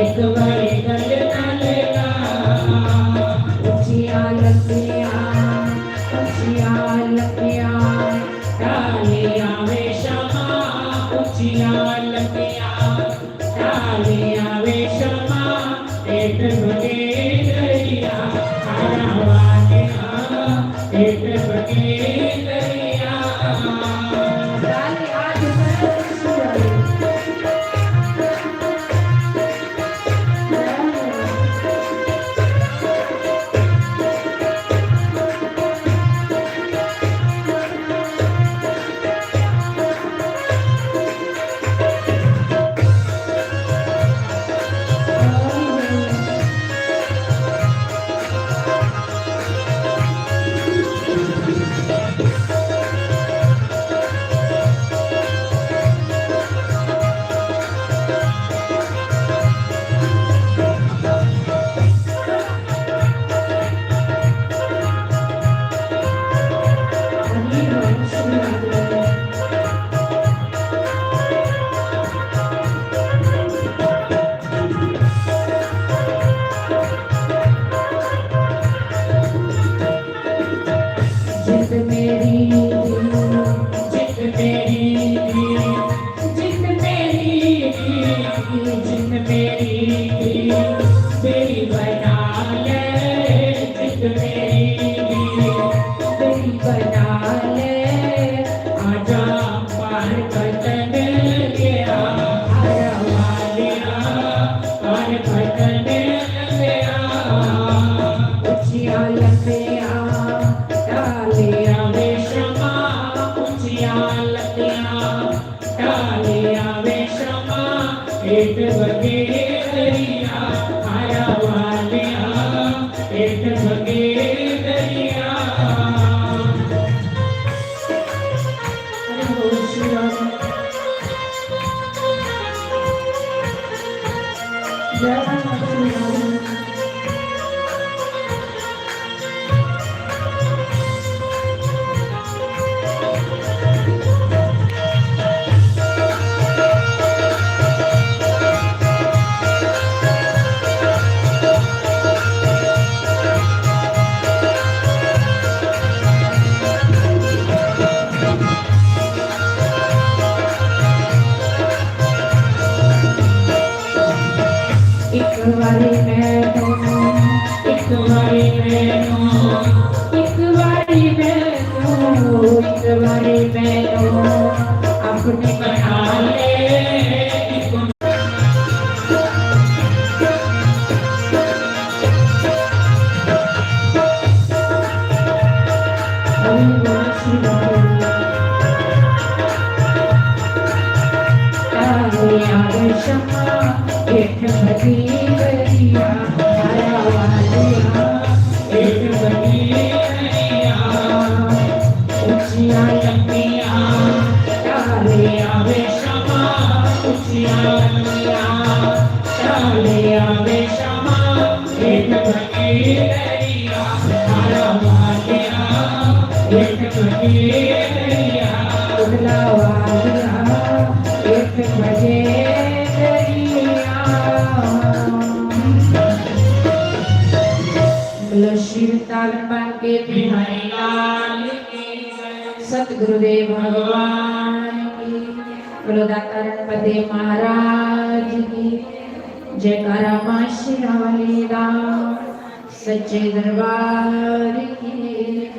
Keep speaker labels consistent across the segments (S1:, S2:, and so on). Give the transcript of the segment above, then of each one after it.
S1: एक बारी गल न लेना, ऊंची सतगुरुदेव भगवान की, बोलो दाता रणपति महाराज की, जयकारा मां शेरावाली दा सच्चे दरबार की,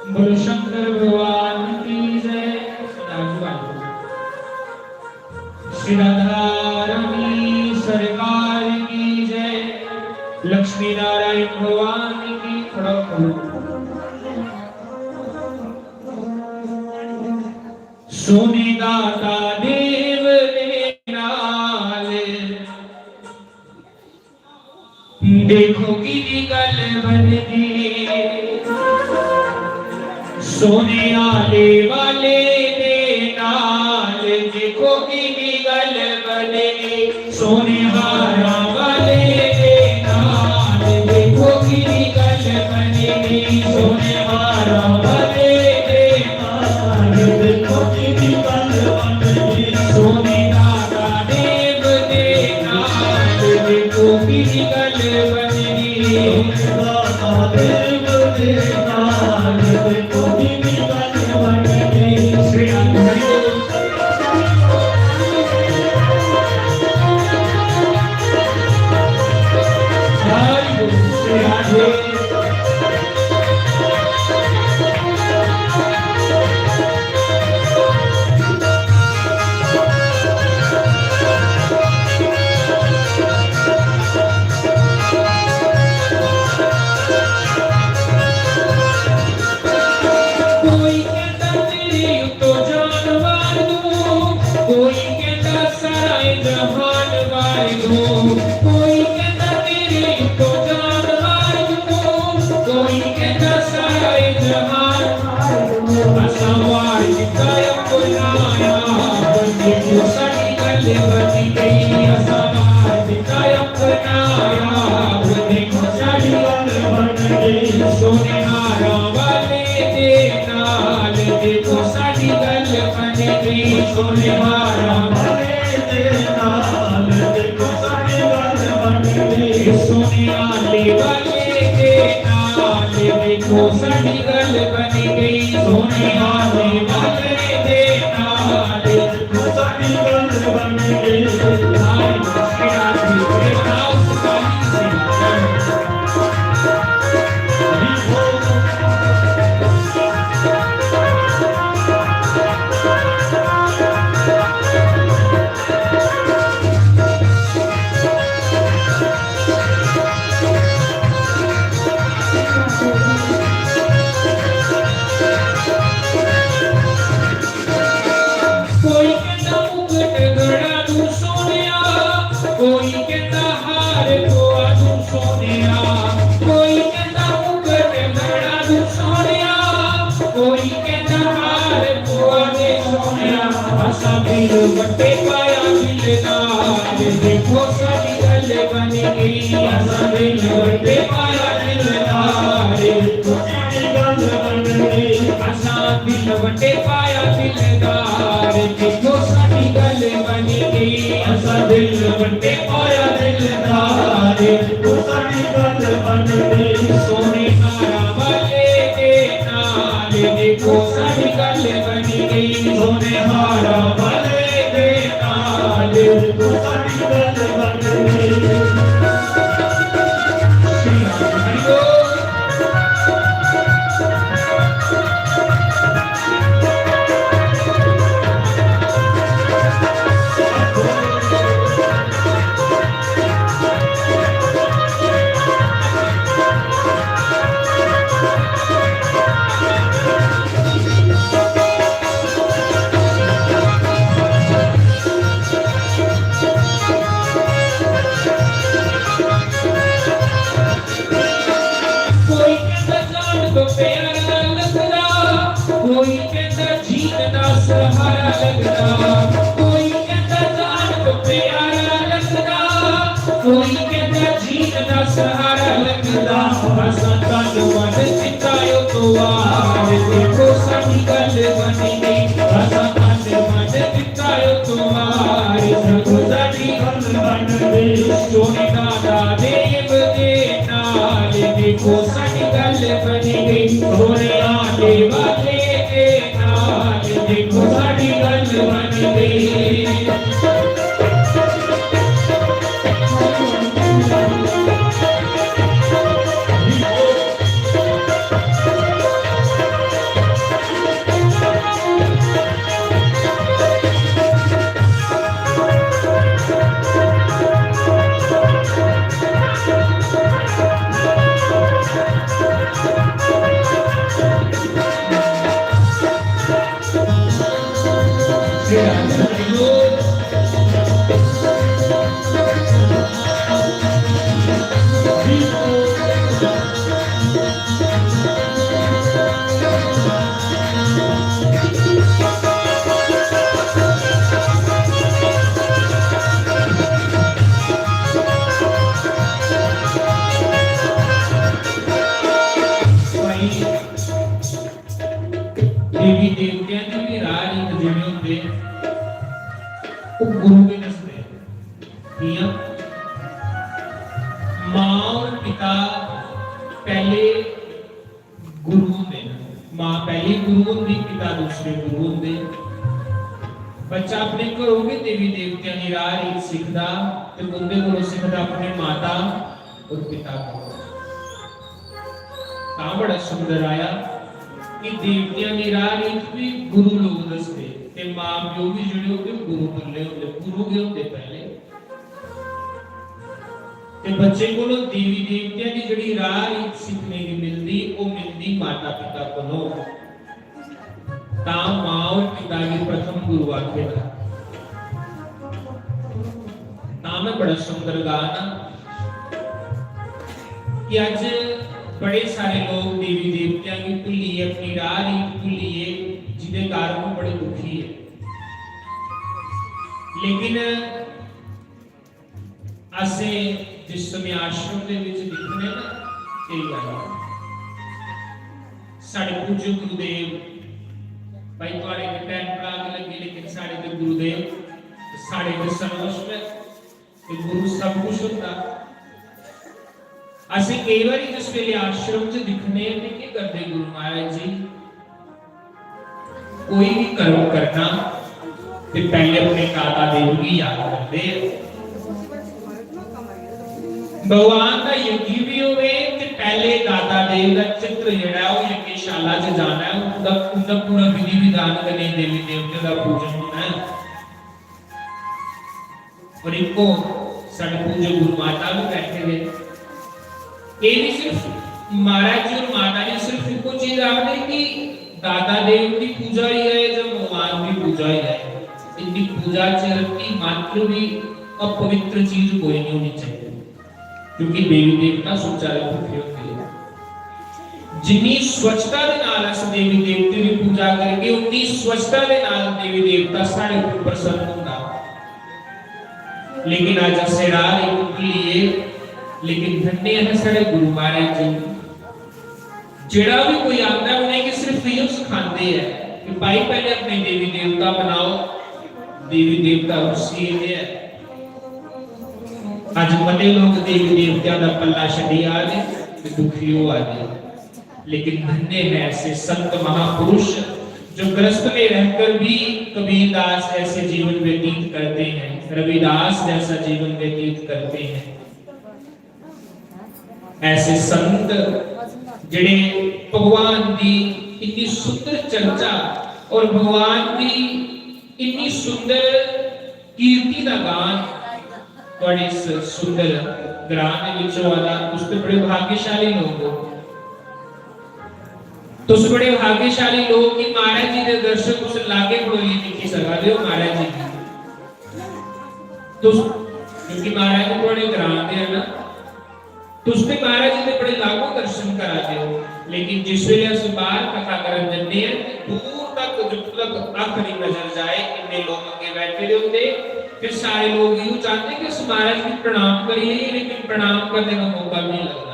S2: बोलो शंकर भगवान की जय। श्री राधा रानी सरकार की जय। लक्ष्मी नारायण भगवान की। खड़ो खड़ो। सोने दाता देव दे नाल, देखो की गल बनदी, सोने आले वाले दे नाल, देखो की गल बनदी, सोने वाला वाले दे नाल, देखो की गल बनदी, सोने वाला वाले दे नाल, देखो की गल बनदी, सोने दाता देव दे नाल, देखो की गल बनदी, दाता देव दे नाल, देखो की गल बनदी। श्री हरि सारा जहान वाहिगुरू, कोई कहता तेरे तो जान वाहिगुरू, कोई कहता सारा जहान वाहिगुरू। असा वार जिता अपनाया बंदे को साडी गल बनी गई, असा वार जिता अपनाया बंदे को साडी गल बन गई। सोने हारा वाले दे नाल देखो साडी गल बन गई, सोने हारा वाले दे नाल देखो साडी गल बन गई। सोने आले वाले दे नाल देखो साडी गल बन गई, सोने आले वाले दे नाल देखो साडी गल बन गई। हाय मेरा तेरे नाम सुखाई से कोई कहता मुकुट गड़ा तू सोनिया, कोई कहता हार खोआ तू सोनिया, कोई कहता मुकुट गड़ा तू सोनिया, कोई कहता हार खोआ दे सोनिया। असा दिल वटे पाया दिलदार देखो साडी गल बन गई, असा दिल वटे पाया दिलदार देखो साडी गल बन गई। असा दिल वटे पाया दिलदार देखो साडी गल बन गई, असा दिल वटे पाया दिलदार देखो साडी गल बन गई। सोने हारा वाले दे नाल देखो साडी गल बन गई, सोने हारा वाले दे नाल देखो साडी गल बन गई। श्री हरि बोल। कोई कहता जान तो प्यारा लगदा, कोई कहता जीत दा सहारा लगदा, कोई कहता जान तो प्यारा लगदा, कोई कहता जीत दा सहारा लगदा। असा तन मन चितायो तो आर देखो साडी गल बनी गई, असा तन मन चितायो तो आर देखो साडी गल बन गई। सोने दादा देव दे नाल देखो साडी गल बनी गई, सोने आले वाले दे नाल देखो साडी गल बन गई। श्री हरि बोल। देवी देवतियां दी भी राह रीत जिवें हुंदे ਉਹ ਗੁਰੂ ਵੀ ਦੱਸਦੇ ਕਿਆ ਮਾਂ और पिता पहले गुरु ਹੁੰਦੇ मां पहले गुरु ਹੁੰਦੀ पिता दूसरे गुरु ਹੁੰਦੇ। ਬੱਚਾ ਆਪਣੇ ਘਰੋਂ ਵੀ ਦੇਵੀ ਦੇਵਤਿਆਂ ਦੀ ਰਾਹ ਰੀਤ ਸਿੱਖਦਾ ਤੇ ਉਹਦੇ ਕੋਲੋਂ ਸਿੱਖਦਾ ਆਪਣੇ ਮਾਤਾ और पिता ਕੋਲੋਂ। ਤਾਂ ਬੜਾ ਸੁੰਦਰ ਆਇਆ कि देवतियां की राह रीत भी गुरु लोग दसते ते मां प्यो भी जुड़े होते गुरु बल्ले होते गुरु के होते पहले ते बच्चे को देवी देवतियां की जड़ी राह रीत सीखने की मिलती वो मिलती माता पिता को ता मां और पिता की प्रथम गुरु आखे था। हाँ मैं बड़ा सुंदर गाना कि अज बड़े सारे लोग देवी देवतियां की भुलिए अपनी राह रीत भुलिए जिहदे कारण वो बड़े दुखी है। लेकिन असे जिस समय आश्रम के विच दिखने ना ये गल साडे पूज्य गुरुदेव भाई तुहाडे ते भैन भरा के लगे लेकिन साडे ते गुरुदेव साडे ते सर्वस्व है ते गुरु सब कुछ होता। ਅਸੀਂ ਕਈ ਵਾਰੀ ਜਿਸ ਵੇਲੇ ਆਸ਼ਰਮ 'ਚ ਦਿਖਨੇ ਤੇ ਕੀ ਕਰਦੇ ਗੁਰੂ ਮਹਾਰਾਜ ਜੀ ਕੋਈ ਵੀ ਕਰਮ ਕਰਨਾ ਤੇ ਪਹਿਲੇ ਆਪਣੇ ਦਾਤਾ ਦੇਵ ਕੀ ਯਾਦ ਕਰਦੇ ਭਗਵਾਨ ਦਾ ਯੁੱਗੀ ਵੀ ਹੋਵੇ ਤੇ ਪਹਿਲੇ ਦਾਤਾ ਦੇਵ ਦਾ ਚਿੱਤਰ ਜਿਹੜਾ ਉਹ ਯਗਸ਼ਾਲਾ 'ਚ ਜਾਣਾ ਹੈ ਉਹਦਾ ਪੂਰਾ ਵਿਧੀ ਵਿਧਾਨ ਕਰਨੇ ਦੇਵੀ ਦੇਵਤੇ ਦਾ ਪੂਜਨ ਹੋਣਾ ਹੈ। और इनको साढ़े पूज्य गुरु माता भी बैठे हुए ये भी सिर्फ महाराज जी और माता जी सिर्फ इनको चीज आते कि दादा देव की पूजा ही है जब भगवान की पूजा ही है। इनकी पूजा चरण की मात्र भी अपवित्र चीज कोई नहीं होनी चाहिए क्योंकि देवी देवता सुचारू भूखे होते हैं। जिन्नी स्वच्छता दे नाल अस देवी देवते की पूजा करके उन्नी स्वच्छता दे नाल देवी देवता साढ़े ऊपर प्रसन्न होता। लेकिन आज असे राह लिए लेकिन धन्य है सारे गुरु महाराज जी जेड़ा भी कोई आता है उन्हें कि सिर्फ ये सिखाते हैं कि भाई पहले अपने देवी देवता बनाओ देवी देवता उसी है। आज बड़े लोग देवी देवता का पल्ला छड़ी आ गए दुखी हो आ गए लेकिन धन्य है ऐसे संत महापुरुष जो ग्रस्त में रहकर भी कबीरदास ऐसे जीवन व्यतीत करते हैं रविदास जैसा जीवन व्यतीत करते हैं। ऐसे संत जिन्हें भगवान की इतनी सुंदर चर्चा और भगवान की इतनी सुंदर कीर्ति का गान बड़े सुंदर ग्राम विचों वाला उस पे बड़े भाग्यशाली लोग हो तो उस बड़े भाग्यशाली लोग की महाराज जी के दर्शक उस लागे बोली दिखी सका दे महाराज जी तो क्योंकि महाराज जी बड़े ग्राम दे है ना तो उसने महाराज जी के बड़े लागू दर्शन करा दे लेकिन जिस वेले अस बाहर कथा करन जन्ने हैं दूर तक जब तक आंख नहीं नजर जाए इतने लोग आगे बैठे होते फिर सारे लोग यूं चाहते कि उस महाराज की प्रणाम करिए लेकिन प्रणाम करने का मौका नहीं लगता।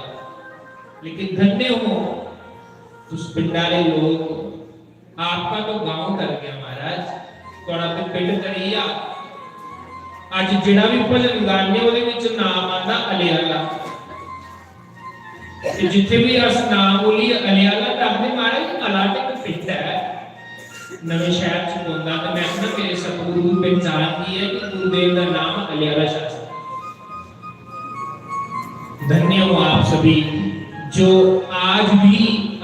S2: लेकिन धन्य हो उस पिंडारे लोग आपका तो गांव कर गया महाराज थोड़ा तो पिंड करिया आज जिहड़ा भी भजन गाने ਉਹਦੇ ਵਿੱਚ ਨਾਮ ਆਂਦਾ ਅਲਿਆਲਾ ਤੇ ਜਿੱਥੇ ਵੀ ਅਸ ਨਾਮ ਬੋਲੀ ਅਲਿਆਲਾ ਤਾਂ ਆਪਣੇ ਮਹਾਰਾਜ ਅਲਾਟਿਕ ਪਿੰਡ ਹੈ ਨਵੇਂ ਸ਼ਹਿਰ ਚ ਹੁੰਦਾ ਤੇ ਮੈਂ ਕਹਿੰਦਾ ਮੇਰੇ ਸਤਿਗੁਰੂ ਦੀ ਪਹਿਚਾਨ ਕੀ ਹੈ ਕਿ ਗੁਰੂਦੇਵ ਦਾ ਨਾਮ ਅਲਿਆਲਾ ਸ਼ਾਸਤਰ। धन्य हो आप सभी जो आज भी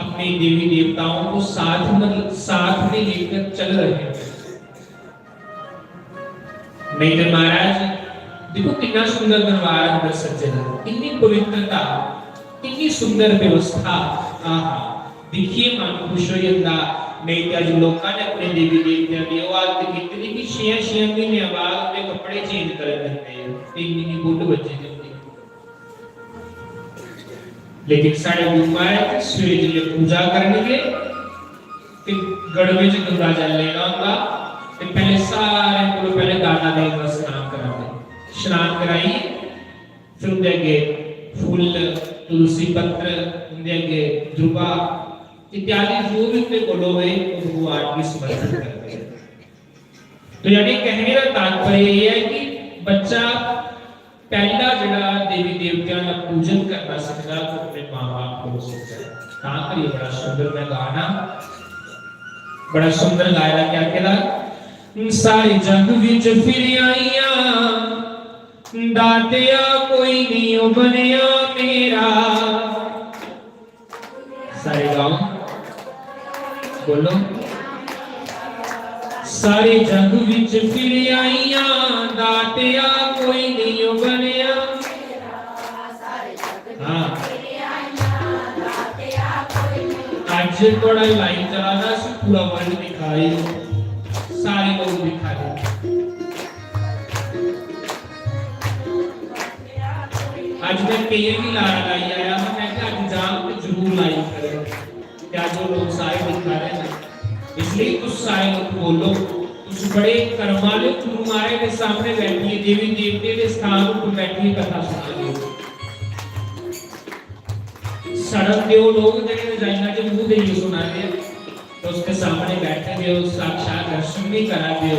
S2: अपने देवी देवताओं को साथ में लेकर चल रहे हैं। नहीं तो महाराज देखो कितना सुंदर दरबार अंदर सज्जन इतनी पवित्रता इतनी सुंदर व्यवस्था आहा देखिए मन खुश हो जाता। नहीं तो आज लोगों ने अपने देवी देवताओं की आवाज कितनी भी 6 महीने बाद अपने कपड़े चेंज कर देते हैं 3 महीने गुड बच्चे लेकिन साढ़े गुरु महाराज सवेरे जिले पूजा करने ते गड़वे च गंगा जल लेना होगा ते पहले सारे को पहले दादा देव का स्नान कराते स्नान कराई फिर उनके आगे फूल तुलसी पत्र उनके आगे ध्रुवा इत्यादि जो भी उनके बोलो हुए भगवान की समर्पण करते हैं। तो यानी कहने का तात्पर्य ये है कि बच्चा पहला जड़ा देवी देवताओं का पूजन करना सीखता तो अपने मां-बाप को सीखता है। कहां पर ये बड़ा सुंदर मैं गाना बड़ा सुंदर गाया क्या कहला सारे जग विच फिर आईयां दातिया कोई नहीं बनया मेरा सारे गाओ बोलो सारे जग विच फिर आईयां दातिया कोई नहीं बनया हाँ आज थोड़ा लाइन चलाना से पूरा वर्ल्ड दिखाई सारे लोग दिखा रहे ਅੱਜ ਮੈਂ ਕਈ ਵੀ ਲਾਈ ਆਇਆ ਮੈਂ ਕਿ ਅੱਜ ਜਾਮ ਤੇ ਜ਼ਰੂਰ ਲਾਈ ਕਰੋ ਕਿ ਜੋ ਲੋਕ ਸਾਰੇ ਦਿਖਾ ਰਹੇ ਨੇ ਇਸ ਲਈ ਤੁਸੀਂ ਸਾਰੇ ਲੋਕ ਬੋਲੋ ਤੁਸੀਂ ਬੜੇ ਕਰਮ ਵਾਲੇ ਗੁਰੂ ਮਹਾਰਾਜ ਦੇ ਸਾਹਮਣੇ ਬੈਠੀਏ ਦੇਵੀ ਦੇਵਤੇ ਦੇ ਸਥਾਨ ਉੱਤੇ ਬੈਠੀ ਕਥਾ ਸੁਣਦੇ ਹੋ सड़क के वो लोग जगह जाएंगे जो मुंह दे सुना दे तो उसके सामने बैठे दे साक्षात दर्शन भी करा दे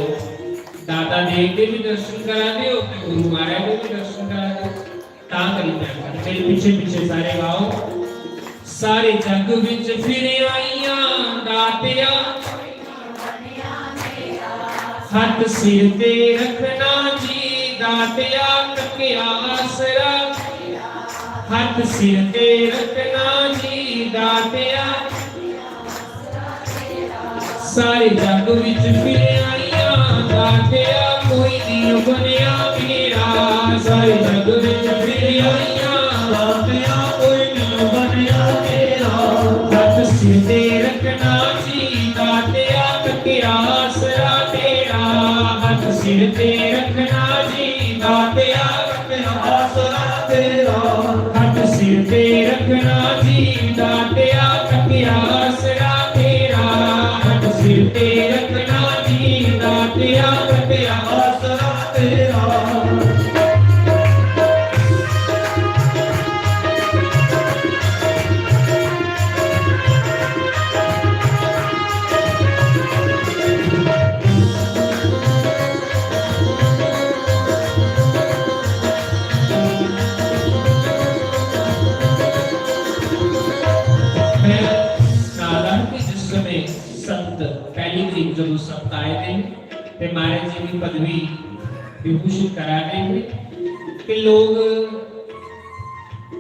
S2: दादा देव के भी दर्शन करा दे गुरु महाराज के भी दर्शन करा दे ता करी मैं मेरे पीछे पीछे सारे गाओ सारे जग विच फिरे आईयां दातिया हथ सिर ते रखना जी दातिया तकिया आसरा हथ सिर ते रखना जी दातिया सारे जग विच फिरे आईयां दातिया कोई नहीं बनया मेरा सारे जग विच फिरे आईयां दातिया कोई नहीं बनया मेरा हथ सिर ते रखना जी दातिया तकिया आसरा तेरा हथ सिर ते रखना जी दातिया तकिया आसरा तेरा सिर पे रखना जी दातिया तकिया आसरा तेरा हथ सिर पे रखना जी दातिया तकिया आसरा तेरा जब सब आए थे ते महाराज जी की पदवी विभूषित करा देंगे कि लोग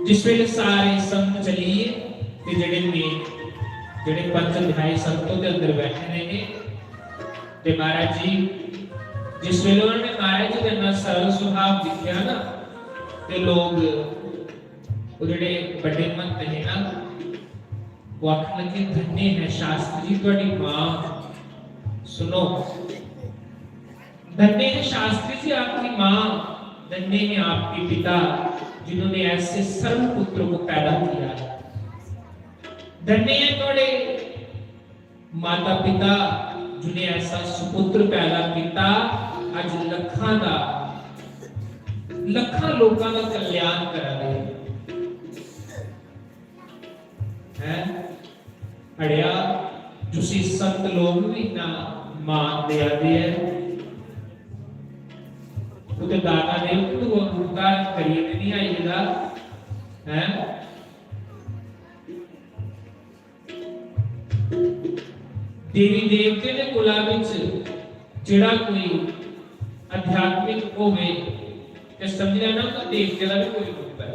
S2: जिस वेले सारे संत चलिए ते जेडे पंच अध्याय संतों के अंदर बैठे ने ते महाराज जी जिस वेले उन्होंने महाराज जी का सरल स्वभाव दिखा ना ते लोग वो जेडे बड़े मंत है ना वो आखने लगे धन्य है शास्त्री जी तुम्हारी मां सुनो धन्य है शास्त्री जी आपकी मां धन्य है आपके पिता जिन्होंने ऐसे सर्व पुत्रों को पैदा किया धन्य है थोड़े माता पिता जिन्हें ऐसा सुपुत्र पैदा किया आज लखा लोगों का कल्याण करा रहे हैं अड़िया जुसी संत लोग भी ना मान दे आते हैं उते दादा ने तो उपकार करिए नहीं आएगा हैं देवी देवते ने कुला विच जेड़ा कोई आध्यात्मिक होवे ते समझ लेना कि देवते दा भी कोई रूप है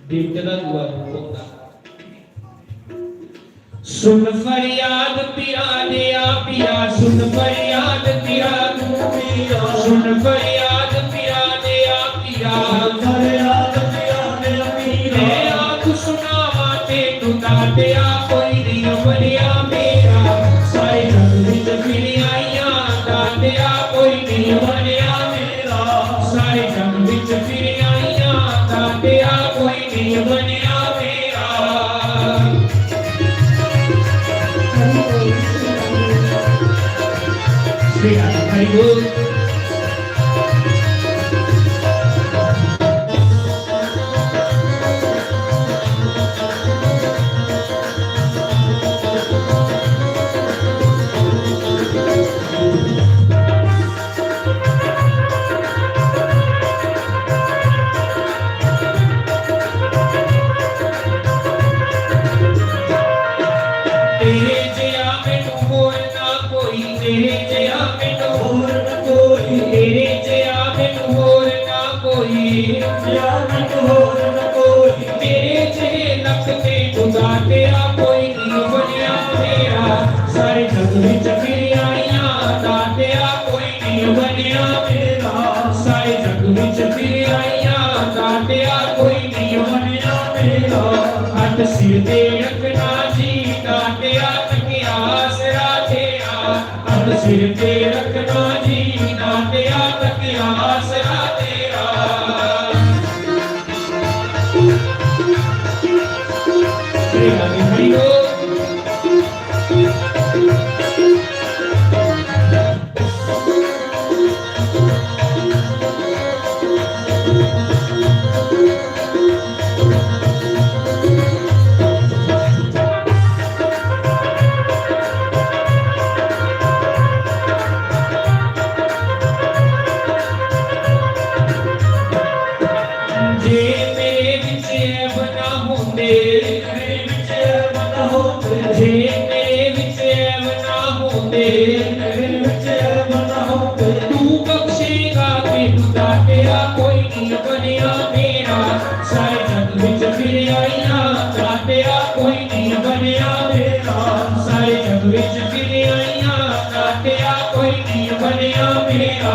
S2: देवते दा दूआ रूप होता सुन फरियाद पिया दिया पिया सुन फरियाद पिया पिया सुन फरियाद पिया दिया पिया फरियाद पिया दिया पिया आँख सुनावा ते तू दातिया कोई नहीं बनया मेरा सारे जग विच फिर आईयां दातिया कोई नहीं बनया मेरा सारे जग विच फिर आईयां दातिया कोई नहीं बनया मेरा Very good. सिर ते रखना जी दातिया तकिया आसरा तेरा अब सिर ते रखना जी दातिया तकिया आसरा तेरा ਮੈਨੂੰ ਦਾਤਿਆ ਕੋਈ ਨਹੀਂ ਬਣਿਆ ਮੇਰਾ ਸਾਰੇ ਜਗ ਵਿੱਚ ਫਿਰ ਆਈਆਂ ਦਾਤਿਆ ਕੋਈ ਨਹੀਂ ਬਣਿਆ ਮੇਰਾ ਸਾਰੇ ਜਗ ਵਿੱਚ ਫਿਰ ਆਈਆਂ ਦਾਤਿਆ ਕੋਈ ਨਹੀਂ ਬਣਿਆ ਮੇਰਾ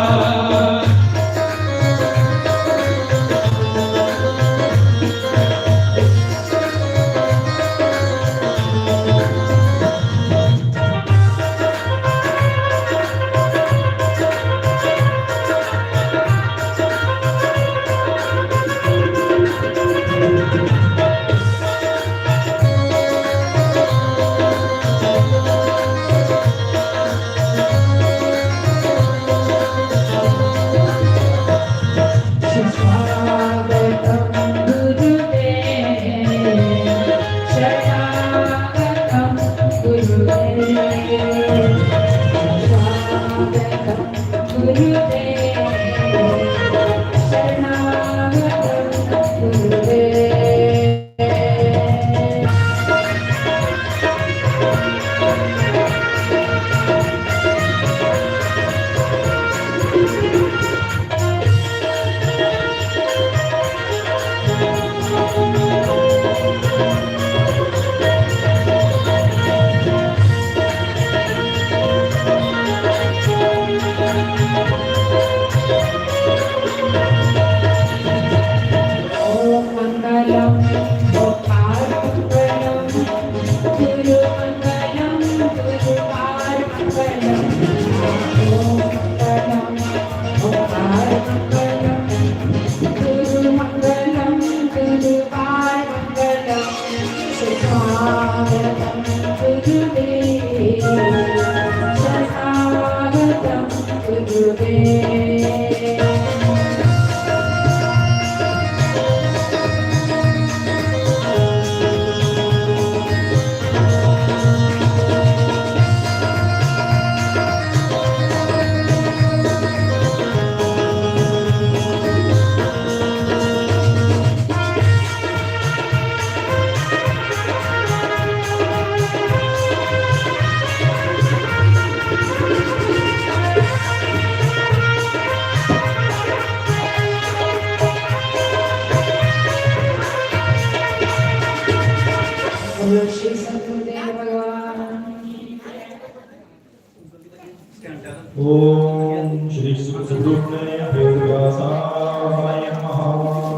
S3: ओम श्री सुखसुखने व्यासाय नमः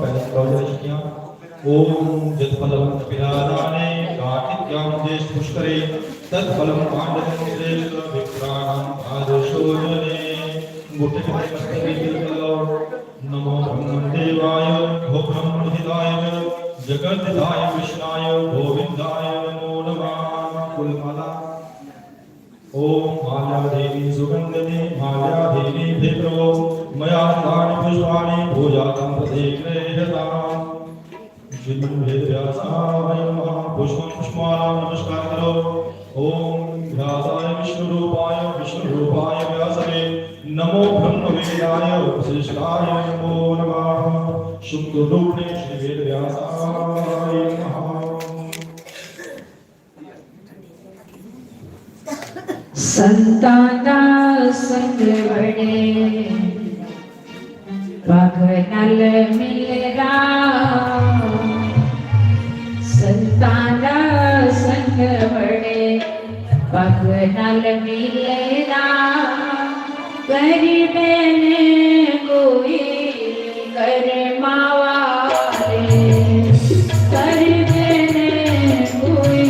S3: पैसौदृष्टियां ओम जतफलवंत पिलादाने कार्तिक्यां देश पुष्करे तत्फलं पांडवं विप्राणां आदर्शोजने मुठे नमो ब्रह्मदेवाय भो ब्रह्महिताय जगद्धिताय कृष्णाय गोविंदाय नमो नमः कुलमाला ओम माल्या देवी सुगंधि माल्या देवी भिप्रो मया तानि पुष्पाणि पूजातं प्रतीक्रेयताम् श्रीमद् व्यासाय नमः पुष्पं पुष्पमालां नमस्कार करो ओम व्यासाय विष्णुरूपाय व्यासवे नमो ब्रह्मवेदाय वसिष्ठाय नमो नमः शुक्ररूपिणे श्री वेद व्यासाय नमः
S1: संताना संग बड़े पगनल मिलरा संताना संग बड़े पगनल मिलरा गरीब ने कोई करमावा गरीब ने कोई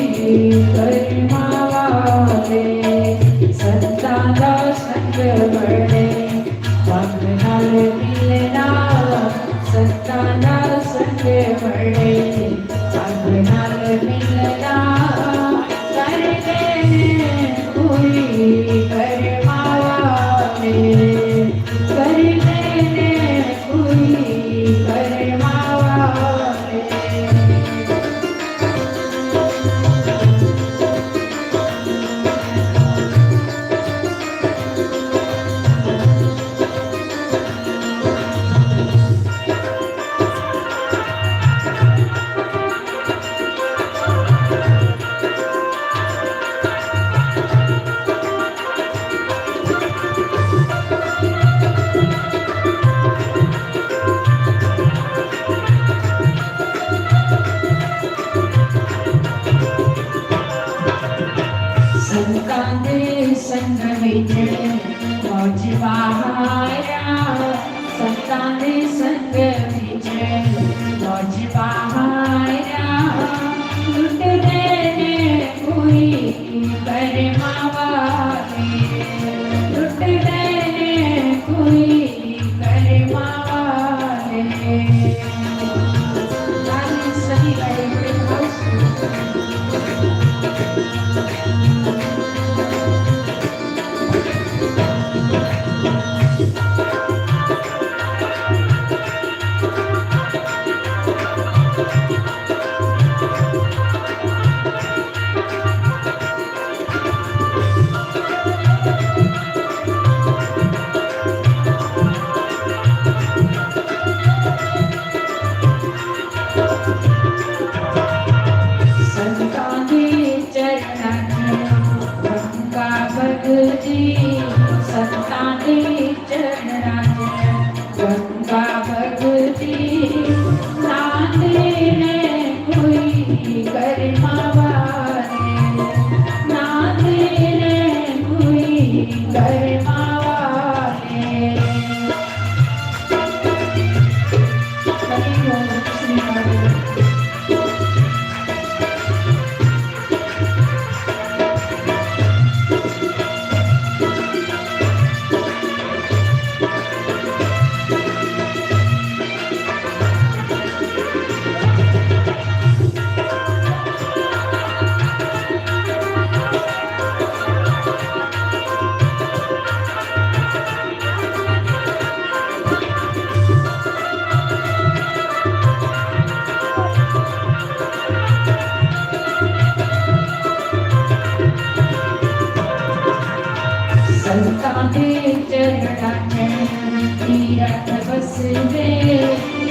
S1: करमावा संताना संग बड़े पगनल मिलना संताना संग बड़े पगनल मिलना करके कोई करमावा गंगा भगती नाते ने कोई करमावारे नाते ने कोई करमावारे हरि ओम श्री हरि संताने चरणाने तीरथ बसवे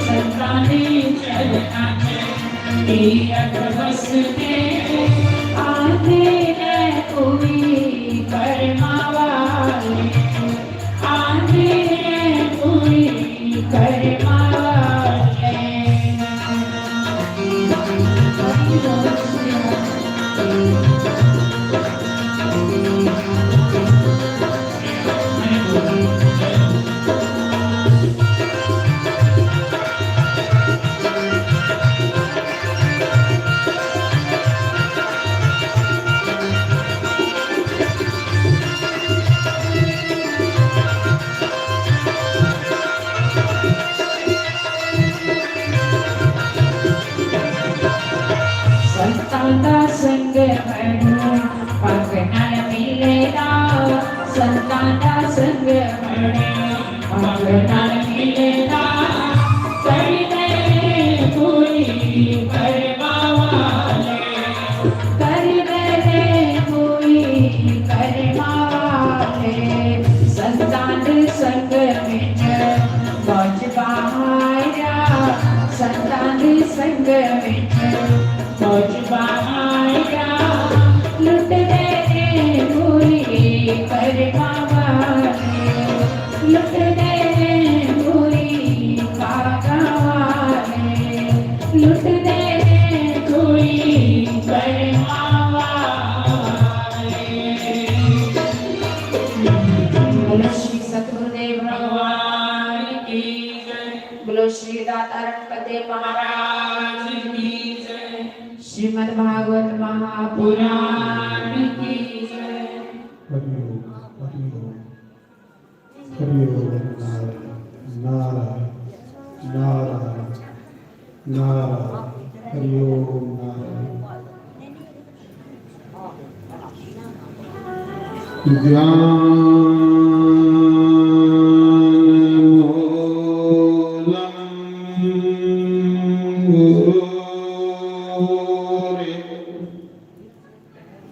S1: संताने चरणाने तीरथ बसवे आते ने कोई करमावाले आते ने कोई करमावाले संताना संग मणो पगना मिलेगा संताना संग मणो पगना मिलेगा करने कोई करमावाले करने कोई करमावाले संतान संग में मौज बहाया संतान संग में मौज बहाया लुट दे पूरी करमावाले लुट दे पूरी कागावाले लुट दे पूरी करमावाले बोलो श्री सतगुरुदेव भगवान की जय बोलो श्री दातारन पते महाराज की श्रीमद् भागवत महापुराण की जय
S4: नारायण नारायण नारायण हरि ओम नारायण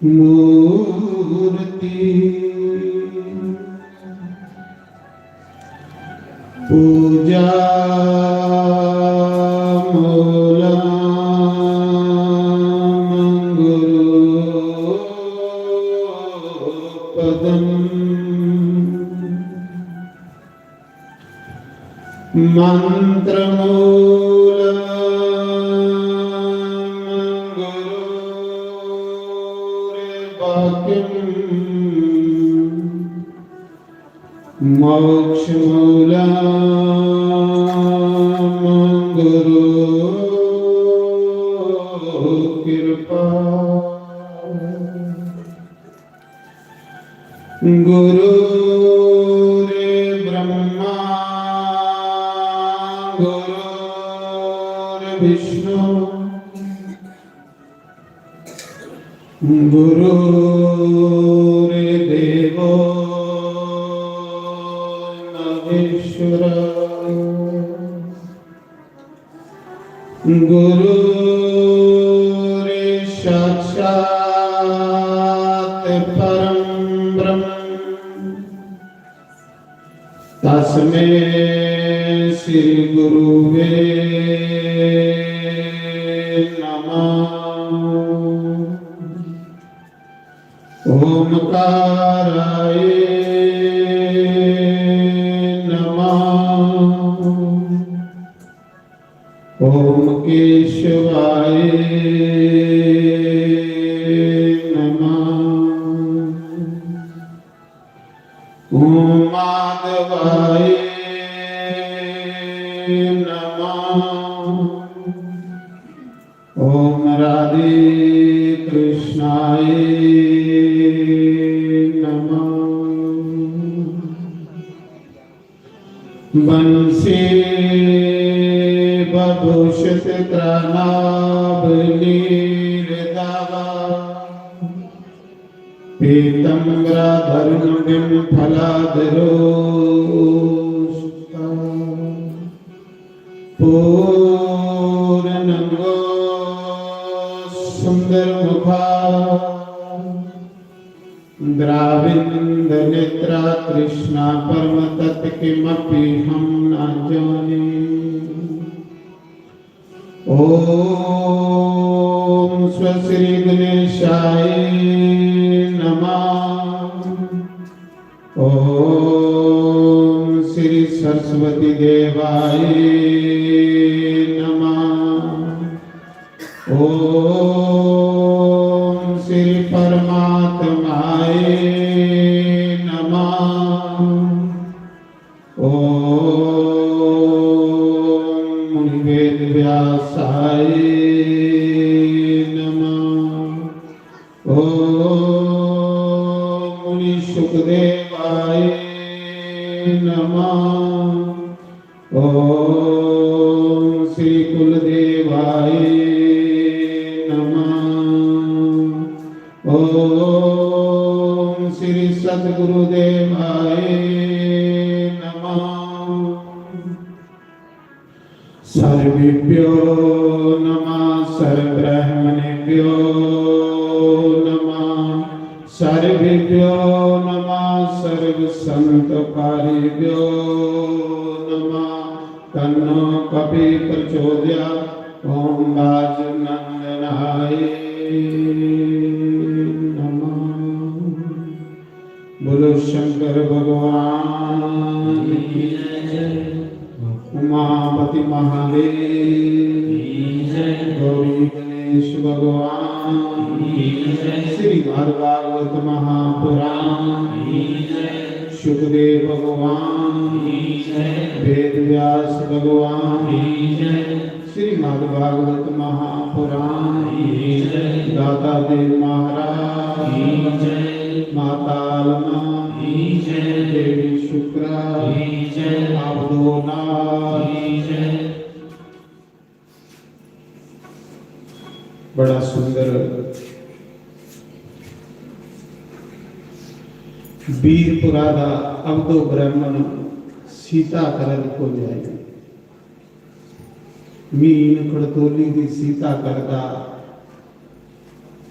S4: मूर्ति पूजा मूलम् गुरु पदम् मंत्रमूलम् गुरुर्वाक्यम् मोक्षमूलम् गुरु कृपा गुरुर्ब्रह्मा गुरुर्विष्णु गुरुर्देवो महेश्वरा गुरुर्साक्षात् परं ब्रह्म तस्मै श्री गुरुवे नमः। ओमकाराय नमः। ओम केशवाय नमः। ओम माधवाय नमः। ओम राधे कृष्णाय नमः। बंसी बभूषित कृणाभनीरदावा पीतम्बराधरुणिं फलाधरोष्टा पूर्णंगो सुंदरमुखा द्राविंद नेत्रा कृष्णा परम तत् किमपि हम न जाने। ओम स्वश्री गणेशाय नमः। ओम श्री सरस्वती देवाय नमः। ओम श्री परमात्माय नमः। ओम वेद व्यासाय नमः। ओम मुनि सुखदेवाय नमः। ओम श्री कुलदेवाय नमः। ओम श्री सद्गुरुदेवाय नमः। सर्वेभ्यो नमः। सर्वब्रह्मणेभ्यो नमः। सर्वेभ्यो नमः। सर्वसंतकारेभ्यो नमः। तन्नो कपि प्रचोदयात्। ओम वाजुनंदनाय नमः। बोलो शंकर भगवान की जय। उमापति महादेव गौरी गणेश भगवान श्री भागवत महापुराण सुखदेव भगवान वेद व्यास भगवान श्रीमद् भागवत महापुराण दाता देव महाराज माता अलमा देवी शुक्रा अवधूनाथ। बड़ा सुंदर वीरपुरा दा अवधो ब्राह्मण सीता करद को जाए। मीन खड़तोली दी सीता करदा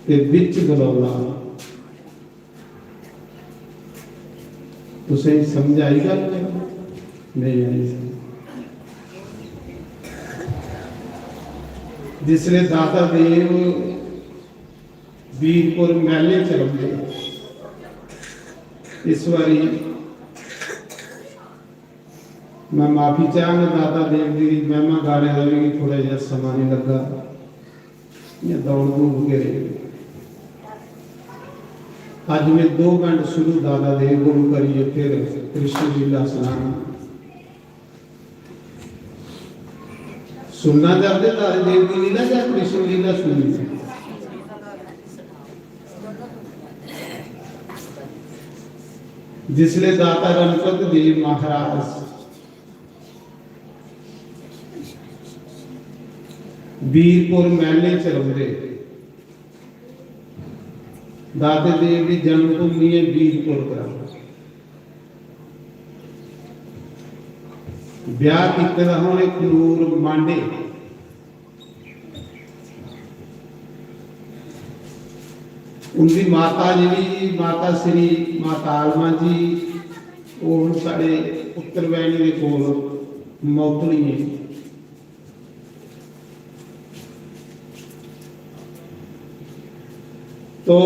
S4: ते विच गलौला। तुसें समझाई गल नहीं आई। जिसले दाता देव वीरपुर मेले च रहे, इस बारी मैं माफी चाहूंगा दाता देव जी महिमा गाने का भी थोड़ा जहा समा नहीं लगा या दौड़ दूर गए। आज में 2 घंटे शुरू दादा देव गुरु करिए फिर कृष्ण लीला स्नान सुनना चाहते तारे देव की लीला या कृष्ण लीला सुननी। जिसले दाता गणपत देव महाराज वीरपुर मेले च रहे। दाते देव की जन्मभूमि है वीरपुर का। ब्याह किया होने खनूर मांडे। उनकी माता जी माता श्री माता आलमा जी वो साढ़े उत्तर वैनी के कोल मौतली है। तो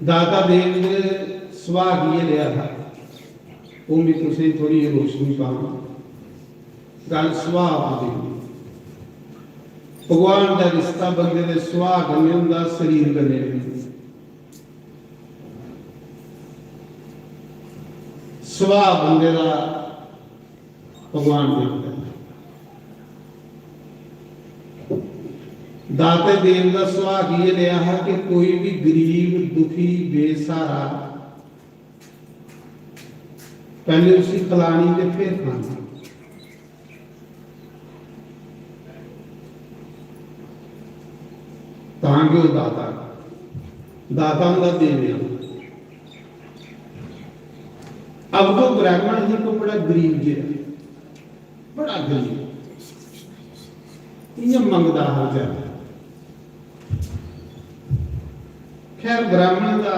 S4: दाता देव ने सुहाग ये लिया था वो भी तुझे थोड़ी रोशनी पाऊं। गल सुभाव दी। भगवान का रिश्ता बंदे दे सुभाव कन्नै हुंदा, शरीर कन्नै नहीं। सुभाव बंदे दा भगवान देखदा। दाते देव का सुभाव ये लिया है कि कोई भी गरीब दुखी बेसहारा पहले उसी खिलानी ते फिर खानी। ताकि वो दाता दाता उनका देने। अब तो ब्राह्मण जी को बड़ा गरीब जी, बड़ा गरीब ये मंगदा हर जगह। खैर ब्राह्मण का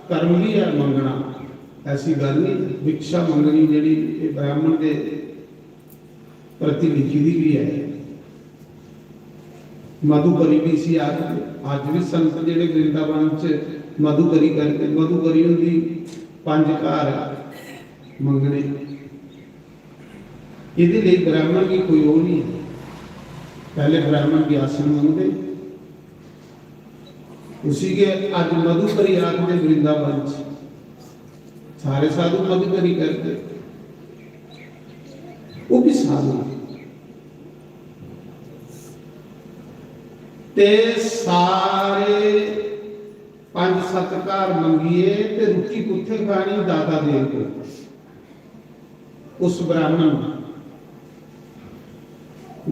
S4: कर्म ही है मंगना, ऐसी गल नहीं। भिक्षा मंगनी जी ब्राह्मण के प्रति लिखी दी भी है। मधुकरी भी सी अज भी संत जेडे वृंदावन च मधुकरी करके, मधुकरी होंदी 5 घर मंगने। इहदे लई ब्राह्मण की कोई वो नहीं है। पहले ब्राह्मण की आसन मंगते, उसी के आज मधुकरी आखते वृंदावन सारे साधु मधुकरी करते, वो भी साधु ते सारे 5-7 घर मंगिए ते रुकी कुत्थे खानी? दाता देव को, उस ब्राह्मण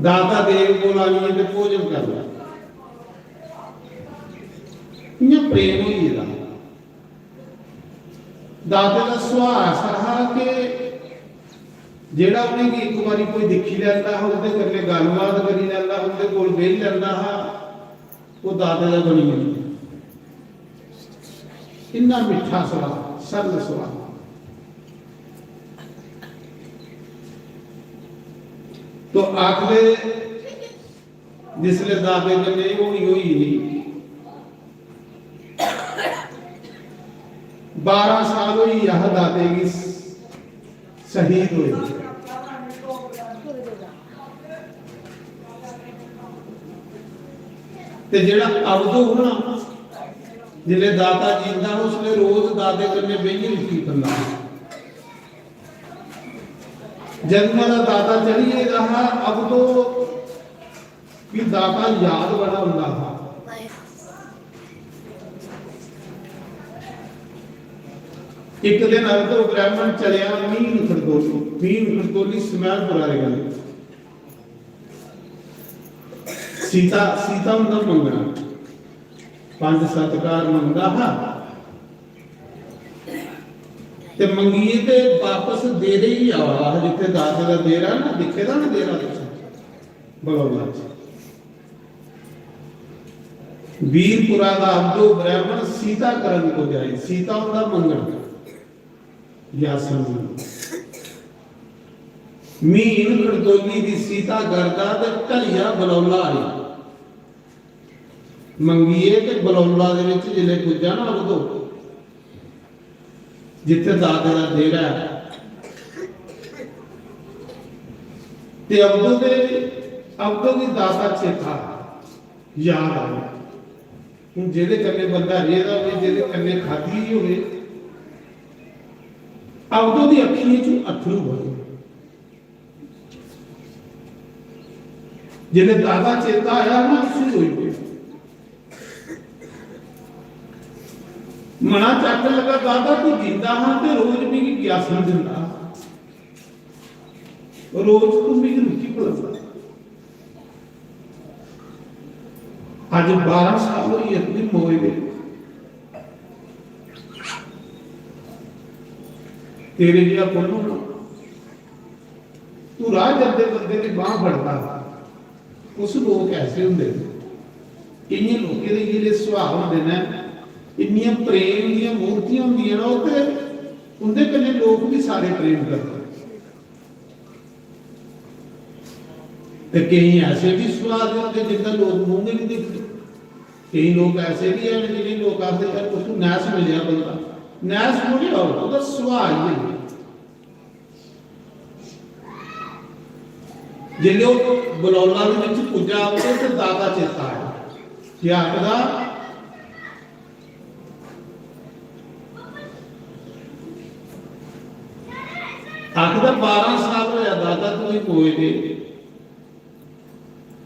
S4: दाता देव को आनी ते भोजन करना। इयां प्रेम होई दा। दाते का सुभाव ऐसा कि जेड़ा उन्हें एक बारी कोई दिखी लैंदा है, उहदे कन्नै गलबात करी लैंदा, उहदे कोल बेह लैंदा है, वो दाते का बनी है। इन्ना मिठा सुभाव, सरल सुभाव। तो आखदे जिसले दाते कन्नै होई 12 साल हुई यह दाते की शहीद हुई। ते जेड़ा अवधो होना जिले दाता जींदा उसने रोज दाते कन्नै बेही रुकी करना। जन्म का दाता चलिए रहा, अब तो भी दाता याद बड़ा हुंदा था। एक दिन अवधो ब्राह्मण चलिया मीन खड़कोली समैलपुरा रे गल। सीता उनका मंगना 5-7 घर मंगदा हा ते मंगिए ते वापस दे दे ही आवा। जिथे दाते का डेरा ना दिखे दा ना डेरा बलौला वीरपुरा का अवधो ब्राह्मण सीता करन को जाए। सीता उनका मंगना मीन खड़कोली दी सीता करदा ते ढलिया बलौला आई। मंगिए ते बलौला दे विच जिले पुज्जा ना अवधो जिथे दाते का डेरा ते अवधो की दाता चेता याद आया। हुण जेदे कन्ने बंदा रेहदा होवे, जेदे कन्ने खाधी होवे, अवधो दी अखियां चों अथरू बहे। जिले दादा चेता आया ना उसी रोई पे मना चक लगा। दादा तू जिंदा हाँ ते रोज भी ग्यासन दिंदा, रोज तू भी रुकी पलदा। अज 12 साल हुई अपनी मोए दे। तेरे जिहा कौन होना? तू राह जंदे बंदे की बांह फड़दा, उस लोग ऐसे होंगे। इन्ने लोगों के जिहड़े सुभाव होंदे ने, इन्नियां प्रेम दी मूर्तियां होंदियां ना, ते उनदे कन्नै लोग भी सारे प्रेम करदे। ते कई ऐसे भी सुभाव दे होंदे जिन्दा लोग मूंह नहीं दिखदे। कई लोग ऐसे भी हैं जिन्हें लोग आखदे यार उसनूं नैस मिलिया बंदा, नैस थोड़ी हो, उसदा सुभाव ही है। ਜਿਹੜੇ ਉਹ ਬਲੌਲਾ ਦੇ ਵਿੱਚ ਪੁੱਜਾ ਉਹਦੇ ਤੇ ਦਾਦਾ ਚੇਤਾ ਆਇਆ ਕੀ ਆਖਦਾ ਆਖਦਾ 12 ਸਾਲ ਹੋਇਆ ਦਾਦਾ ਤੂੰ ਹੀ ਕੋਏ ਦੇ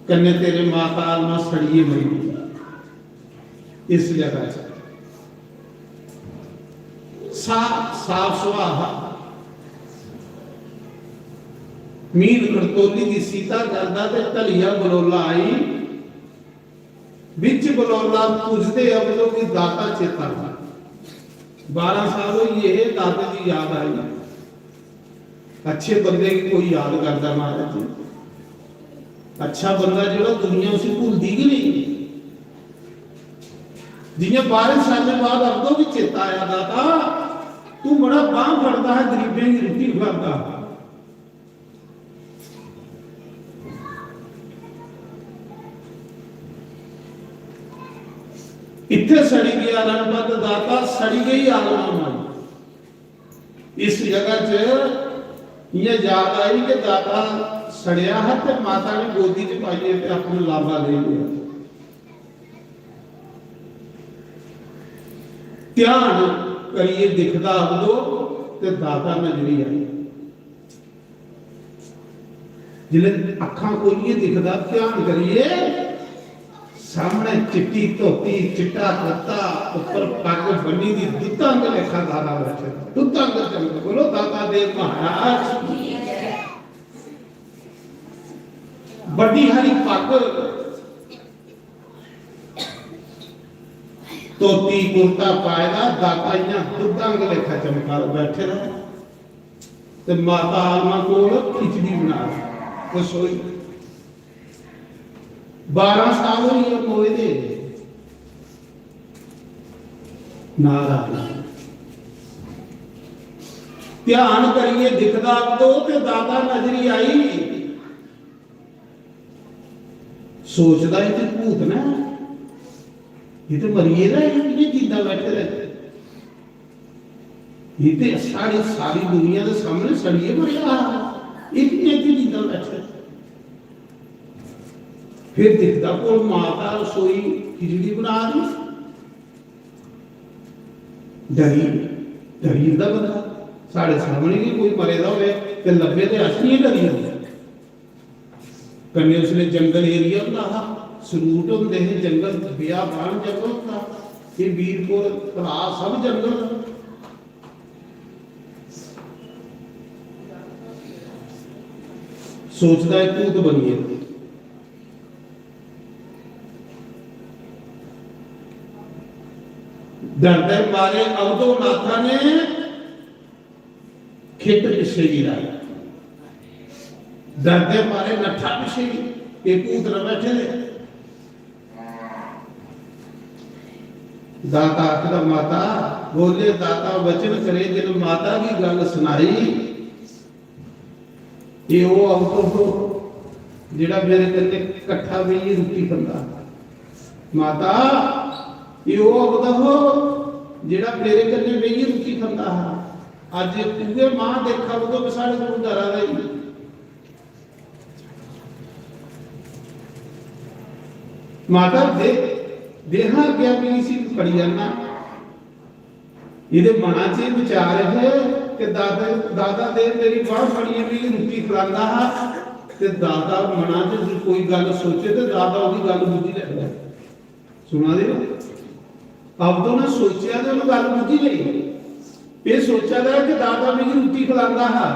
S4: ਕੰਨੇ ਤੇਰੇ ਮਾਤਾ ਨਾ ਸੜੀਏ ਮਰੀ ਇਸ ਜਗ੍ਹਾ 'ਚ ਸਾਫ ਸੁਭਾਅ ਮੀਰ ਕਰਤੋਲੀ ਦੀ ਸੀਤਾ ਕਰਦਾ ਤੇ ਢਲੀਆ ਬਲੋਲਾ ਆਈ ਵਿੱਚ ਬਲੋਲਾ ਪੁੱਜਦੇ ਅਬਦੋ ਦੀ ਦਾਤਾ ਚੇਤਾ 12 ਸਾਲ ਹੋਈ ਇਹ ਦਾਦੇ ਦੀ ਯਾਦ ਆਈ अच्छे बंदे की कोई याद करता महाराज जी अच्छा बंदा जो दुनिया उसे भूलती ही नहीं जिन्हें 12 साल बाद अबदो भी चेता आया दाता तू बड़ा बांह फड़ता है गरीबों की रोटी खिलाता इत्थे सड़ी गया रणपत दाता सड़ी गई आलमा इस जगह च ये याद आई कि दाता सड़िया है तो माता ने गोदी च पाइए ते अपना लाभा ले लिया ध्यान करिए दिखदा अबदो ते दाता नजरी आई जिले अखां खोलिए दिखदा ध्यान करिए सामने चिट्टी धोती चिट्टा कुर्ता ऊपर पग बनी दी दुतांग लेखा दादा बैठे दुतांग चमक बोलो दाता देव महाराज बड़ी हरी पग धोती कुर्ता पाएगा दाता इन्ना दुतांग लेखा चमका बैठे रहे ते माता आलमा कोल खिचड़ी बना रसोई 12 साल होई मोए दे नाराज ध्यान करिए दिखदा तो ते दादा नजरी आई सोचदा ये भूत ना ये तो मरिए ना ये जिंदा बैठे रहे ये ते सारी दुनिया के सामने सड़िए मरिया एक जिंदा बैठे फिर दिखता को माता रसोई खिचड़ी बना दी डरी बंदा साढ़े सामने भी कोई मरेदा होवे ते लब्बे ते असली डरी कन्ने उसने जंगल एरिया होंदा सरूट होंदे हे जंगल बिया बाण जंगल होंदा ये वीरपुर भरा सब जंगल सोचदा है भूत बनिए डरते मारे अवधो नाथा ने खेत पिछे गिराई डरते मारे नठा पिछे एक भूत न बैठे थे दाता आखदा माता बोले दाता वचन करे जिन माता की गल सुनाई ये वो अवधो जेड़ा मेरे कन्ने कट्ठा बेही रोटी खांदा माता ये वो अवधो हो जेड़ा मेरे कन्ने बेही रोटी खांदा है अज तूगे मां देखा वो साढ़े को डरा रही माता देहा गया भी सी पड़ी जाना ये मना च विचार है कि दादा दे मेरी बाह फड़ी है मेरी रोटी खिलांदा है ते दादा मना च कोई गल सोचे ते दादा ओदी गल बुझी लैंदा सुना दे अब तो ना सोचा ते ओदी गल बुझी लई ये सोचा था कि दादा मेरी रोटी खिलांदा है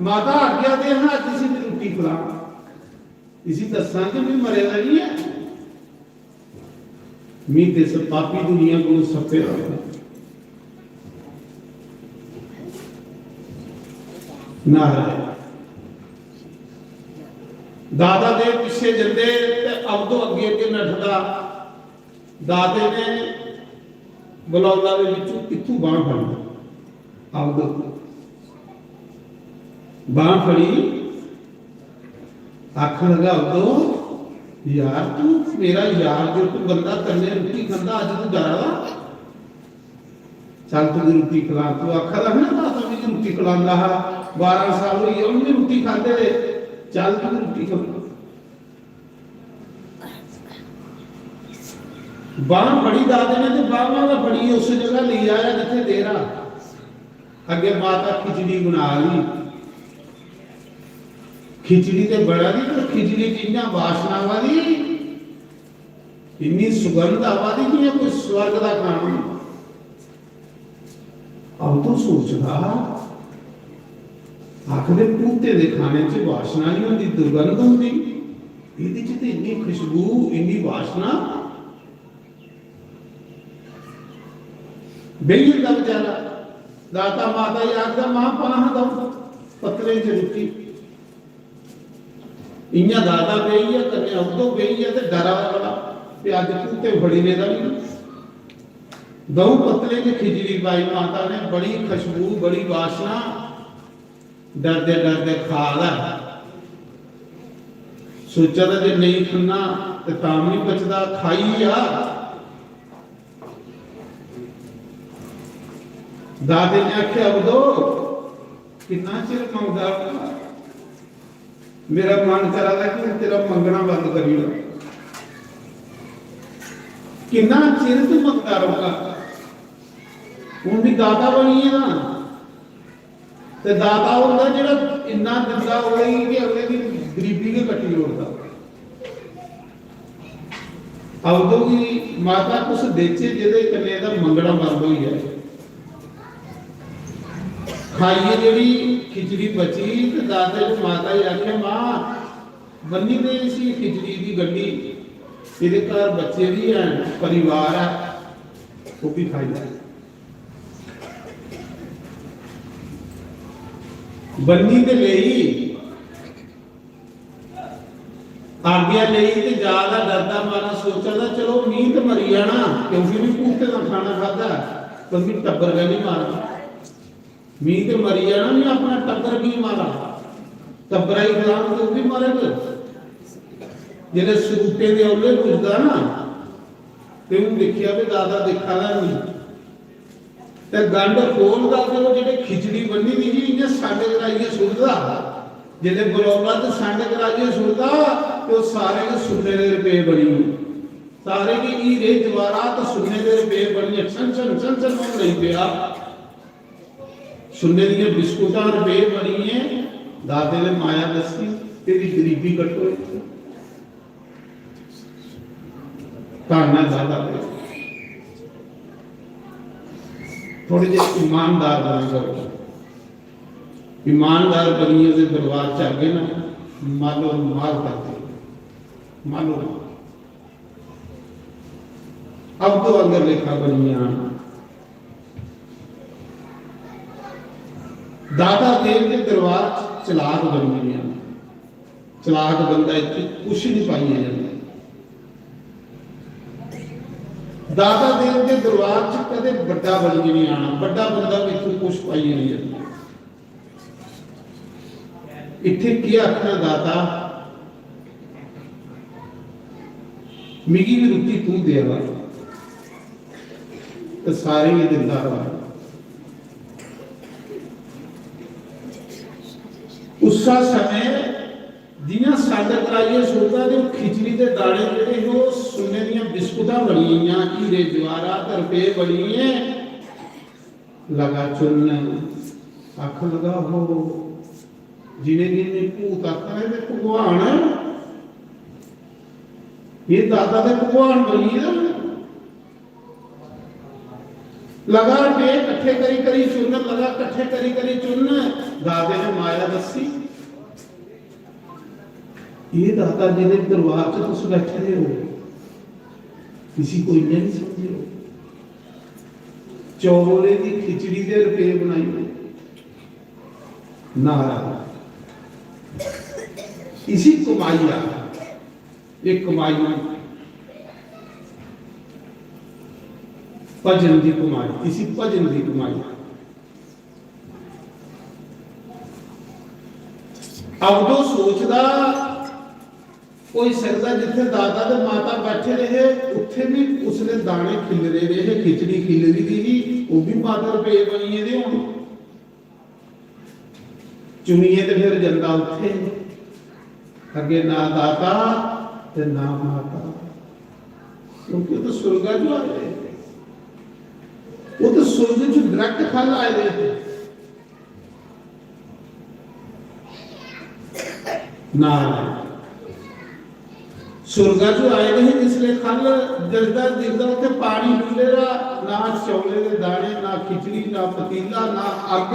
S4: माता आज्ञा दे हां किसी की रोटी खिला इसी दसा कि मैं मरेगा नहीं है मी दिस पापी दुनिया को सत्य नारायण दादा दे पिछे जंदे ते अबदो अगे अगे नठदा दादे ने बलौला दे विचों कित्थों बाण फड़ी अबदो बाण फड़ी आखन लगा अबदो यार तू मेरा यार जो तू बंदा कन्ने रोटी खांदा अज तू डरा चल तू रोटी खिला तू आखा लगा ना दादा मेरी रोटी खिलांदा है 12 साल हुई उन्हें रोटी खाते रहे ਚੱਲ ਤੂੰ ਰੋਟੀ ਖਾ। ਬਾਂਹ ਫੜੀ ਦਾਦੇ ਨੇ ਤੇ ਬਾਹਾਂ ਦਾ ਫੜੀ ਉਸ ਜਗ੍ਹਾ ਲੈ ਆਇਆ ਜਿੱਥੇ ਡੇਰਾ। ਅੱਗੇ ਮਾਤਾ ਖਿਚੜੀ ਬਣਾ ਲਈ। खिचड़ी ते बड़ा नहीं तो खिचड़ी की इन्ना वासना वाली, इन्नी सुगंध आवादी कि ये कोई स्वर्ग का खाना। अब तो सोचदा आखदे पूते दे खाने च वासना नहीं होती, दुर्गंध होती। इहदे च ते इन्नी खुशबू, इन्नी वासना। बेही दा बेचारा दाता माता आखदा मां पाह दो पतले च रुकी। इन्ना दादा गई है कन्या उदो गई है ते डरा वाला ते अज पूते बड़ी ने दा नहीं। दो पतले की खिचड़ी पाई माता ने, बड़ी खुशबू, बड़ी वासना। डरदे डरदे खा ला। सोचा था जे नहीं खाना ते ताम नहीं बचदा, खाई आ। दादे ने आख्या उदो कितना चिर मंगदा, मेरा मन करा था कि तेरा मंगना बंद करी लो। कितना चिर तू मंगता रहूगा, हूं भी दाता बनी है ना। ते दाता होता जेड़ा इन्ना दिंदा होवे कि अगले दी गरीबी के कट्टी ओढ़दा। अब तो की माता कुछ देचे जेदे कन्ने दा मंगना बंद होई है। खाइए जेड़ी खिचड़ी बची ते दादे को माता ही आखे मां बन्नी दे इसी खिचड़ी दी गड्डी, इहदे घर बच्चे भी हैं, परिवार है, वो भी खाई जाए। बन्नी ते लेई आज्ञा लेई ते ज्यादा डरदा मारा सोचा था चलो मीत मरी जाना, क्योंकि भी भूखे का खाना खाता कभी टब्बर का नहीं मारना। मीत मरी जाना नहीं, अपना टब्बर भी मारा, टब्बरा ही खिलाफ तो भी मारेगा। जिन्हें सूटे दे औले पुछदा ना ते उन देखिया भी दादा देखा ना नहीं ते गंड खोलदा ते वो जेडे खिचड़ी बनी दी जी इन्ने सांडे कराइए सुटदा, जेडे बरौला ते सांडे कराइए सुटदा ते वो सारे के सुन्ने दे रुपए बनी, सारे के हीरे जवाहरात सुन्ने दे रुपए बनी। छन छन छन छन हो रही पिया सुन्ने दी बिस्कुटां रुपए बनी है। दादे ने माया दसी तेरी गरीबी कटो, ताना दादा पे थोड़े जे ईमानदार बने, ईमानदार बनिए से दरबार च आ गए ना, मालो माल करते मालो। अब तो अंदर लेखा बनिया दादा देव के दरबार चलाक बन गई। चलाक बंदा इतनी कुछ नहीं पाई है। दादा देव के दरबार च कदे बड़ा बन नहीं आना, बड़ा बंदा भी इतनी कुछ पाई नहीं है। इत्थे की आखना दाता मिगी भी रुटी तू देवा तो सारे ही दिलदार रहा। उसा समय जिन्हें साडा कराइए सुनता ते खिचड़ी के दाने जेडे हो सुन्ने दियां बिस्कुटां बनियां, हीरे जवाहरात रुपए बनिए। लगा चुन अख लगा हो जिन्हें जिन्हें भूत आखा है भगवान ये दादा के भगवान बनिए। लगा पे कट्ठे करी करी चुन, लगा कट्ठे करी करी चुन। दादे ने माया दसी ये दादा जी ने दरबार च तुस बैठे हो, किसी को इन्ने नहीं समझे हो। चौले की खिचड़ी दे रुपए बनाई नारा इसी कमाई आ, ये कमाई भजन की कमाई, इसी भजन की कमाई। अब तो सोचदा कोई सकदा जिथे दादा ते माता बैठे रहे उत्थे भी उसने दाने खिलरे रहे, खिचड़ी खिलरी दी वो भी माता रुपए बनिए दे हुण चुनिए ते फिर जंदा उत्थे अगे ना दाता ते ना माता, क्योंकि वो तो स्वर्गा जो आए थे, वो तो स्वर्ग जो डायरेक्ट फल आए थे ना स्वर्गा जो आए थे जिसले खल जलदा दिखदा उथे पानी मिलेगा ना, चौले के दाने ना खिचड़ी ना पतीला ना अग।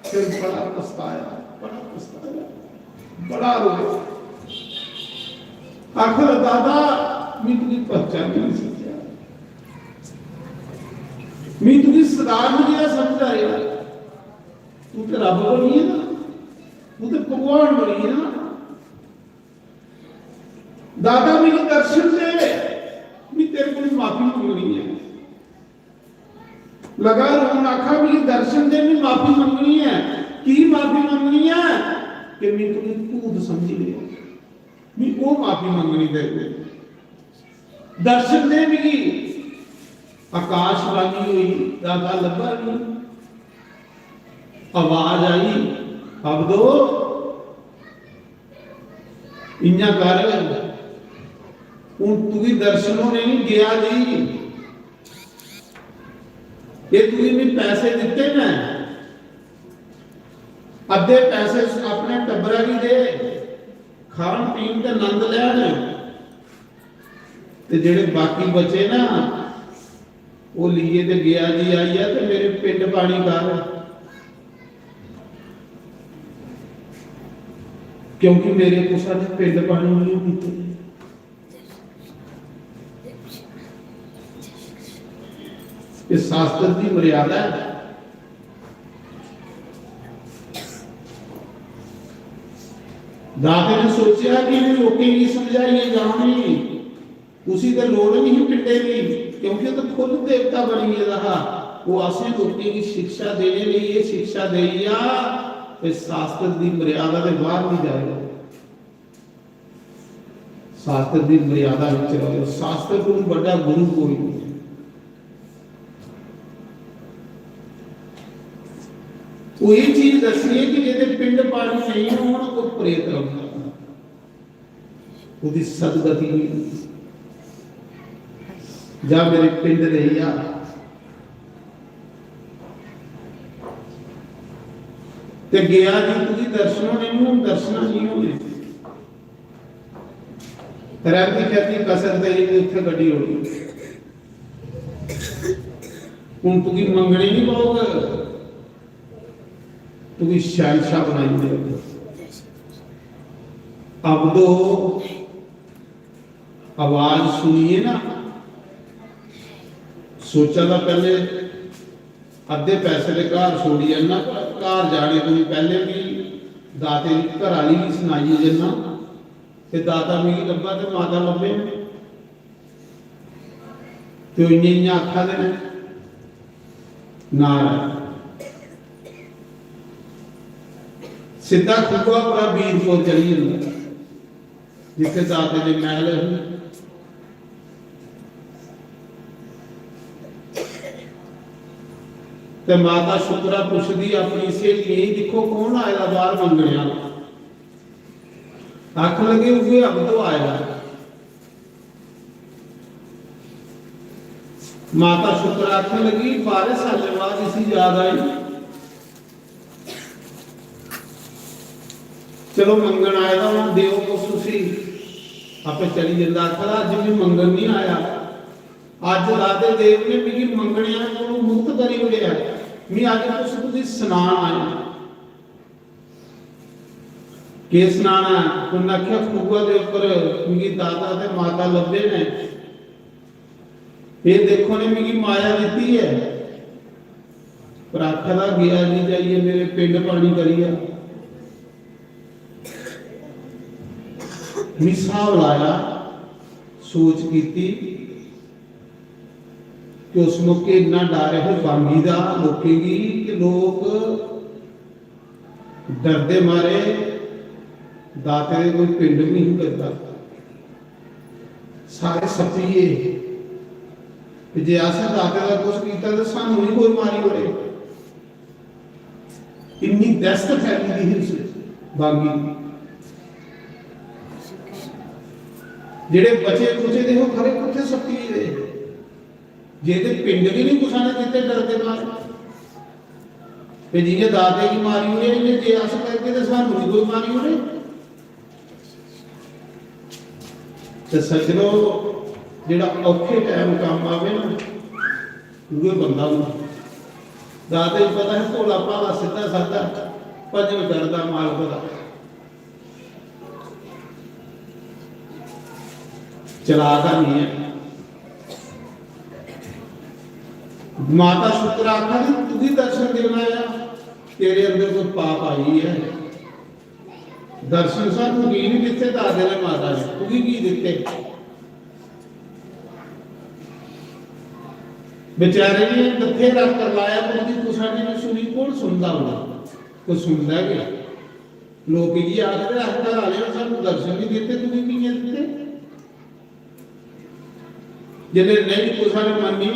S4: फिर बड़ा पछताया, बड़ा रोया, आखिर दादा मैं तुझे पहचान नहीं सकिया, मैं तुझे सदा मुझे समझ आया, तू तो रब बनी है ना, तू तो भगवान बनी है ना। दादा मेरे दर्शन दे, मैं तेरे को माफी मंगनी है। लगा रोन, आखा मेरे दर्शन दे, मैं माफी मंगनी है। की माफी मंगनी है कि मैं तुझे भूत समझ लिया, मैं वो माफी मंगनी दे। दर्शन दे मिली, आकाशवाणी हुई, दादा लब्बा नहीं, आवाज आई, अब दो इन्ना कर हूं तुझे दर्शनों ने नहीं गया जी, ये तुझे मैं पैसे दिते ना, अद्धे पैसे अपने टब्बरा की दे, खान पीन का आनंद लैन, ते जेड़े बाकी बचे ना वो लिए ते गया जी आई है, ते मेरे पिंड पानी कर, क्योंकि मेरे कुछ ने पिंड पानी नहीं पीते। इस शास्त्र की मर्यादा है। दाते ने सोचा कि इन्हें लोगों की समझाइए जानी, उसी का लोड़ नहीं पिंडे की, क्योंकि तो खुद देवता बनी रहा, वो असें लोगों की शिक्षा देने लिए ये शिक्षा देया, इस शास्त्र की मर्यादा के बाहर नहीं जाएगा। शास्त्र की मर्यादा में रहो, शास्त्र को बड़ा गुरु कोई नहीं। वो ये चीज दसी है कि जेदे पिंड पानी नहीं होना को प्रेत रखना, उसकी सदगति नहीं। जा मेरे पिंड रही आ, ते गया जी तुझे दर्शनों नहीं, दर्शना नहीं होने रहती कहती कसर तेरी उत्थे गड्डी हो गई, हूं तुझी मंगनी नहीं पाओगे, तुझी शहनशाह बनाई दे। अब तो आवाज सुनिए ना, सोचा था पहले अद्धे पैसे के घर छोड़ी जाना, घर जाने तो पहले भी दाते की घर वाली भी सुनाई जाना, कि दाता मिगी लब्भा ते माता लब्भे, तो इन्नी आखा दे ना सीधा खुआ पूरा बीर को चली जाता, जिथे दाते के महल है। ते माता शुक्रा पुछदी अपनी सहेली, देखो कौन आएगा बाहर मंगणिया, आख लगे उसे अब तो आएगा। माता शुक्र आखने लगी 12 साल बाद इसी याद आई, चलो मंगन आएगा वहां देव को सुसी आपे चली जाता। आखर अज भी मंगन नहीं आया, अज राधे देव ने मेरी मंगणिया को मुक्त करी उड़िया, मैं अज कुछ तुझे स्नान आया। के स्नान है? उन्हें आख्या खुआ के उपर मेरी दादा ते माता लभे ने, ये देखो ने मेरी माया दी है, पर आखदा गया नहीं जाइए मेरे पिंड पानी करिए। हिसाब लाया, सोच की कि उस मौके इन्ना डर है बांगी का लोकें की, कि लोग डरते मारे दाते दे कोई पिंड भी नहीं करता, सारे सपीए जे असें दाते का कुछ किया तो सानू नहीं कोई मारी बड़े। इन्नी दहशत फैली दी बांगी, ਜਿਹੜੇ ਬਚੇ ਕੁਚੇ ਦੇ ਉਹ ਖਰੇ ਕਿੱਥੇ ਸੱਤੀ ਦੇ ਜੇ ਤੇ ਪਿੰਡ ਵੀ ਨਹੀਂ ਕੁਛਾਂ ਨੇ ਦਿੱਤੇ ਡਰਦੇ ਨਾਲ ਤੇ ਜਿਹਨੇ ਦਾਦੇ ਕੀ ਮਾਰੀ ਹੋਈ ਇਹਨੇ ਜੇ ਅਸ ਕਰਕੇ ਤੇ ਸਾਨੂੰ ਵੀ ਕੋਈ ਮਾਰੀ ਹੋਣੀ ਤੇ ਸੱਜਣੋ ਜਿਹੜਾ ਔਖੇ ਟਾਈਮ ਕੰਮ ਆਵੇ ਨਾ ਉਹ ਬੰਦਾ ਨੂੰ ਦਾਦੇ ਨੂੰ ਪਤਾ ਹੈ ਭੋਲਾ ਭਾਲਾ ਸਿੱਧਾ ਸਾਦਾ ਭਜਨ ਕਰਦਾ ਮਾਲਕ ਦਾ ਚਲਾਦਾ ਨਹੀਂ ਹੈ ਮਾਤਾ ਸ਼ੁਕਰ ਆਖਾ ਤੂੰ ਵੀ ਦਰਸ਼ਨ ਦੇਣਾ ਆ ਤੇਰੇ ਅੰਦਰ ਕੋਈ ਪਾਪ ਆਈ ਹੈ ਦਰਸ਼ਨ ਸਾਨੂੰ ਕੀ ਨਹੀਂ ਦਿੱਤੇ ਦਾਦੇ ਨੇ ਮਾਤਾ ਨੇ ਤੂੰ ਵੀ ਕੀ ਦਿੱਤੇ बेचारे ने दथे रख कर लाया तो उनकी कुशानी ने सुनी कौन सुनता होगा कोई सुनता है क्या लोग जी आखिर हफ्ता वाले ने सानू दर्शन नहीं देते तू भी नहीं देते जिन्हें नहीं कुशानी मानी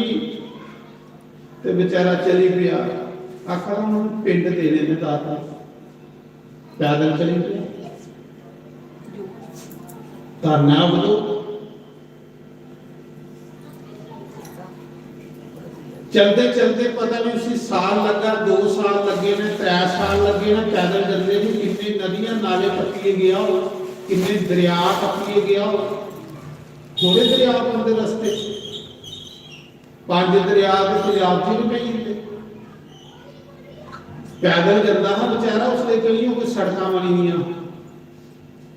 S4: तो बेचारा चली गया आखिर उन्होंने पिंड देने में दाता पैदल चली गया करना बोलो चलते चलते पता नहीं उसी साल लगा 2 साल लगे ने 3 साल लगे ने पैदल चलते भी कितनी नदियां नाले पट्टिए गया हो कितने दरिया पट्टिए गया हो थोड़े दरिया बनते रस्ते 5 दरिया पंजाब च भी नहीं पैदल चलता हा बेचारा उसके गलियों कोई सड़क बनी हुई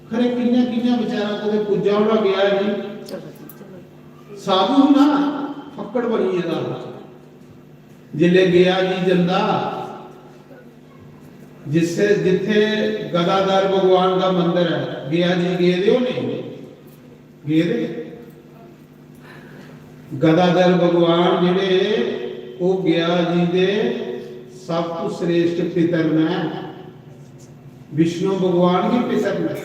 S4: खरे किन्या किन्या बेचारा कदे पुजा होना गया जी साधु ना फक्कड़ बनी है जिले गया जी जंदा जिससे जिथे गदाधर भगवान का मंदिर है गया जी गए दे नहीं गए दे गदाधर भगवान जिहड़े वो गया जी दे सब तो श्रेष्ठ पितर ने विष्णु भगवान की पितर ने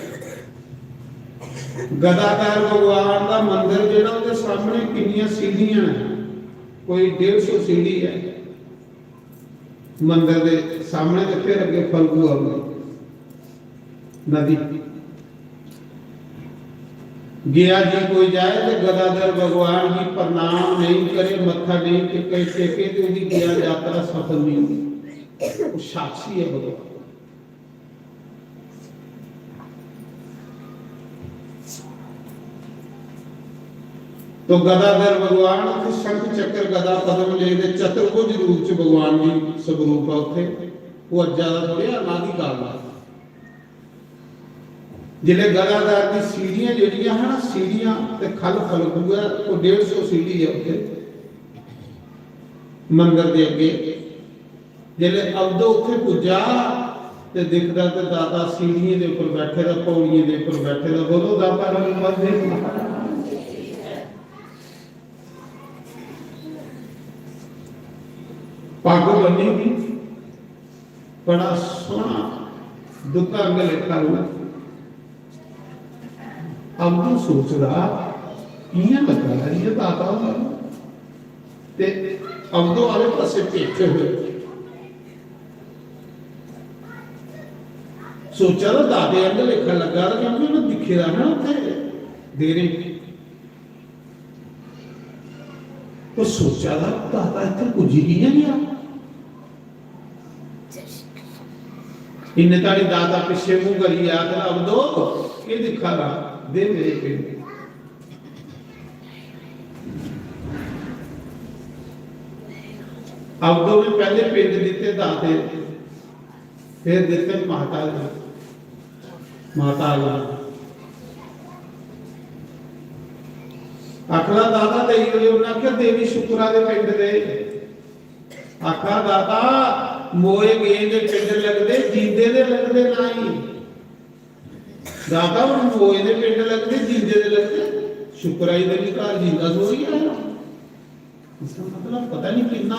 S4: गदाधर भगवान का मंदिर जिहड़ा उसके सामने कितनी सीढ़ियां हैं कोई 150 सीढ़ी है मंदिर के सामने तो फिर अगे फल्गु आऊगी नदी गया जी कोई जाए तो गदाधर भगवान की प्रणाम नहीं करे मत्था नहीं टेके टेके तो उसकी गया यात्रा सफल नहीं होगी वो साक्षी है भगवान तो गदाधर भगवान शंख चक्र गदा पद्म लेके चतुर्भुज रूप च भगवान जी स्वरूप है उथे वो ज्यादा थोड़े अनादि काल दा जिले गदाधर की सीढ़ियां जेड़ियां है ना सीढ़ियां ते खल फलगू है वो 150 सीढ़ी है उथे मंदिर दे अगे जिले अवदो उथे पुजा ते दिखदा ते दाता सीढ़ियां दे ऊपर बैठे दा पौड़ियां दे ऊपर बैठे दा बोलो दाता रंग मध्य पग बनी भी बड़ा सोहना दुका लेखा हुआ अब तो सोच रहा किया लगा ये दाता ते अब तो आले पासे पेटे हुए सोचा तो दादे अंग लेखा लगा क्योंकि मैं दिखे रहा ना उसे देरे तो सोचा था दाता इतने कुछ ही नहीं आ इन्हें तारी दादा पिछे मुंह करी याद अब दो ये दिखा रहा दे मेरे पिंड अब दो में पहले पिंड देते दाते फिर देते माता माता आखला दादा दे उन्हें देवी शुक्रा दे पिंड दे आखा दादा मोए गए दे पिंड लगदे जींदे दे लगदे नहीं दादा उन मोए दे पिंड लगदे जींदे दे लगदे शुक्राई दे भी घर जींदा सोई है इसका मतलब पता नहीं कितना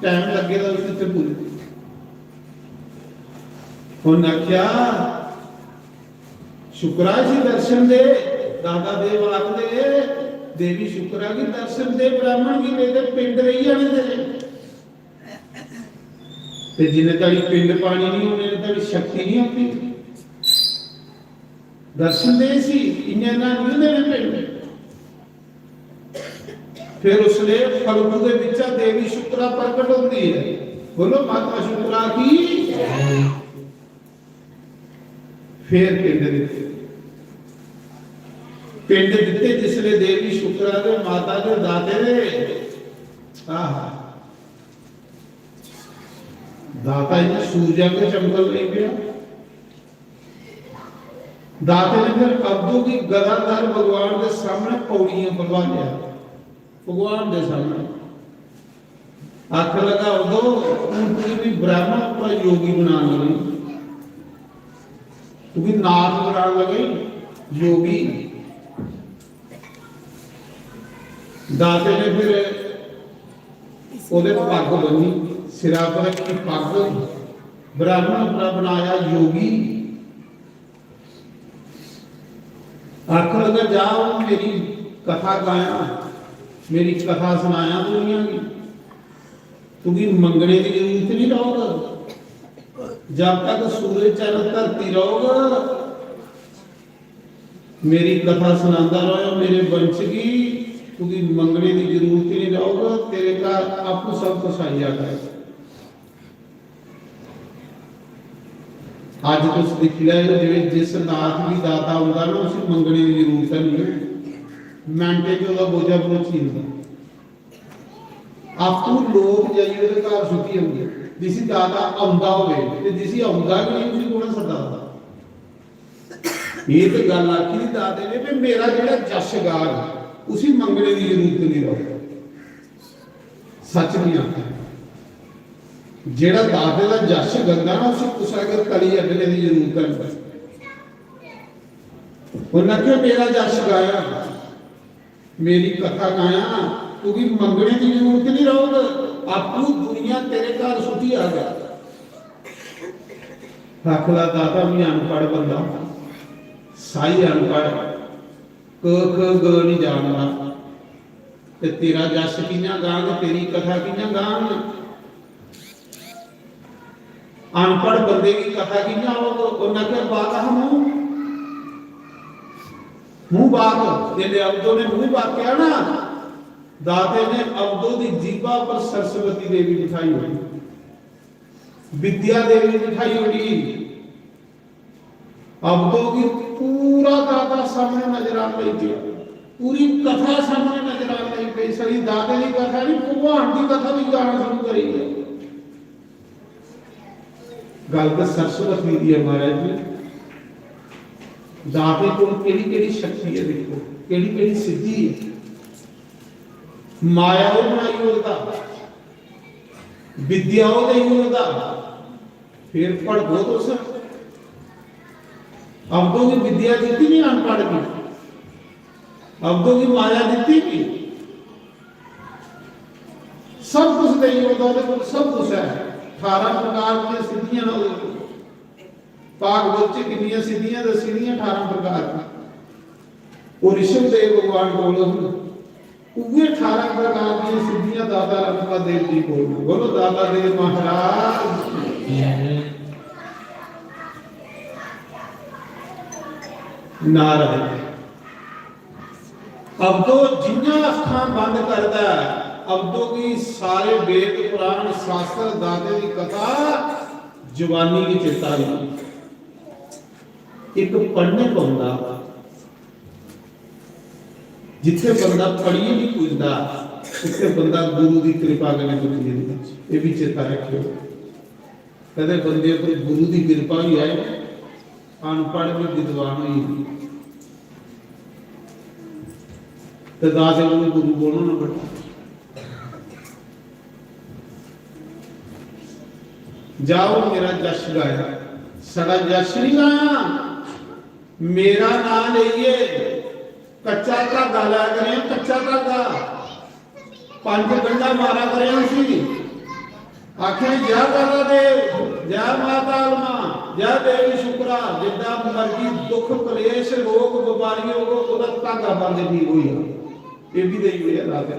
S4: टाइम लगेगा उससे पूरे उन्हें क्या शुक्रा जी दर्शन दे दादा देव आख दे देवी शुक्रा की दर्शन दे ब्राह्मण की दे पिंड रही जाने दे ते जिन्हें तारी पिंड पानी नहीं होने तारी शक्ति नहीं होती ਦਰਸ਼ਨ ਦੇ ਸੀ ਇੰਨੇ ਨਾ ਨਹੀਂ ਹੁੰਦੇ ਨੇ ਪਿੰਡ। ਫਿਰ ਉਸਲੇ ਫਲਗੂ ਦੇ ਵਿੱਚ ਦੇਵੀ ਸ਼ੁਕਰਾ ਪ੍ਰਗਟ ਹੁੰਦੀ ਹੈ। ਬੋਲੋ ਮਾਤਾ ਸ਼ੁਕਰਾ ਕੀ। ਫਿਰ ਪਿੰਡ ਦਿੱਤੇ ਜਿਸਲੇ ਦੇਵੀ ਸ਼ੁਕਰਾ ਦੇ ਮਾਤਾ ਦੇ ਦਾਤੇ ਦੇ ਆਹ ਦਾਤਾ ਇਹਨਾਂ ਸੂਰਜਾਂ ਕੇ ਚਮਕਲ ਨਹੀਂ ਪਿਆ। ਦਾਤੇ ने फिर अब्दू की गदाधर भगवान के सामने पौड़ियां बनवा लिया। भगवान के सामने आख लगा उदो उनकी भी ब्राह्मण अपना योगी बना लगे, क्योंकि नाथ बना लगे योगी। दाते ने फिर ओदे पग बनी, सिरा पर की पग, ब्राह्मण अपना बनाया योगी। आखिर अगर जाओ मेरी कथा गाया, मेरी कथा सुनाया दुनिया की, क्योंकि मंगने की जरूरत नहीं रहोगा। जब तक सूरज चंद्र धरती रहोगा मेरी कथा सुनाता रहो मेरे वंश की, क्योंकि मंगने की जरूरत नहीं रहोगा। तेरे का आपको सब कुछ आ जाएगा। आज तुम दिख लिया जिस नाथ भी दाता होगा ना उसे मंगने की जरूरत नहीं है। मैंटे जो का बोझा पहुंची आपको लोग जाइए तो घर सुखी होंगे जिसी दाता आंदा होवे ते जिसी आंदा भी नहीं उसी कोना सदा। ये तो गल आखी दाते ने भी मेरा जेड़ा जशगार उसी मंगने की जरूरत नहीं रहो। सच नहीं आखा जेड़ा दाते का जश गंदा ना उसे कुछ अगर कली अगले की जरूरत है। उन्हें क्यों मेरा जश गाया, मेरी कथा गाया, क्योंकि मंगने की जरूरत नहीं रहोगे। आपको दुनिया तेरे घर सुखी आ गया। आखला दाता भी अनपढ़ बंदा, साई अनपढ़, क ख ग नहीं जानता, ते तेरा जश कियां गांग, तेरी कथा कियां गांग। अनपढ़ बंदे की कथा कियां होगा। उन्हें क्या बात है मुंह बात जे अब्दो ने मुंह बात किया ना, दाते ने अब्दो की जीभा पर सरस्वती देवी बिठाई हुई, विद्या देवी बिठाई हुई। अब्दो की पूरा दाता सामने नजर आ रही थी, पूरी कथा सामने नजर आ रही थी। सारी दाते की कथा नहीं भगवान की कथा भी गाना शुरू करी है। गल तो सरस्वती दी है महाराज जी। दाते को केड़ी शक्ति है, देखो केड़ी सिद्धि है। माया वो बनाई होता, विद्या वो नहीं होता, फिर पढ़ गो तो सर। अब्दों की विद्या दी नहीं अनपढ़ की, अब्दों की माया दी नहीं, सब कुछ नहीं होता, सब कुछ है। 18 प्रकार की सिद्धियां भागवत च कितनी सिद्धियां दसी दी 18 प्रकार की। और ऋषभदेव भगवान बोलो उहे 18 प्रकार की सिद्धियां दाता रघुनाथ देव जी को बोलो। दाता देव महाराज नारायण। अब तो जिन्ना अखां बंद करता है, अब तो की सारे वेद पुराण शास्त्र दाते की कथा जवानी की चेता नहीं। एक पढ़ने पाउंदा जिथे बंदा पढ़िए नहीं पुजदा उत्थे बंदा गुरु की कृपा कने कुछ नहीं दिंदा। ये भी चेता रखियो, कदे बंदे पर गुरु की कृपा ही आए, अनपढ़ भी विद्वान ही तो दाते को गुरु बोलो ना बेटा। जाओ मेरा जश गाया, सड़ा जश नहीं गाया, मेरा नाम लइए। कच्चा धागा ला करें, कच्चा धागा 5 गंढा मारा करें सी। आखे जय दादा देव, जय माता अलमा, जय देवी शुक्रा। जिदा मर्जी दुख कलेश रोग बीमारियों को ओदा धागा बंद ठीक हुई है। ये भी दई हुई है दादा।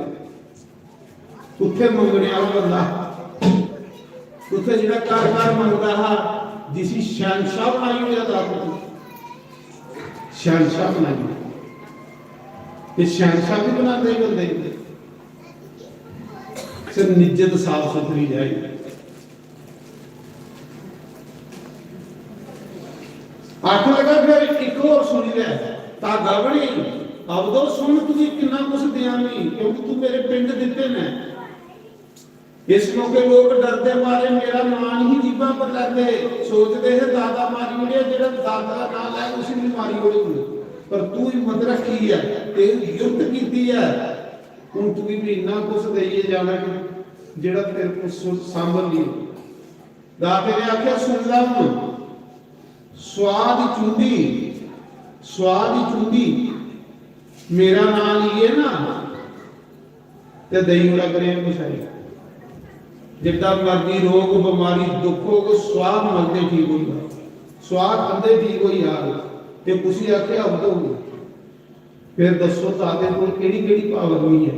S4: उत्थे मंगने वाला बंदा, उत्थे जिहड़ा घर घर मंगदा हा, जिसी शहनशाह बनाई हुई है दादा। शहनशाह बनाई। ये शहनशाह भी बनाते ही बंदे सिर्फ निज्जत साफ सुथरी जाए। आख लगा फिर एक और सुनी लिया धागा बनी अब तो सुन तुझे कितना कुछ दिया नहीं क्योंकि तू मेरे पिंड दिते ने। इस मौके लोग डरते मारे मेरा नाम ही जीबा पर लेते सोचते हैं दादा मारी उड़े जेड़ा दादा का नाम है उसी ने मारी उड़े पर तू हिम्मत रखी है तेरी युद्ध कीती है हुन तू भी इतना कुछ देइए जाना कि जेड़ा तेरे को संभल ली। दाते ने आख्या सुन ला स्वाद चुंदी मेरा नाम ये ना ते दही उड़ा करे कुछ जितना मर्जी रोग बीमारी दुख हो स्वाद मलते ठीक होगा स्वाद बंदे ठीक हो यार ते कुछ आख्या अब तो फिर दसो दाते को केड़ी केड़ी पावर नहीं है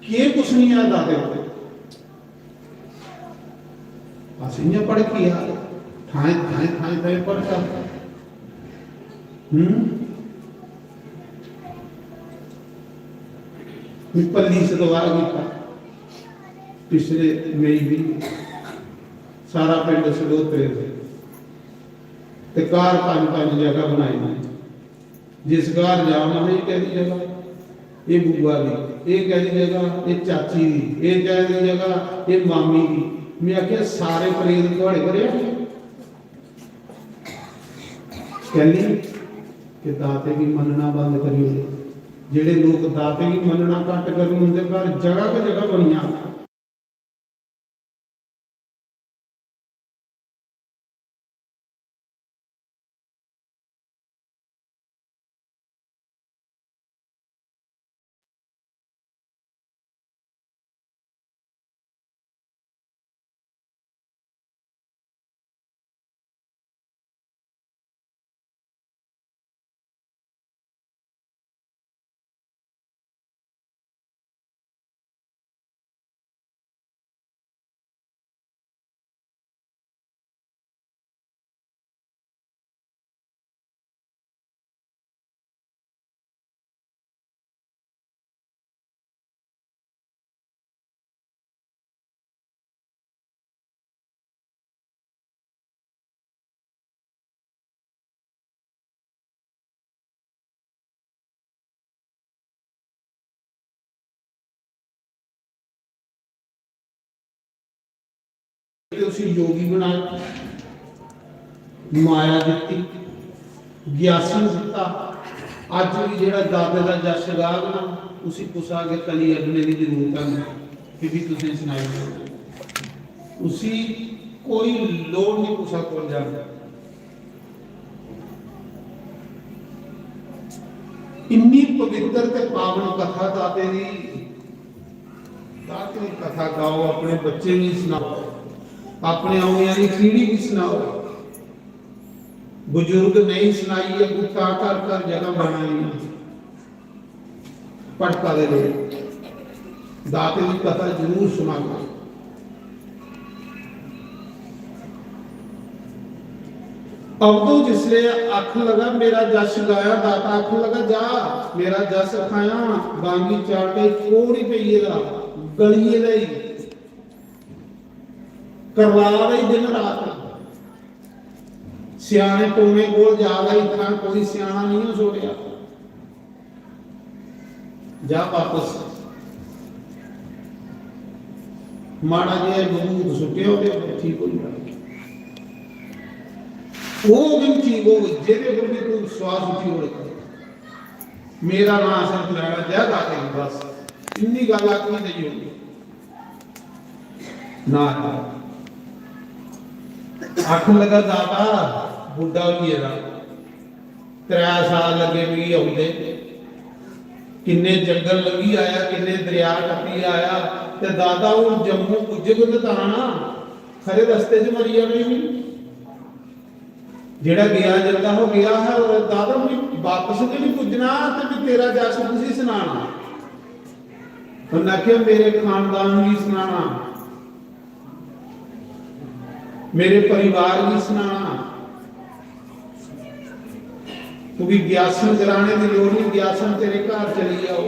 S4: कि कुछ नहीं है दाते को असियां पढ़ के यार थाए थाए थाए थाए पढ़ कर पल्ली से दोबारा किया पिछले मई भी सारा पिंड सडोतरे ते कार पांच जगह बनाई जिस घर जाना है कहती जगह ये बुआ दी ये कहती जगह ये चाची दी ये कहती जगह ये मामी दी मैं आख्या सारे परेद थोड़े करे कहली कि दाते की मनना बंद करिए जेडे लोग दाते की मनना घट कर उनके घर जगह के जगह बनिया उसी योगी बनाया माया दी ग्यासन दिता अज भी जेड़ा दादे का जश गाग ना उसी कुछ आगे कली अगने की जरूरत है कि भी तुझे सुनाई उसी कोई लोड़ नहीं कुसा को जाना इन्नी पवित्र ते पावन कथा दाते दी कथा गाओ अपने बच्चे भी सुनाओ अपने आने वाली पीढ़ी भी सुनाओ बुजुर्ग नहीं सुनाई है गुत्ता कर कर जगह बनाई पटका दे दाते की कथा जरूर सुनाना। अब तो जिसले अख लगा मेरा जश गाया दाता अख लगा जा मेरा जश खाया बांगी चाटे थोड़ी पई गलिए करवा रही दिन रात सियाने टोने को जा रही इतना कोई सियाना नहीं छोड़िया जा वापस माड़ा जे दूध सुटे हो ठीक हो जाए वो भी ठीक हो जेरे पर भी तू श्वास उठी हो मेरा नाम सिर्फ लड़ा जा दाते बस इन्नी गल आखनी नहीं होगी ना आख लगा दाता बुढ़ा भी है 3 साल लगे भी आउंदे किन्ने जंगल लगी आया किन्ने दरिया टप्पी आया ते दादा वो जम्मू पुजे को ताना खरे रस्ते च मरी जाने भी जेड़ा गया जल्दा हो गया है और दादा मैं वापस के नहीं पुजना ते मैं तेरा जस तुसी सुनाना उन्हें आख्या मेरे खानदान भी सुनाना मेरे परिवार भी सुनाना क्योंकि ग्यासन कराने की लोड़ नहीं, ग्यासन तेरे घर चली जाओ।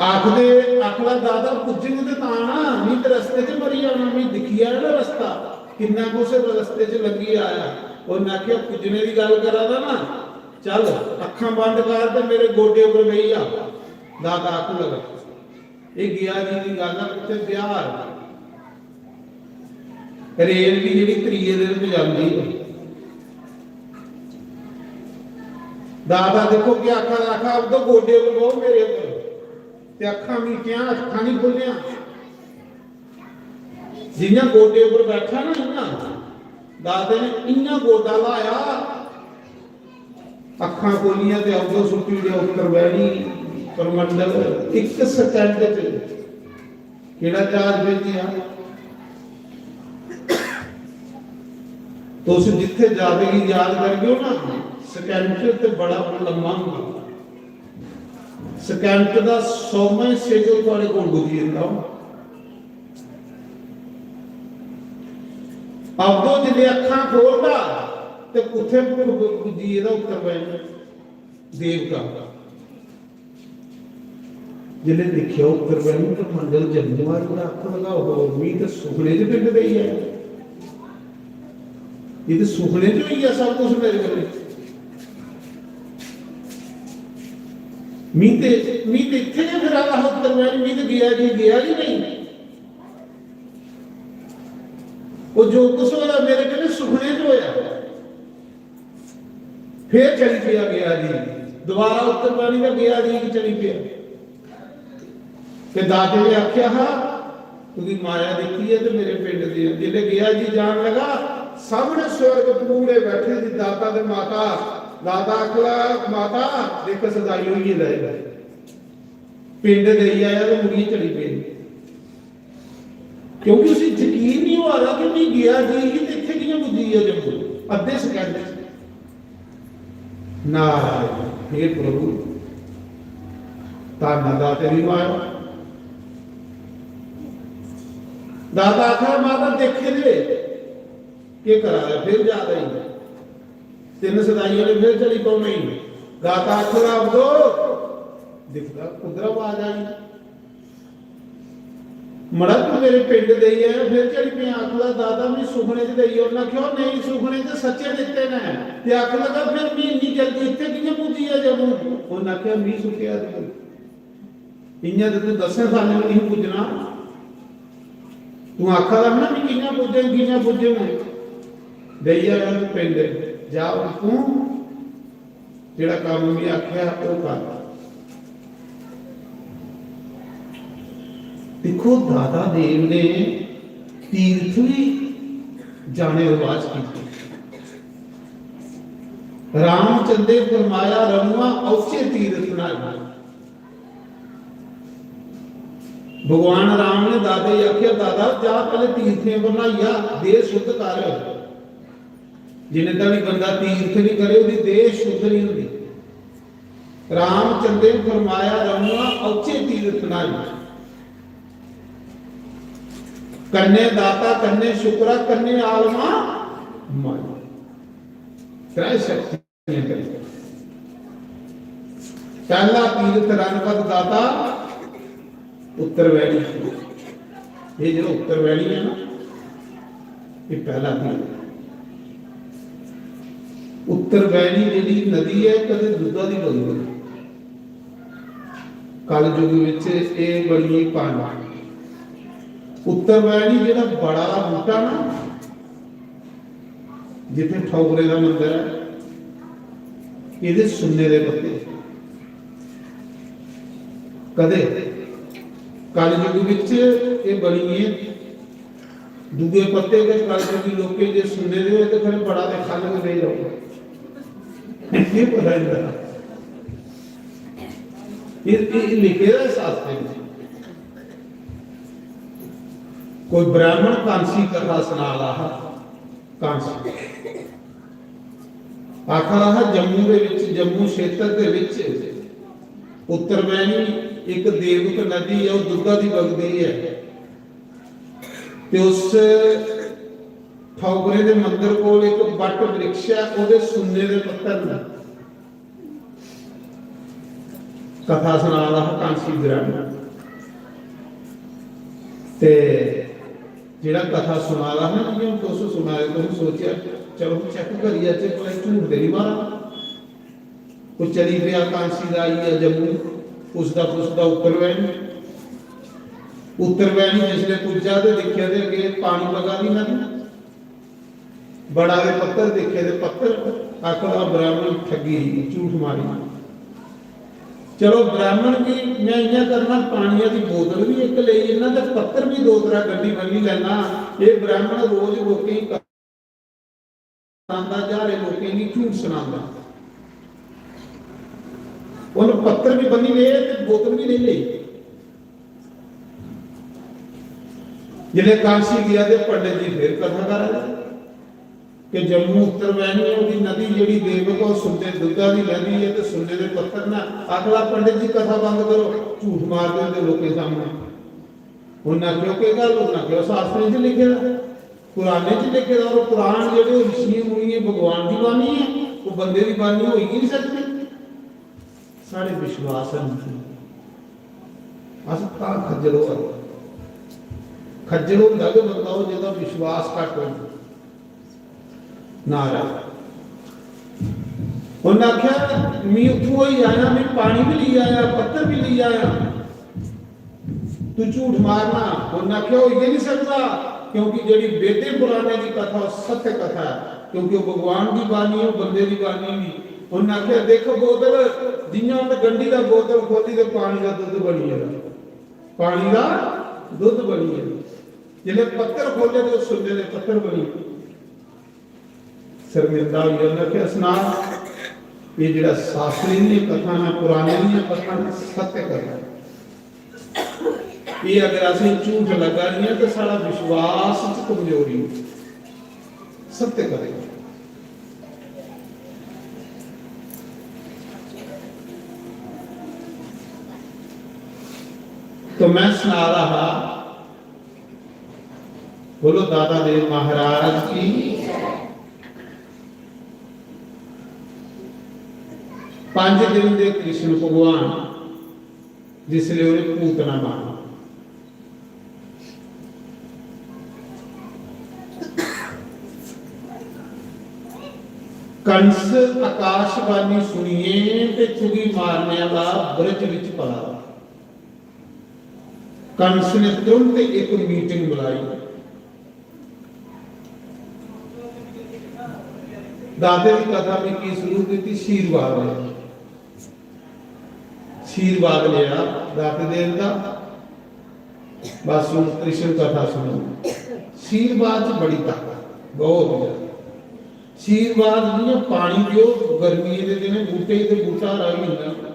S4: आखदे आखला दादा पुज्जेंगे तो ताना नहीं तो रस्ते च मरी जाना। मैं दिखी आया ना रस्ता किन्ना कुछ रस्ते च लगी आया। और मैं क्या पुजने की गल करा था ना, चल अखां बंद कर ते मेरे गोडे पर बही जा। दादा आख लगा ये गया जी की गल है, उत्थे बिहार रेल भी जी त्रीए दिन पे जाती है। दादा देखो क्या आखा आखा अब तो गोडे पर बहु मेरे पर ते अखां मीटियां अखां नहीं खुलियां। जिन्ना गोडे पर बैठा ना इन्ना दादे ने इन्ना गोडा लाया, अखां खोलियां ते उदों सुट्टी दे उत्तर बैणी परमंडल 1 सेकंड च केड़ा जहाज भेजिया। तो उस जिथे जावेगी याद कर गयो ना, सेकंड ते बड़ा लम्मा होंदा। सेकंड का 100वां सेकंड तुहाडे कोल गुजरी जांदा। अब तो जिले अखां खोलदा ते कुथे गुजरी जांदा उत्तर बैठ देव का। जिले देखिया उत्तर बैठ तो मंडल जम्मू वाला अख लगा हो मी तो सुखने च पिंड गई है। ये तो सुखने च ही है सब कुछ मेरे को। मी ते इत्थे फिर आला उत्तर बैठ मी तो गया जी नहीं। वो जो कुछ होया मेरे कहने सुखने च होया। फिर चली पिया गया जी, दोबारा उत्तर पानी का गया जी चली पिया। ते दादे ने आख्या हा क्योंकि माया देखी है तो मेरे पिंड दी जिले गया जी जान लगा सामने स्वर्ग पूरे बैठे जी दाता दे माता। दादा आखला माता देख सदाई हुई ले पिंड दे आया तो मुड़ी चली पई क्योंकि उसे यकीन नहीं हो रहा कि मैं गया जी ही इत्थे कियां पुजी है जम्मू अद्धे सेकंड ना। हे प्रभु धन्नवाद तेरी माया। दादा आखा माता देखे दे के करा फिर जा रही 3 सदाइयों ने फिर चली पौ नहीं। दाता आखला अब दो दिखदा कुदरत आ जाई मड़ा तू मेरे पिंड दे है फिर चली पे। आखला दादा मैं सुखने च दई और ना क्यों नहीं सुखने च सच्चे दिते ने ते आख लगा फिर मैं इतनी जल्दी इत्थे कियां पुजी है जम्मू। उन्हें आख्या मी सुखिया इयां ते तू 10 साल नहीं पुजना। तू आखा दा ना मैं कियां पुजे मैं दई आया पिंड जा तू जेड़ा काम मैं आख्या वो कर। देखो दादा देव ने तीर्थ भी जाने रिवाज की। रामचंद्र फरमाया रमुआ औचे तीर्थ ना। भगवान राम ने दादे आख्या दादा जा पहले तीर्थ बनाइया देह शुद्ध कर। जिन्हें का भी बंदा तीर्थ नहीं करे उसकी देह शुद्ध नहीं होती। रामचंद्र फरमाया रमुआ औचे तीर्थ ना। कन्ने दाता कन्ने शुक्रा कन्ने आलमा माया त्रय शक्तियां करी। पहला तीर्थ रणपत दाता उत्तर वैली। ये जो उत्तर वैली है ना ये पहला तीर्थ। उत्तर वैली जी नदी है कदे दुधा की बनी। कल युग विच ये बनी पानी। उत्तर वैली जेड़ा बड़ा बूटा ना जिथे ठौगरे का मंदिर है ये सुन्ने के पत्ते। कदे कल युग विच ये बनी है दूजे पत्ते के कल युगी लोग जे सुन्ने दे तो फिर बड़ा दे खल के ले जाओ ये पता ये लिखे रहे शास्त्र में। कोई ब्राह्मण कांसी कथा सुना रहा कांसी आखा रहा जम्मू के विच जम्मू क्षेत्र के विच उत्तर वैली एक देवक नदी है वो दुग्गा दी वगदी है ते उस ਠੌਗਰੇ ਦੇ ਮੰਦਿਰ ਕੋਲ ਇੱਕ ਬੱਟ ਬ੍ਰਿਕਸ਼ ਹੈ, ਉਹਦੇ ਸੁੰਨੇ ਦੇ ਪੱਤਰ ਨੇ। ਕਥਾ ਸੁਣਾਉਂਦਾ ਹੈ ਕਾਂਸੀ ਬ੍ਰਾਹਮਣ, ਤੇ ਜਿਹੜਾ ਕਥਾ ਸੁਣਾਉਂਦਾ ਹੈ ਨਾ, ਜਿਵੇਂ ਤੁਸੀਂ ਸੁਣਾਏ, ਤੁਸੀਂ ਸੋਚਿਆ ਚਲੋ ਚੈੱਕ ਕਰੀਏ ਤੇ ਕੋਈ ਝੂਠ ਦੇ ਨਹੀਂ ਮਾਰਾ। ਉਹ ਚਲੀ ਪਿਆ ਕਾਂਸੀ ਦਾ ਆਈ ਹੈ ਜੰਮੂ, ਪੁੱਛਦਾ ਉੱਤਰਵੈਣੀ ਜਿਸਲੇ ਪੁੱਜਾ ਤੇ ਦੇਖਿਆ ਤੇ ਅੱਗੇ ਪਾਣੀ ਵਗਾ ਦੀ ਨਦੀ, ਬੜਾ ਦੇ ਪੱਤਰ ਦੇਖੇ ਤੇ ਪੱਤਰ ਆਖਦਾ ਬ੍ਰਾਹਮਣ ਠੱਗੀ ਝੂਠ ਮਾਰੀ। ਚਲੋ ਬ੍ਰਾਹਮਣ ਜੀ ਮੈਂ ਇੰਨਾ ਕਰਨਾ, ਪਾਣੀਆਂ ਦੀ ਬੋਤਲ ਵੀ ਇੱਕ ਲਈ, ਇਹਨਾਂ ਦੇ ਪੱਤਰ ਵੀ ਦੋ ਤਰ੍ਹਾਂ ਗੱਡੀ ਬੰਨੀ ਲੈਣਾ। ਇਹ ਬ੍ਰਾਹਮਣ ਰੋਜ਼ ਲੋਕਾਂ ਹੀ ਕਰਦਾ ਜਾ ਰਹੇ, ਲੋਕਾਂ ਦੀ ਝੂਠ ਸੁਣਾਉਂਦਾ। ਉਹਨੂੰ ਪੱਤਰ ਵੀ ਬੰਨੀ ਲਏ ਤੇ ਬੋਤਲ ਵੀ ਨਹੀਂ ਲਈ। ਜਿਹੜੇ ਕਾਂਸੀ ਗਿਆ ਤੇ ਪੰਡਿਤ ਜੀ ਫਿਰ ਕਥਾ ਕਰ ਰਹੇ ਕਿ ਜੰਮੂ ਉੱਤਰਵੈਣੀ ਉਹਦੀ ਨਦੀ ਜਿਹੜੀ ਦੇਵਕ ਉਹ ਸੁੰਨੇ ਦੁੱਧਾਂ ਦੀ ਨਦੀ ਹੈ ਤੇ ਸੁੰਨੇ ਦੇ ਪੱਥਰ ਨਾਲ। ਅਗਲਾ ਪੰਡਿਤ ਜੀ ਕਥਾ ਬੰਦ ਕਰੋ, ਝੂਠ ਮਾਰਦੇ ਹੁੰਦੇ ਲੋਕਾਂ ਸਾਹਮਣੇ। ਉਹਨਾਂ ਕਿਉਂ ਕਿ ਗੱਲ, ਉਹਨਾਂ ਕਿਉਂ ਸ਼ਾਸਤਰਾਂ 'ਚ ਲਿਖਿਆ, ਕੁਰਾਨੇ 'ਚ ਲਿਖਿਆ। ਔਰ ਕੁਰਾਨ ਜਿਹੜੇ ਰਿਸ਼ੀ ਮੁਨੀ ਭਗਵਾਨ ਦੀ ਬਾਣੀ ਹੈ, ਉਹ ਬੰਦੇ ਦੀ ਬਾਣੀ ਹੋਈ ਨਹੀਂ ਸਕਦੀ। ਸਾਡੇ ਵਿਸ਼ਵਾਸ ਨਹੀਂ ਅਸ ਤਾਂ ਖੱਜਲ ਹੁੰਦਾ ਕਿ ਬੰਦਾ ਉਹ ਜਿਹਦਾ ਵਿਸ਼ਵਾਸ ਘੱਟ ਹੁੰਦਾ ਨਾਰਾ। ਉਹਨਾਂ ਆਖਿਆ ਮੈਂ ਉੱਥੋਂ ਹੀ ਆਇਆ, ਮੈਂ ਪਾਣੀ ਵੀ ਲਈ ਆਇਆ, ਪੱਤਰ ਵੀ ਲਈ ਆਇਆ, ਤੂੰ ਝੂਠ ਮਾਰਨਾ। ਉਹਨਾਂ ਆਖਿਆ ਹੋ ਹੀ ਨਹੀਂ ਸਕਦਾ, ਕਿਉਂਕਿ ਜਿਹੜੀ ਵੇਦੇ ਪੁਰਾਣੇ ਦੀ ਕਥਾ ਸੱਚ ਕਥਾ ਹੈ, ਕਿਉਂਕਿ ਉਹ ਭਗਵਾਨ ਦੀ ਬਾਣੀ, ਉਹ ਬੰਦੇ ਦੀ ਬਾਣੀ ਨਹੀਂ। ਉਹਨਾਂ ਆਖਿਆ ਦੇਖੋ ਬੋਤਲ ਜਿੰਨਾ ਉਹ ਗੰਢੀ ਦਾ ਬੋਤਲ ਖੋਲੀ ਤੇ ਪਾਣੀ ਦਾ ਦੁੱਧ ਬਣੀ ਜਾਂਦਾ, ਪਾਣੀ ਦਾ ਦੁੱਧ ਬਣੀ ਜਾਂਦਾ। ਜਿਹੜੇ ਪੱਤਰ ਖੋਲੇ ਤੇ ਸੁਣਦੇ ਦੇ ਪੱਤਰ ਬਣੀ। ਸ਼ਰਮਿੰਦਾ ਹੋਈ ਉਹਨਾਂ ਕਿ ਅਸਨਾਨ ਇਹ ਜਿਹੜਾ ਸ਼ਾਸਤਰੀ ਨੇ ਕਥਾ ਨਾ ਪੁਰਾਣੇ ਦੀਆਂ ਕਥਾ ਨਾ ਸੱਚ ਕਰਦਾ। ਇਹ ਅਗਰ ਅਸੀਂ ਝੂਠ ਲਗਾ ਲਈਏ ਤਾਂ ਸਾਡਾ ਵਿਸ਼ਵਾਸ ਚ ਕਮਜ਼ੋਰੀ ਸੱਚ ਕਰੇਗਾ। तो मैं सुना रहा, बोलो दादा देव महाराज की। पांच दिन दे कृष्ण भगवान जिसलिए उन्हें पूतना माना। कंस आकाशवाणी सुनिए ते चुगी मारने वाला ब्रज विच पड़ा। कंस ने तुरंत एक मीटिंग बुलाई। दादे की कथा में की शुरू की थी शीरवाद में। शीरवाद लिया दाते देव का, बस कृष्ण कथा सुनो। शीरवाद बड़ी ताकत बहुत ज्यादा। शीरवाद जियां पानी दियो गर्मी के दिन बूटे ते बूटा राही हुंदा,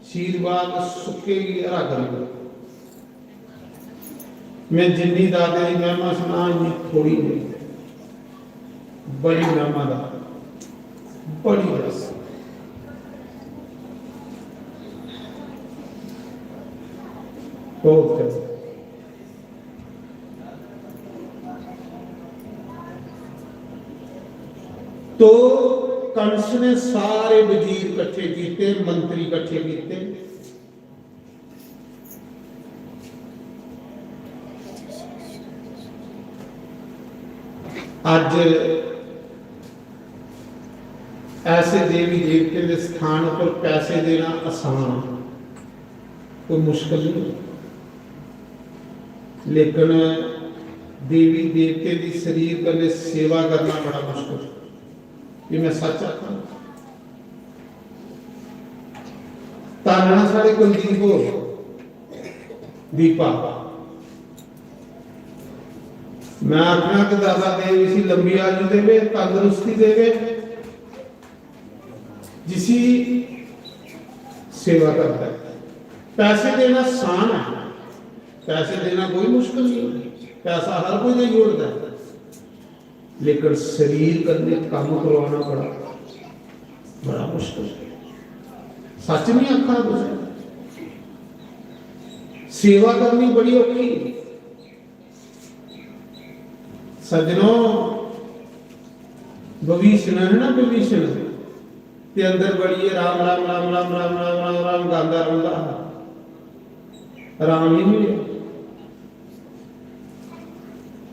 S4: शीरवाद सुके हरा कर। मैं जिन्नी दादे की महिमा सुना इन्नी थोड़ी नहीं, बड़ी महिमा दा बड़ी रस। तो कंस ने सारे वजीर इकट्ठे किए, मंत्री इकट्ठे किए। आज ऐसे देवी देवते के स्थान पर पैसे देना आसान, कोई मुश्किल नहीं, लेकिन देवी देवते की शरीर करने सेवा करना बड़ा मुश्किल। ये मैं सच आखा। ताना सारे कुलदीप हो दीपा, मैं आखना कि दादा देव इसी लंबी आयु देवे, तंदुरुस्ती देवे, जिसी सेवा करता है। पैसे देना आसान है, पैसे देना कोई मुश्किल नहीं, पैसा हर कोई नहीं जोड़ता है, लेकिन शरीर करने काम करवाना बड़ा मुश्किल है। सच नहीं आखा कुछ, सेवा करनी बड़ी औखी। सज्जनों ਵਿਭੀਸ਼ਣ ਹੈ ਨਾ, ਵਿਭੀਸ਼ਣ ਤੇ ਅੰਦਰ ਬੜੀਏ ਰਾਮ ਰਾਮ ਰਾਮ ਰਾਮ ਰਾਮ ਰਾਮ ਰਾਮ ਰਾਮ ਗਾਉਂਦਾ ਰਹਿੰਦਾ, ਰਾਮ ਨਹੀਂ ਮਿਲਿਆ।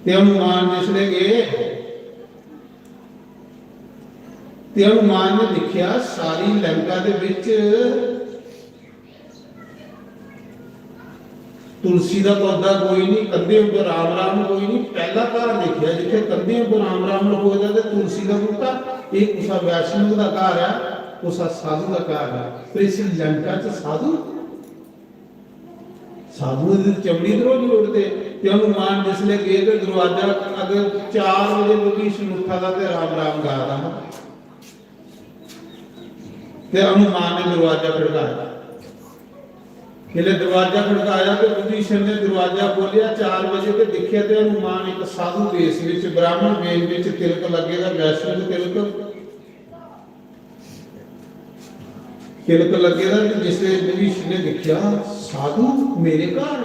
S4: ਤੇ ਹਨੂਮਾਨ ਜਿਸਲੇ ਗਏ ਤੇ ਹਨੂਮਾਨ ਨੇ ਦੇਖਿਆ ਸਾਰੀ ਲੰਕਾ ਦੇ ਵਿੱਚ ਤੁਲਸੀ ਦਾ ਪੌਦਾ ਕੋਈ ਨਹੀਂ, ਕੰਧੇ ਉੱਪਰ ਰਾਮ ਰਾਮ ਕੋਈ ਨਹੀਂ। ਪਹਿਲਾ ਘਰ ਦੇਖਿਆ ਜਿੱਥੇ ਕੰਧੇ ਉੱਪਰ ਰਾਮ ਰਾਮ ਲਿਖੋਦਾ ਤੇ ਤੁਲਸੀ ਦਾ ਬੂਟਾ, ਇਹ ਉਸਾ ਵੈਸ਼ਨਵ ਦਾ ਘਰ ਆ, ਉਸਾ ਸਾਧੂ ਦਾ ਘਰ ਆ। ਪਰ ਇਸ ਲੰਕਾ ਚ ਸਾਧੂ ਦੀ ਚਮੜੀ ਤੇ ਰੋਜ਼ ਉੜਦੇ। ਤੇ ਹਨੂਮਾਨ ਜਿਸਲੇ ਗਏ ਤੇ ਦਰਵਾਜ਼ਾ ਅਗਰ 4 ਵਜੇ ਵਿਭੀਸ਼ਣ ਉੱਠਦਾ ਤੇ ਰਾਮ ਰਾਮ ਗਾਦਾ ਤੇ ਹਨੂਮਾਨ ਨੇ ਦਰਵਾਜ਼ਾ ਖੜਕਾਇਆ। ਜਿਹੜੇ ਦਰਵਾਜ਼ਾ ਖੜਕਾਇਆ ਤੇ ਵਿਭੀਸ਼ਣ ਨੇ ਦਰਵਾਜ਼ਾ ਖੋਲਿਆ 4 ਵਜੇ ਤੇ ਦੇਖਿਆ ਤੇ ਹਨੂਮਾਨ ਇੱਕ ਸਾਧੂ ਵੇਸ਼ ਵਿੱਚ, ਬ੍ਰਾਹਮਣ ਵੇਸ਼ ਵਿੱਚ, ਤਿਲਕ ਲੱਗੇਗਾ, ਵੈਸ਼ਨਵ ਤਿਲਕ ਲੱਗੇਗਾ। ਤੇ ਜਿਸਲੇ ਵਿਭੀਸ਼ਣ ਨੇ ਦੇਖਿਆ ਸਾਧੂ ਮੇਰੇ ਘਰ,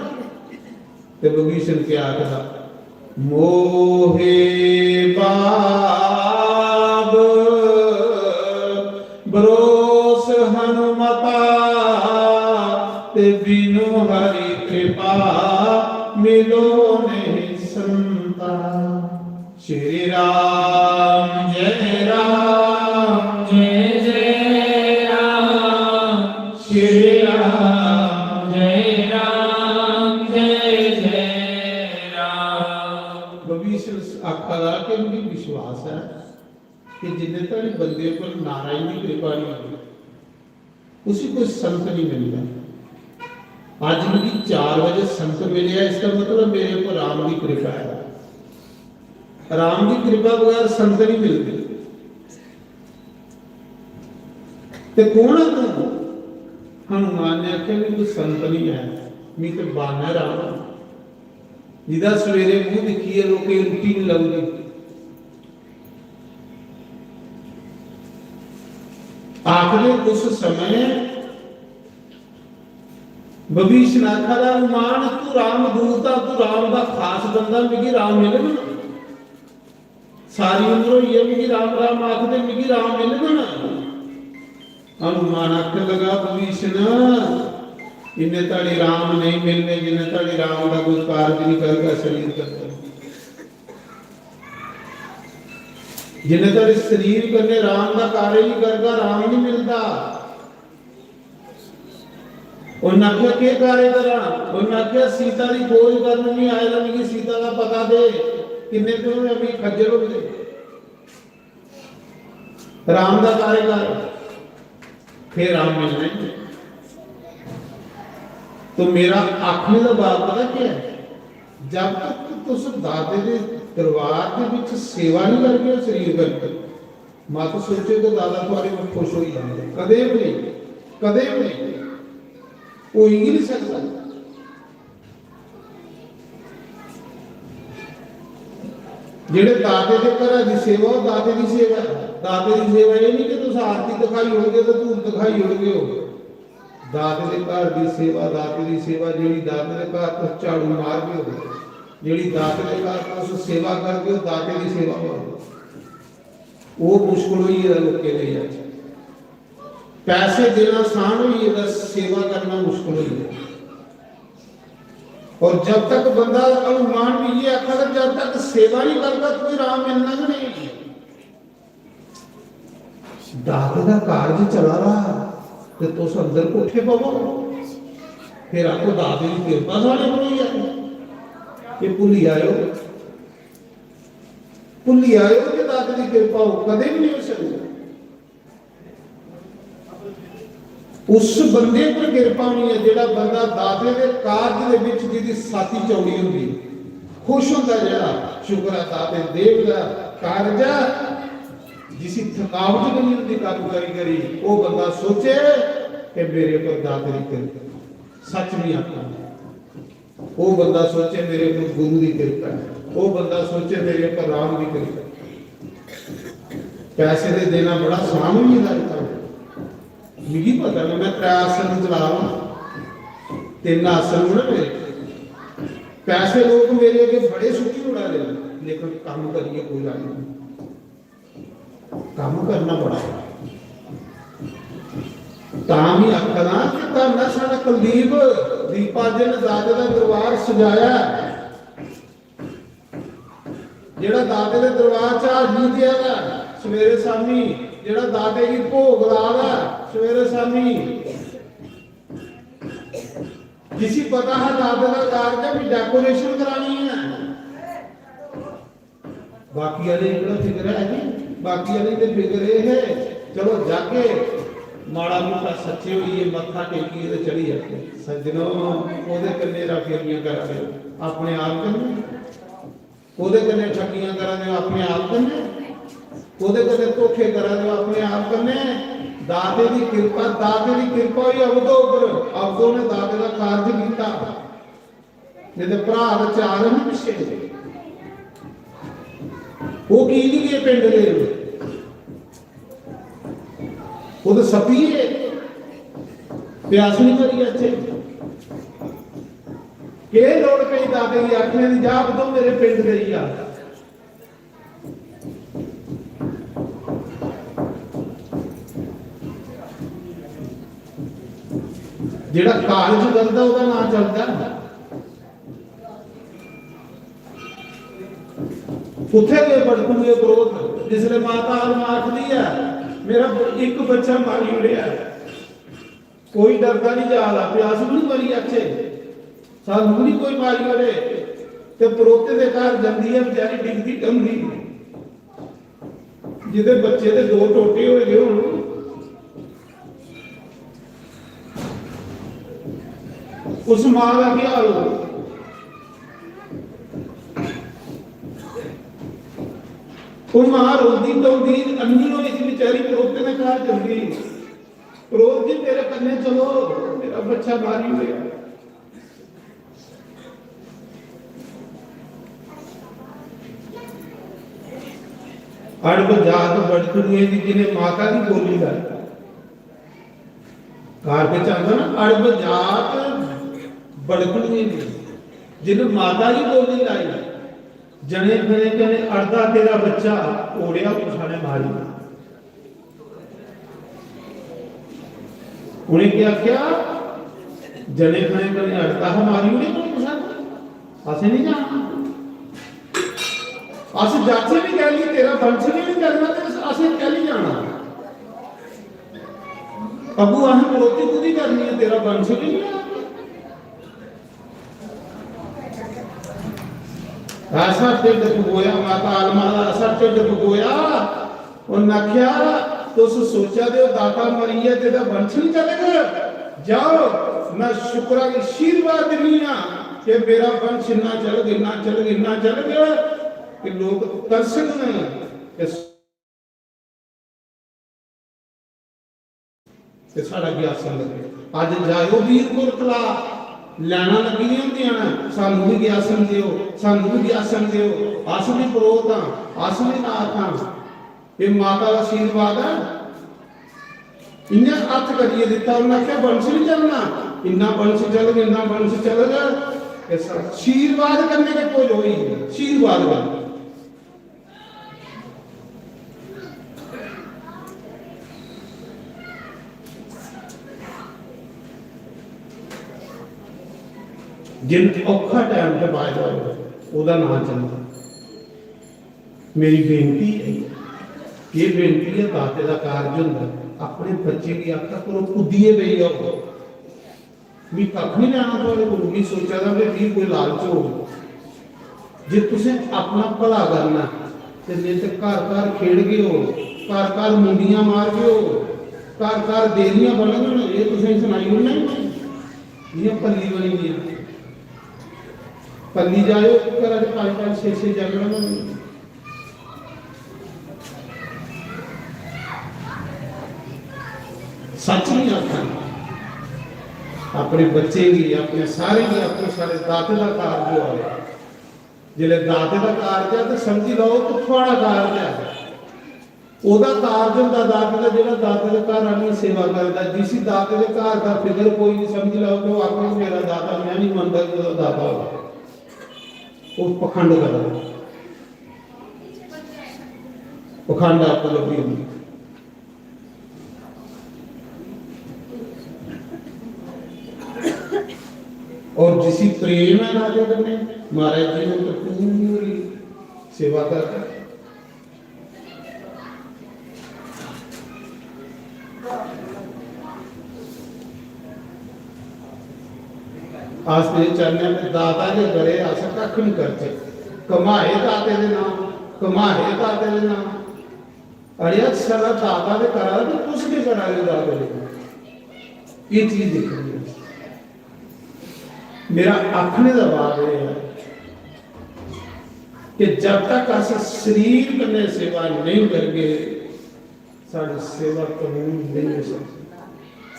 S4: ਤੇ ਵਿਭੀਸ਼ਣ ਕੀ ਆਖਦਾ, ਮੋਹੇ ਬਾਬ ਬਰੋਸ ਹਨੂਮਤਾ ਤੇ ਬਿਨੁ ਹਰੀ ਕਿਰਪਾ ਮਿਲੋ ਨਹੀਂ ਸੰਤਾ। ਸ਼੍ਰੀ ਰਾਮ ਜੈ ਰਾਮ
S2: ਜੈ ਜੈ ਰਾਮ,
S4: ਸ਼੍ਰੀ ਰਾਮ
S2: ਜੈ ਰਾਮ, ਜੈ ਜੈ ਰਾਮ।
S4: ਵਿਭੀਸ਼ਣ ਆਖਦਾ ਕਿ ਮੈਨੂੰ ਵਿਸ਼ਵਾਸ ਹੈ ਕਿ ਜਿੰਨੇ ਤੱਕ ਬੰਦੇ ਉੱਪਰ ਨਾਰਾਇਣ ਦੀ ਕਿਰਪਾ ਨਹੀਂ ਹੋਈ ਉਸੇ ਕੋਈ ਸੰਤ ਨਹੀਂ ਮਿਲਦਾ। ਅੱਜ ਮੈਨੂੰ 4 ਵਜੇ ਸੰਤ ਮਿਲਿਆ, ਇਸ ਦਾ ਮਤਲਬ ਮੇਰੇ ਉੱਪਰ ਰਾਮ ਦੀ ਕਿਰਪਾ ਹੈ। ਰਾਮ ਦੀ ਕਿਰਪਾ ਬਗੈਰ ਸੰਤ ਨਹੀਂ ਮਿਲਦੇ। ਤੇ ਕੌਣ ਹੈ ਤੂੰ? ਹਨੂਮਾਨ ਨੇ ਆਖਿਆ ਵੀ ਤੂੰ ਸੰਤ ਨਹੀਂ ਹੈ, ਮੈਂ ਤੇ ਬਾਨਰ ਰਾਮ ਜਿਹਦਾ ਸਵੇਰੇ ਮੂੰਹ ਦਿਖੀਏ ਲੋਕੇ ਰੁੱਟੀ ਨਹੀਂ ਲੱਗਦੀ। ਆਖਦੇ ਉਸ ਸਮੇਂ ਵਿਭੀਸ਼ਣ ਆਖਦਾ, ਹਨੂਮਾਨ ਤੂੰ ਰਾਮ ਦੂਤ ਆ, ਤੂੰ ਰਾਮ ਦਾ ਖਾਸ ਬੰਦਾ, ਮਿਗੀ ਰਾਮ ਮਿਲੇ ਨਾ ਸਾਰੀ ਉਮਰ ਹੋਈ ਹੈ, ਮਿਗੀ ਰਾਮ ਰਾਮ ਆਖਦੇ, ਮਿਗੀ ਰਾਮ ਮਿਲੇ ਨਾ। ਹਨੂਮਾਨ ਆਖਣ ਲਗਾ, ਵਿਭੀਸ਼ਣ ਇੰਨੇ ਤਾੜੀ ਰਾਮ ਨਹੀਂ ਮਿਲਨੇ ਜਿੰਨੇ ਤਾੜੀ ਰਾਮ ਦਾ ਕੋਈ ਕਾਰਜ ਨਹੀਂ ਕਰੇਗਾ ਸਰੀਰ ਕਰਦਾ। ਜਿੰਨੇ ਤਾੜੀ ਸਰੀਰ ਕਰਨੇ ਰਾਮ ਦਾ ਕਾਰਜ ਨਹੀਂ ਕਰਦਾ, ਰਾਮ ਨਹੀਂ ਮਿਲਦਾ। ਉਹਨਾਂ ਆਖਿਆ ਕੀ ਕਾਰਜ ਕਰਾਂ? ਉਹਨਾਂ ਆਖਿਆ ਸੀਤਾ ਦੀ ਖੋਜ ਕਰਨ ਨਹੀਂ ਆਇਆ, ਨਹੀਂ ਸੀਤਾ ਦਾ ਪਤਾ ਦੇ ਕਿੰਨੇ ਦਿਨ ਅਭੀ ਖੱਜਲ ਹੋ ਗਏ। ਰਾਮ ਦਾ ਕਾਰਜ ਕਰ फिर राम मिल रहे। तो मेरा आखने का बात पता क्या है, जब तक तुस दादे के दरबार के विच सेवा नहीं करके शरीर करके मत सोचो तो दादा तुम्हारे को खुश हो ही जाएगा। कदे भी नहीं, कदे भी नहीं, हो ही नहीं सकता। ਜਿਹੜੇ ਦਾਤੇ ਦੇ ਘਰਾਂ ਦੀ ਸੇਵਾ ਉਹ ਦਾਤੇ ਦੀ ਸੇਵਾ ਹੈ। ਦਾਤੇ ਦੀ ਸੇਵਾ ਇਹ ਨਹੀਂ ਕਿ ਤੁਸੀਂ ਆਰਤੀ ਦਿਖਾਈ ਹੋਣਗੇ ਤੇ ਧੂਪ ਦਿਖਾਈ ਹੋਣਗੇ। ਹੋ ਦਾਤੇ ਦੇ ਘਰ ਦੀ ਸੇਵਾ, ਦਾਤੇ ਦੀ ਸੇਵਾ ਜਿਹੜੀ ਦਾਤੇ ਦੇ ਘਰ ਤੋਂ ਝਾੜੂ ਮਾਰ ਕੇ ਹੋਵੇ, ਜਿਹੜੀ ਦਾਤੇ ਦੇ ਘਰ ਤੋਂ ਸੇਵਾ ਕਰਕੇ ਉਹ ਦਾਤੇ ਦੀ ਸੇਵਾ ਹੋਵੇ। ਉਹ ਮੁਸ਼ਕਲ ਹੋਈ ਹੈ ਲੋਕੇ ਲਈ। ਅੱਜ ਪੈਸੇ ਦੇਣਾ ਆਸਾਨ ਹੋਈ ਹੈ, ਸੇਵਾ करना मुश्किल होई है। और जब तक बंदा अनुमान भी ये आखा, जब तक सेवा नहीं करता कोई राम मिलना नहीं। दाते का कार्य चला रहा तो तुस अंदर कोठे पवो, फिर आपको दाते की कृपा साढ़े पर ही है। ये भुली आयो कि दाते की कृपा हो कदे भी नहीं हो सकती। उस बंदे पर किरपा नहीं है जेड़ा बंदा दाते के कारज दे विच जिहदी साथी चौड़ी हुंदी खुश होंदा, जेड़ा शुक्र है दाते देव दा कारज जिसी थकावट नहीं होंदी काम करी वो बंदा सोचे कि मेरे पर दाते की कृपा सच नहीं आता। वो बंदा सोचे मेरे पर गुरु की कृपा है, वो बंदा सोचे मेरे पर राम की कृपा। पैसे दे देना बड़ा आसान नहीं लगता। मिगी पता नहीं मैं 3 आसन चलावा 3 आसन ना मेरे पैसे लोग मेरे अगे बड़े सुखी उड़ा रहे, लेकिन काम करिए कोई राज नहीं। ਕੰਮ ਕਰਨਾ ਬੜਾ ਤਾਂ ਵੀ ਆਖਣਾ ਕਿ ਤਾਂ ਸਾਡਾ ਕੁਲਦੀਪ ਦੀਪਾਜਨ ਦਾਦੇ ਦਾ ਦਰਬਾਰ ਸਜਾਇਆ, ਜਿਹੜਾ ਦਾਦੇ ਦੇ ਦਰਬਾਰ ਚ ਹਾਜ਼ਰੀ ਦਿਆਗਾ ਸਵੇਰੇ ਸ਼ਾਮੀ, ਜਿਹੜਾ ਦਾਦੇ ਦੀ ਭੋਗ ਲਾਗਾ ਸਵੇਰੇ ਸ਼ਾਮੀ, जिसी पता है दादा का कार्य भी डेकोरेशन करानी है। बाकी वाले इतना फिक्र है नहीं, बाकी वाले तो फिक्र है चलो जाके माड़ा मोटा सच्चे हुई मत्था टेकी तो चली जाते सज्जनों ओदे कन्ने राफियां करा दे अपने आप कन्ने, ओदे कन्ने ठगियां करा दे अपने आप कन्ने, ओदे कन्ने धोखे करा दे अपने आप कन्ने। दादे की कृपा ही अवधो पर अवधो ने दादे का कार्य किया, नहीं तो भरा तो चार हैं पिछे वो की नहीं गए पिंड दे वो तो सपी है प्यास नहीं मरी अच्छे के लोड़ पई दादे की आखने की जा अवधो मेरे पिंड गई आ ਜਿਹੜਾ ਕਾਲਜ ਕਰਦਾ ਉਹਦਾ ਨਾਂ ਚੱਲਦਾ, ਉੱਥੇ ਗਏ ਬੜਕੂਏ ਵਿਰੋਧ ਜਿਸਲੇ ਮਾਤਾ ਆਖਦੀ ਹੈ ਮੇਰਾ ਇੱਕ ਬੱਚਾ ਮਾਰੀ ਉੜਿਆ, ਕੋਈ ਡਰਦਾ ਨਹੀਂ जाला ਪਿਆਸ ਨੂੰ ਮਰੀ ਅੱਛੇ ਸਾਨੂੰ ਨਹੀਂ ਕੋਈ ਮਾਰੀ ਉੜੇ ਤੇ ਪਰੋਤੇ ਦੇ ਘਰ ਜਾਂਦੀ ਹੈ ਵਿਚਾਰੀ ਡਿੱਗਦੀ ਡੰਦੀ, ਜਿਹਦੇ ਬੱਚੇ ਦੇ ਦੋ ਟੋਟੇ ਹੋਏ ਗਏ ਹੁਣ उस मां का क्या हाल हो, वो मां रोती टोती अन्नी हुई थी बेचारी, परोते ने कहा जल्दी परोत जी मेरे कन्ने चलो मेरा बच्चा मारी हुआ अड़ब जात बड़कड़ुए की जिन्हें माता की बोली ला कार पे चलता ना अड़ब जात बड़कड़ुए जिन्हें माता की बोली लाई जने खने कहने अड़दा तेरा बच्चा ओढ़िया उठाने मारी, उन्हें क्या क्या जने खने कहने अड़दा हमारी उन्हें कौन पसंद ऐसे नहीं जाना अस जाचे भी कह ली तेरा वंश भी नहीं करना तो असें कह ली जाना अबू असें रोटी पूरी करनी है तेरा वंश भी नहीं ऐसा ढिड भगोया माता आलमा का ऐसा ढिड भगोया उन्हें आख्या तुस सोचा दे दाता मरी है तेरा वंश नहीं चलेगा, जाओ मैं शुक्रा की आशीर्वाद दिनी हां कि मेरा वंश इन्ना चल गया कि लोग तरसन कि साड़ा क्या संगत अज जाओ वीरपुर कला लैना लगी होंदियां ने सानू भी ग्यासन दिओ सानू भी ग्यासन दिओ अस भी परोत हां अस भी नाथ हां ये माता का आशीर्वाद है इन्ना हथ करिए दिता उन्हें आख्या वंश नहीं चलना इन्ना वंश चलेगा आशीर्वाद करने के कोई होई आशीर्वाद कर जिन औखा टाइम पे पाया ओदा नाम चलता मेरी बेनती है ये बेनती है दाते का कार्य होंगे अपने बच्चे की आखा करो कुदिए पई आओ भी कख नहीं लेना थोड़े को भी सोचा था कि कोई लालच हो जे तुसें अपना भला करना ते नहीं तो घर खेड़ गए हो घर मुंडियां मार गए हो घर देरियां बन गए ये तुसें सुनाई होना ये पल्ली बनी गई पल्ली जाओ घर 5-5 6-6 जागरण सच नहीं आता अपने बच्चे की अपने सारे दाते का कार्य जो है जिले दाते का कार्य है तो समझी लो तो थोड़ा कार्य है ओदा कार्य होंदा दाते का जेड़ा दाते के घर आनी सेवा करदा जिस दाते के घर का फिक्र कोई नहीं समझ लो तो आपको मेरा दाता मैं नहीं मानता कि ओदा दाता हो वो पखंड करदा ਪਖੰਡ ਆਪੋ ਲੱਭੀ ਹੁੰਦੀ। और जिसी प्रेम है राजा करने महाराज जी ने तो पूरी सेवा कर आज मेरे चरणों में दाता के बड़े आशा कख नहीं करते कमाए दाते दे नाम कमाए दाते दे नाम अड़िया सारा दाता दे करा तो कुछ भी करा ले दाते दे ये चीज देखनी है। मेरा आखने का भाव यह है कि जब तक अस शरीर कन्ने सेवा नहीं करगे साड़ी सेवा कबूल नहीं हो सकती।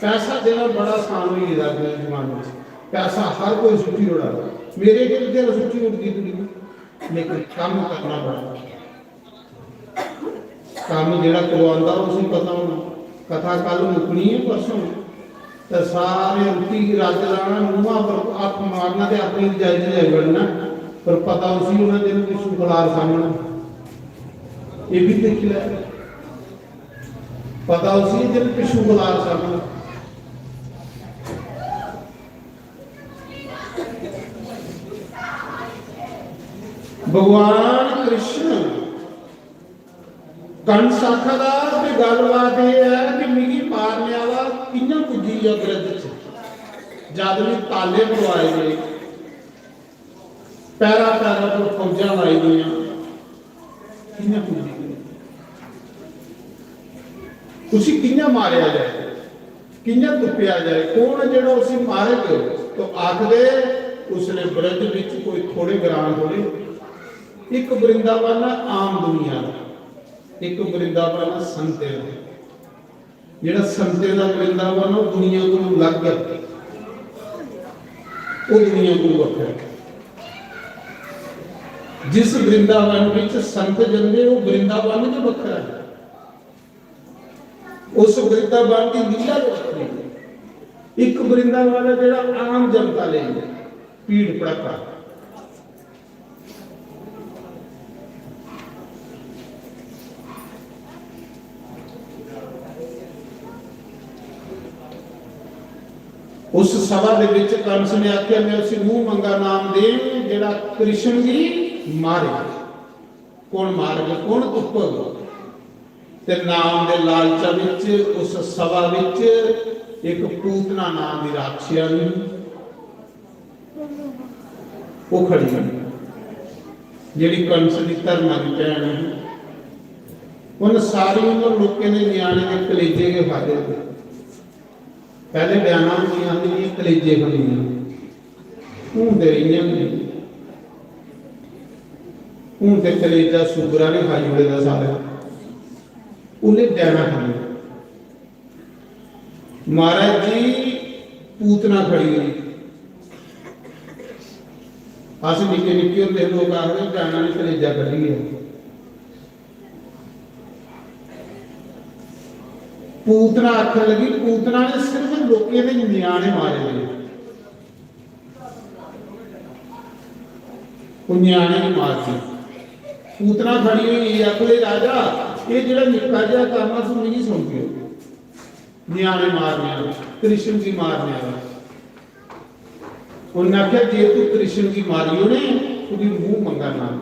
S4: पैसा देना बड़ा आसान हो गया अपने जमाने में, पैसा हर कोई सुखी उड़ा मेरे के लिए सुखी उड़ती दुनिया, लेकिन काम करना बड़ा काम जेड़ा करवांदा उसी पता होना। कथा कल मुकनी है परसों तो सारे रुकी रज लाना मुँह पर आप मारना तो अपनी जायज बढ़ना पर पता उसी होना दिन पिछू खलार सामना ये भी देख लिया पता उसी दिन पिछू खलार सामना। भगवान कृष्ण कंस आखदा ते गलबात ये है कि मिगी मारने वाला किन्ना पुजी अग्रज जद भी ताले पवाए गए पैरा पैरा पर फौजा लाई गई किन्ना पुजी उसी किन्ना मारिया जाए किन्ना तुप्या जाए कौन है जेड़ा उसी मारे गए तो आखदे उसने ब्रज विच कोई थोड़े ग्राम थोड़े एक वृंदावन आम दुनिया एक वृंदावन संते जेड़ा संते का वृंदावन वो दुनिया को लग गया वो दुनिया को वखरा जिस वृंदावन विच संत जंदे वो वृंदावन जो वखरा है उस वृंदावन की लीला वखरी एक वृंदावन है जेड़ा आम जनता ले भीड़ भड़का उस सभा दे विच कंस ने आख्या मैं उसी मुंह मंगा नाम दे जेड़ा कृष्ण की मारे कौन मार गया कौन तुपग ते नाम दे लालचा विच उस सभा विच एक पूतना नाम की राक्षसी वो खड़ी है जेड़ी कंस की धर्मा की भैन है उन सारी उम्र लोगों ने न्याणे के कलेजे के खाते थे पहले बयाना होंगे कलेजे खड़िया हूं तो रही हूं तो कलेजा सूगरा ने खाई उड़े का सारा उन्हें डैना खाई महाराज जी पूतना खड़ी हुई अस निके निके होंगे लोग आखते डैना ने कलेजा कढ़ी है पूतना आखन लगी पूतना ने सिर्फ लोगों के न्याणे मारे गए न्याणे ने मारती पूतना खड़ी हुई आखले राजा ये जो निका जहा काम तू नहीं सौंपियो न्याणे मारने कृष्ण की मारने उन्हें आख्या जे तू कृष्ण की मारियो ने उसकी मुंह मंगा नाम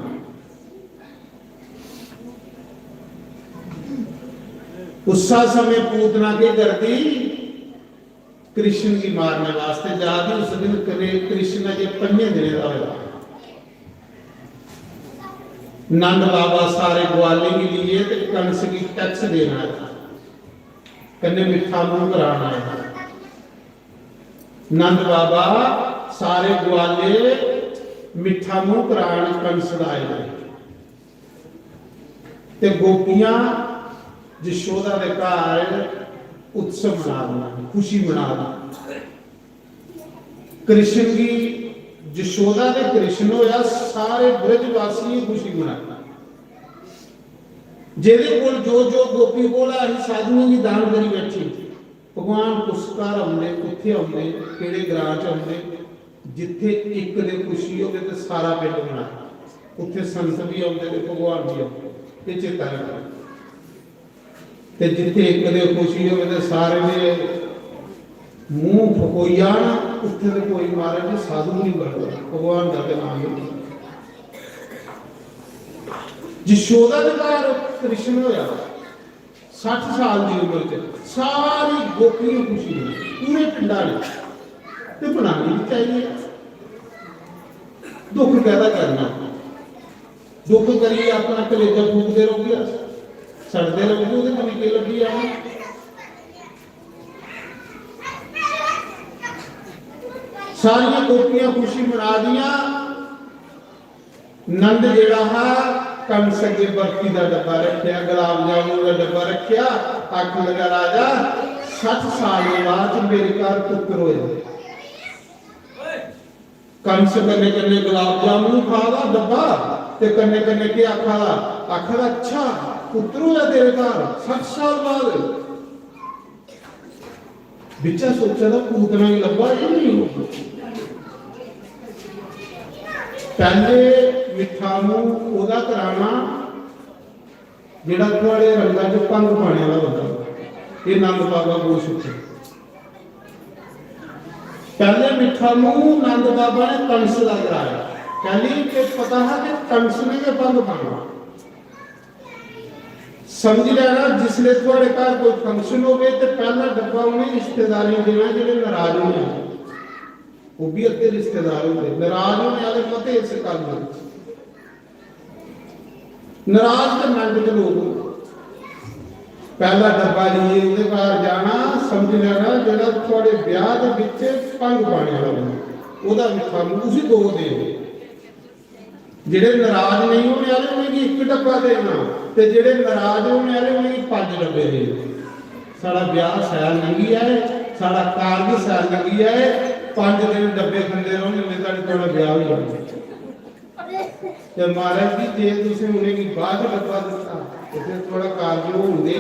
S4: उसा समय पूतना के करती कृष्ण की मारने वास्ते जाती उस दिन कृष्ण के 5 दिन का होगा नंद बाबा सारे ग्वाले के लिए तो कंस की टैक्स देना है कन्ने मिठा मुंह कराना है नंद बाबा सारे ग्वाले मिठा मुंह कराने कंस लाए ते गोपियां यशोदा के घर उत्सव मनाना खुशी मनाना कृष्ण की यशोदा के कृष्ण होया सारे ब्रजवासी खुशी मनाना जेदे कोल जो जो गोपी कोल आई साधुओं की दान करी बैठी भगवान पुरस्कार आउंदे किथे आउंदे किहड़े ग्रां च आउंदे जिथे एक दे खुशी होवे ते सारा पिंड मना उत्थे संत भी आउंदे ते भगवान भी आउंदे ये चेता रखना ਤੇ ਜਿੱਥੇ ਇੱਕ ਦੇ ਖੁਸ਼ੀ ਹੋਵੇ ਤੇ ਸਾਰੇ ਦੇ ਮੂੰਹ ਫਕੋਈ ਜਾਣ, ਉੱਥੇ ਤੇ ਕੋਈ ਮਾਰੇ ਤੇ ਸਾਧੂ ਨਹੀਂ ਬਣਦਾ, ਭਗਵਾਨ ਦਾ ਤੇ ਨਾਮ ਨਹੀਂ। ਯਸ਼ੋਦਾ ਦੇ ਘਰ ਕ੍ਰਿਸ਼ਨ ਹੋਇਆ 60 ਸਾਲ ਦੀ ਉਮਰ ਚ, ਸਾਰੀ ਗੋਪੀਆਂ ਖੁਸ਼ੀ ਨੇ, ਪੂਰੇ ਪਿੰਡਾਂ ਨੇ, ਤੇ ਬਣਾਉਣੀ ਵੀ ਚਾਹੀਏ। ਦੁੱਖ ਪੈਦਾ ਕਰਨਾ, ਦੁੱਖ ਕਰੀ ਆਪਣਾ ਕਲੇਜਾ ਫੂਕਦੇ ਰਹੋਗੇ, ਸੜਦੇ ਰਹੋਗੇ, ਉਹਦੇ ਤੇ ਨਿੱਕੇ ਲੱਗੀ ਆ। ਸਾਰੀਆਂ ਗੋਪੀਆਂ ਖੁਸ਼ੀ ਮਨਾ ਦੀਆਂ। ਨੰਦ ਜਿਹੜਾ ਹੈ ਕੰਸ ਅੱਗੇ ਬਰਫੀ ਦਾ ਡੱਬਾ ਰੱਖਿਆ, ਗੁਲਾਬ ਜਾਮੁਨ ਦਾ ਡੱਬਾ ਰੱਖਿਆ, ਅੱਖ ਲਗਾ ਰਾਜਾ 60 ਸਾਲ ਦੇ ਬਾਅਦ ਮੇਰੇ ਘਰ ਪੁੱਤਰ ਹੋਇਆ। ਕੰਸ ਕੰਨੇ ਕੰਨੇ ਗੁਲਾਬ ਜਾਮੁਨ ਖਾਦਾ ਡੱਬਾ ਤੇ ਕੰਨੇ ਕੰਨੇ ਕੀ ਆਖਾ ਅੱਛਾ ਪੁੱਤਰ ਹੋਇਆ ਤੇਰੇ ਘਰ 60 ਸਾਲ ਬਾਅਦ। ਵਿੱਚਾ ਸੋਚਿਆ ਤਾਂ ਪੂਤਨਾ ਹੀ ਲੱਭਾ, ਇਹ ਨਹੀਂ ਹੋ। ਪਹਿਲੇ ਮਿੱਠਾ ਨੂੰ ਉਹਦਾ ਕਰਾਣਾ ਜਿਹੜਾ ਤੁਹਾਡੇ ਰੰਗਾਂ ਚ ਪੰਗ ਪਾਣੇ ਵਾਲਾ ਹੁੰਦਾ, ਇਹ ਨੰਦ ਬਾਬਾ ਕੋਲ ਸੁੱਤੇ। ਪਹਿਲੇ ਮਿੱਠਾ ਨੂੰ ਨੰਦ ਬਾਬਾ ਨੇ ਕੰਸ ਦਾ ਕਰਾਇਆ, ਕਹਿੰਦੀ ਕਿ ਪਤਾ ਹੈ ਕਿ ਕੰਸ ਨੇ ਇਹ ਪੰਗ ਪਾਣਾ। ਸਮਝ ਲੈਣਾ, ਜਿਸਲੇ ਤੁਹਾਡੇ ਘਰ ਕੋਈ ਫੰਕਸ਼ਨ ਹੋਵੇ ਤੇ ਪਹਿਲਾ ਡੱਬਾ ਉਹਨੇ ਰਿਸ਼ਤੇਦਾਰੀਆਂ ਦੇਣਾ ਜਿਹੜੇ ਨਾਰਾਜ਼ ਹੋਣੇ, ਉਹ ਵੀ ਅੱਗੇ ਰਿਸ਼ਤੇਦਾਰ ਹੁੰਦੇ। ਨਾਰਾਜ਼ ਹੋਣੇ ਵਾਲੇ ਮਤੇ ਇਸ ਕੰਮ ਵਿੱਚ ਨਾਰਾਜ਼ ਤੇ ਮੰਗ ਦੇ ਲੋਕ ਪਹਿਲਾ ਡੱਬਾ ਲਈ ਉਹਦੇ ਘਰ ਜਾਣਾ। ਸਮਝ ਲੈਣਾ ਜਿਹੜਾ ਤੁਹਾਡੇ ਵਿਆਹ ਦੇ ਵਿੱਚ ਪੰਗ ਪਾਣੇ ਵਾਲਾ ਉਹਦਾ ਮਿੱਠਾ ਤੁਸੀਂ ਦੋ ਦੇ। ਜਿਹੜੇ ਨਾਰਾਜ਼ ਨਹੀਂ ਹੋਣੇ ਵਾਲੇ ਉਹਨੇ ਇੱਕ ਡੱਬਾ ਦੇਣਾ, ਤੇ ਜਿਹੜੇ ਨਾਰਾਜ਼ ਹੋਣੇ ਵਾਲੇ ਉਹਨੇ 5 ਡੱਬੇ ਦੇਣੇ। ਸਾਡਾ ਵਿਆਹ ਸੈਲ ਲੰਗੀ ਹੈ, ਸਾਡਾ ਕਾਰਜ ਸੈਲ ਲੰਗੀ ਹੈ, 5 ਦਿਨ ਡੱਬੇ ਖੰਦੇ ਰਹੋਗੇ ਤੇ ਤੁਹਾਡਾ ਵਿਆਹ ਵੀ ਹੋਣਾ। ਤੇ ਮਹਾਰਾਜ ਜੀ ਜੇ ਤੁਸੀਂ ਉਹਨੇ ਕੀ ਬਾਅਦ ਡੱਬਾ ਦਿੱਤਾ ਤੇ ਫਿਰ ਥੋੜਾ ਕਾਰਜ ਹੋਣਗੇ।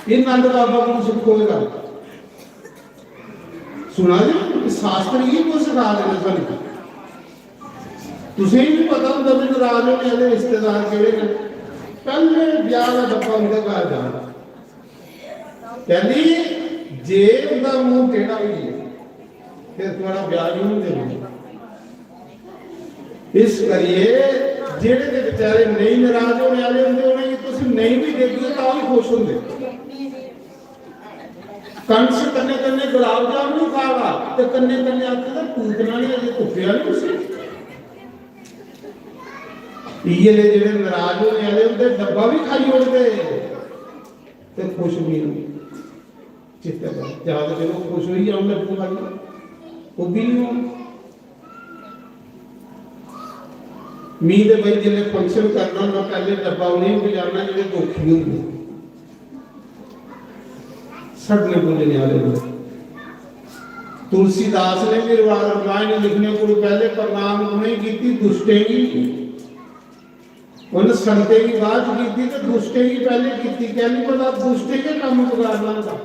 S4: ਇਹ ਨੰਦ ਬਾਬਾ ਨੂੰ ਸੁਖ ਹੋਏਗਾ। ਸੁਣਾ ਜੀ ਸ਼ਾਸਤਰ ਹੀ ਕੋ ਸਿਖਾ ਦੇਣਾ ਸਾਨੂੰ। ਤੁਸੀਂ ਵੀ ਪਤਾ ਹੁੰਦਾ ਵੀ ਨਾਰਾਜ਼ ਹੋਣੇ ਵਾਲੇ ਰਿਸ਼ਤੇਦਾਰ ਕਿਹੜੇ ਨੇ। ਪਹਿਲੇ ਵਿਆਹ ਦਾ ਡੱਬਾ ਉਹਦੇ ਘਰ ਜਾਣਾ। ਕਹਿੰਦੀ ਜੇ ਉਹਦਾ ਮੂੰਹ ਟੇਢਾ ਹੋਈ ਫਿਰ ਤੁਹਾਡਾ ਵਿਆਹ ਨਹੀਂ ਹੁੰਦੇ। ਇਸ ਕਰੀਏ ਜਿਹੜੇ ਦੇ ਵਿਚਾਰੇ ਨਹੀਂ ਨਾਰਾਜ਼ ਹੋਣੇ ਵਾਲੇ ਹੁੰਦੇ, ਉਹਨਾਂ ਤੁਸੀਂ ਨਹੀਂ ਵੀ ਦੇਖਦੇ ਤਾਂ ਵੀ ਖੁਸ਼ ਹੁੰਦੇ। ਕੰਸ ਕੰਨੇ ਕੰਨੇ ਗੁਲਾਬ ਜਾਮੁਨ ਖਾਵਾ ਤੇ ਕੰਨੇ ਕੰਨੇ ਆਖਦਾ ਪੂਤਨਾ ਨੇ ਅਜੇ ਧੁੱਪਿਆ ਨਹੀਂ ਤੁਸੀਂ। ਇਹ ਜਿਹੜੇ ਨਾਰਾਜ਼ ਹੋਣੇ ਵਾਲੇ ਹੁੰਦੇ ਡੱਬਾ ਵੀ ਖਾਈ ਉੜਦੇ ਤੇ ਖੁਸ਼ ਵੀ ਨਹੀਂ। ਚਿੱਤੇ ਜਦ ਜਦੋਂ ਖੁਸ਼ ਹੋਈ ਆਉਣ ਲੱਗੂ ਵਾਲੀ ਉਹ ਵੀ ਨਹੀਂ। ਮੀਂਹ ਦੇ ਬਈ ਜਿਹੜੇ ਫੰਕਸ਼ਨ ਕਰਨਾ ਨਾ ਪਹਿਲੇ ਡੱਬਾ ਉਹਨੇ ਗੁਜ਼ਾਰਨਾ ਜਿਹੜੇ ਦੁਖੀ ਹੁੰਦੇ ਸੜਨੇ ਬੋਲਣੇ ਵਾਲੇ ਹੁੰਦੇ। तुलसीदास ने भी रामायण लिखने को पहले प्रणाम नहीं की थी, दुष्टे की उन्हें संते की बात की थी तो दुष्टे की पहले की थी। क्या नहीं पता दुष्टे के काम बिगाड़ना था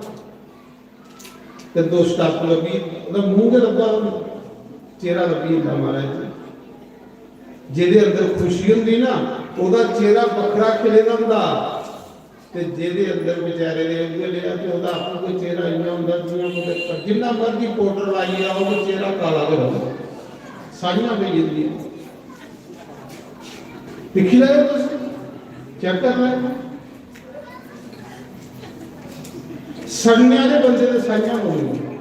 S4: तो दुष्ट आप लगी मतलब मुंह के रब्बा चेहरा लगी हमारा ਜਿਹਦੇ ਅੰਦਰ ਖੁਸ਼ੀ ਹੁੰਦੀ ਨਾ ਉਹਦਾ ਚਿਹਰਾ ਵੱਖਰਾ ਖਿਲੇ ਹੁੰਦਾ ਤੇ ਜਿਹਦੇ ਅੰਦਰ ਵਿਚਾਰੇ ਦੇ ਉਹਦੇ ਲਿਆ ਤੇ ਉਹਦਾ ਆਪਣਾ ਕੋਈ ਚਿਹਰਾ ਇੰਨਾ ਹੁੰਦਾ ਦੁਨੀਆ ਨੂੰ ਜਿੰਨਾ ਮਰਜ਼ੀ ਪਾਊਡਰ ਲਾਈ ਆ ਉਹਦਾ ਚਿਹਰਾ ਕਾਲਾ ਹੋ ਜਾਂਦਾ। ਸਾਰੀਆਂ ਪਈ ਜਾਂਦੀਆਂ ਦੇਖੀ ਲੈ ਤੁਸੀਂ ਚੈੱਕ ਕਰ ਲੈ ਸੰਨਿਆ ਦੇ ਬੰਦੇ ਦੇ ਸਾਈਆਂ ਹੋਣਗੀਆਂ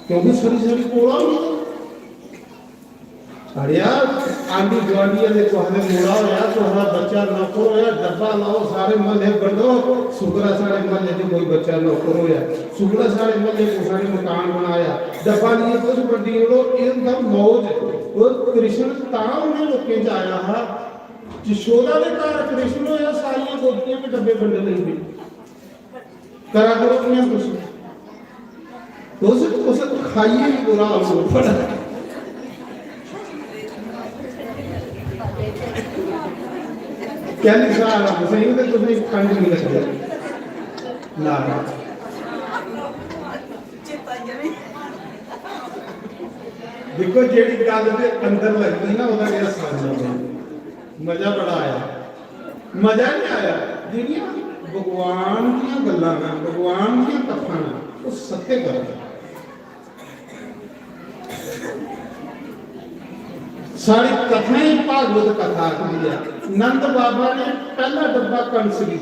S4: ਕਿਉਂਕਿ ਸਾਰੀ ਕੋਲਾ अड़िया आंधी जवानी ने तुहाने मोड़ा होया तुहारा बच्चा नौकर होया डब्बा लाओ सारे महल्ले बंदो सुगरा सारे महल्ले च कोई बच्चा नौकर होया सुगरा सारे महल्ले को सारे मकान बनाया डब्बा लिए कुछ बड़ी लोग एकदम मौज और कृष्ण ता उन्हें लोकें च आया है यशोदा दे घर कृष्ण होया सारी गोपियां में डब्बे बंडे लेंगे करा करो अपने कुछ दोस्त खाइए ही बुरा हो पड़ा क्या लिखा है सही तो तुम्हें खंड नहीं लगता ना देखो जेडी गल दे अंदर लगदी ना ओदा मेरा साथ मजा बड़ा आया ਮਜ਼ਾ ਨਹੀਂ ਆਇਆ। ਜਿਹੜੀਆਂ ਭਗਵਾਨ ਦੀਆਂ ਗੱਲਾਂ ਨੇ, ਭਗਵਾਨ ਦੀਆਂ ਕਥਾਵਾਂ ਨੇ, ਉਹ ਸੱਤੇ ਕਰਦਾ। ਸਾਰੀ ਕਥਾ ਹੀ ਭਾਗਵਤ ਕਥਾ ਆਖਦੀ ਹੈ। ਨੰਦ ਬਾਬਾ ਨੇ ਪਹਿਲਾ ਡੱਬਾ ਕੰਸ ਦੀ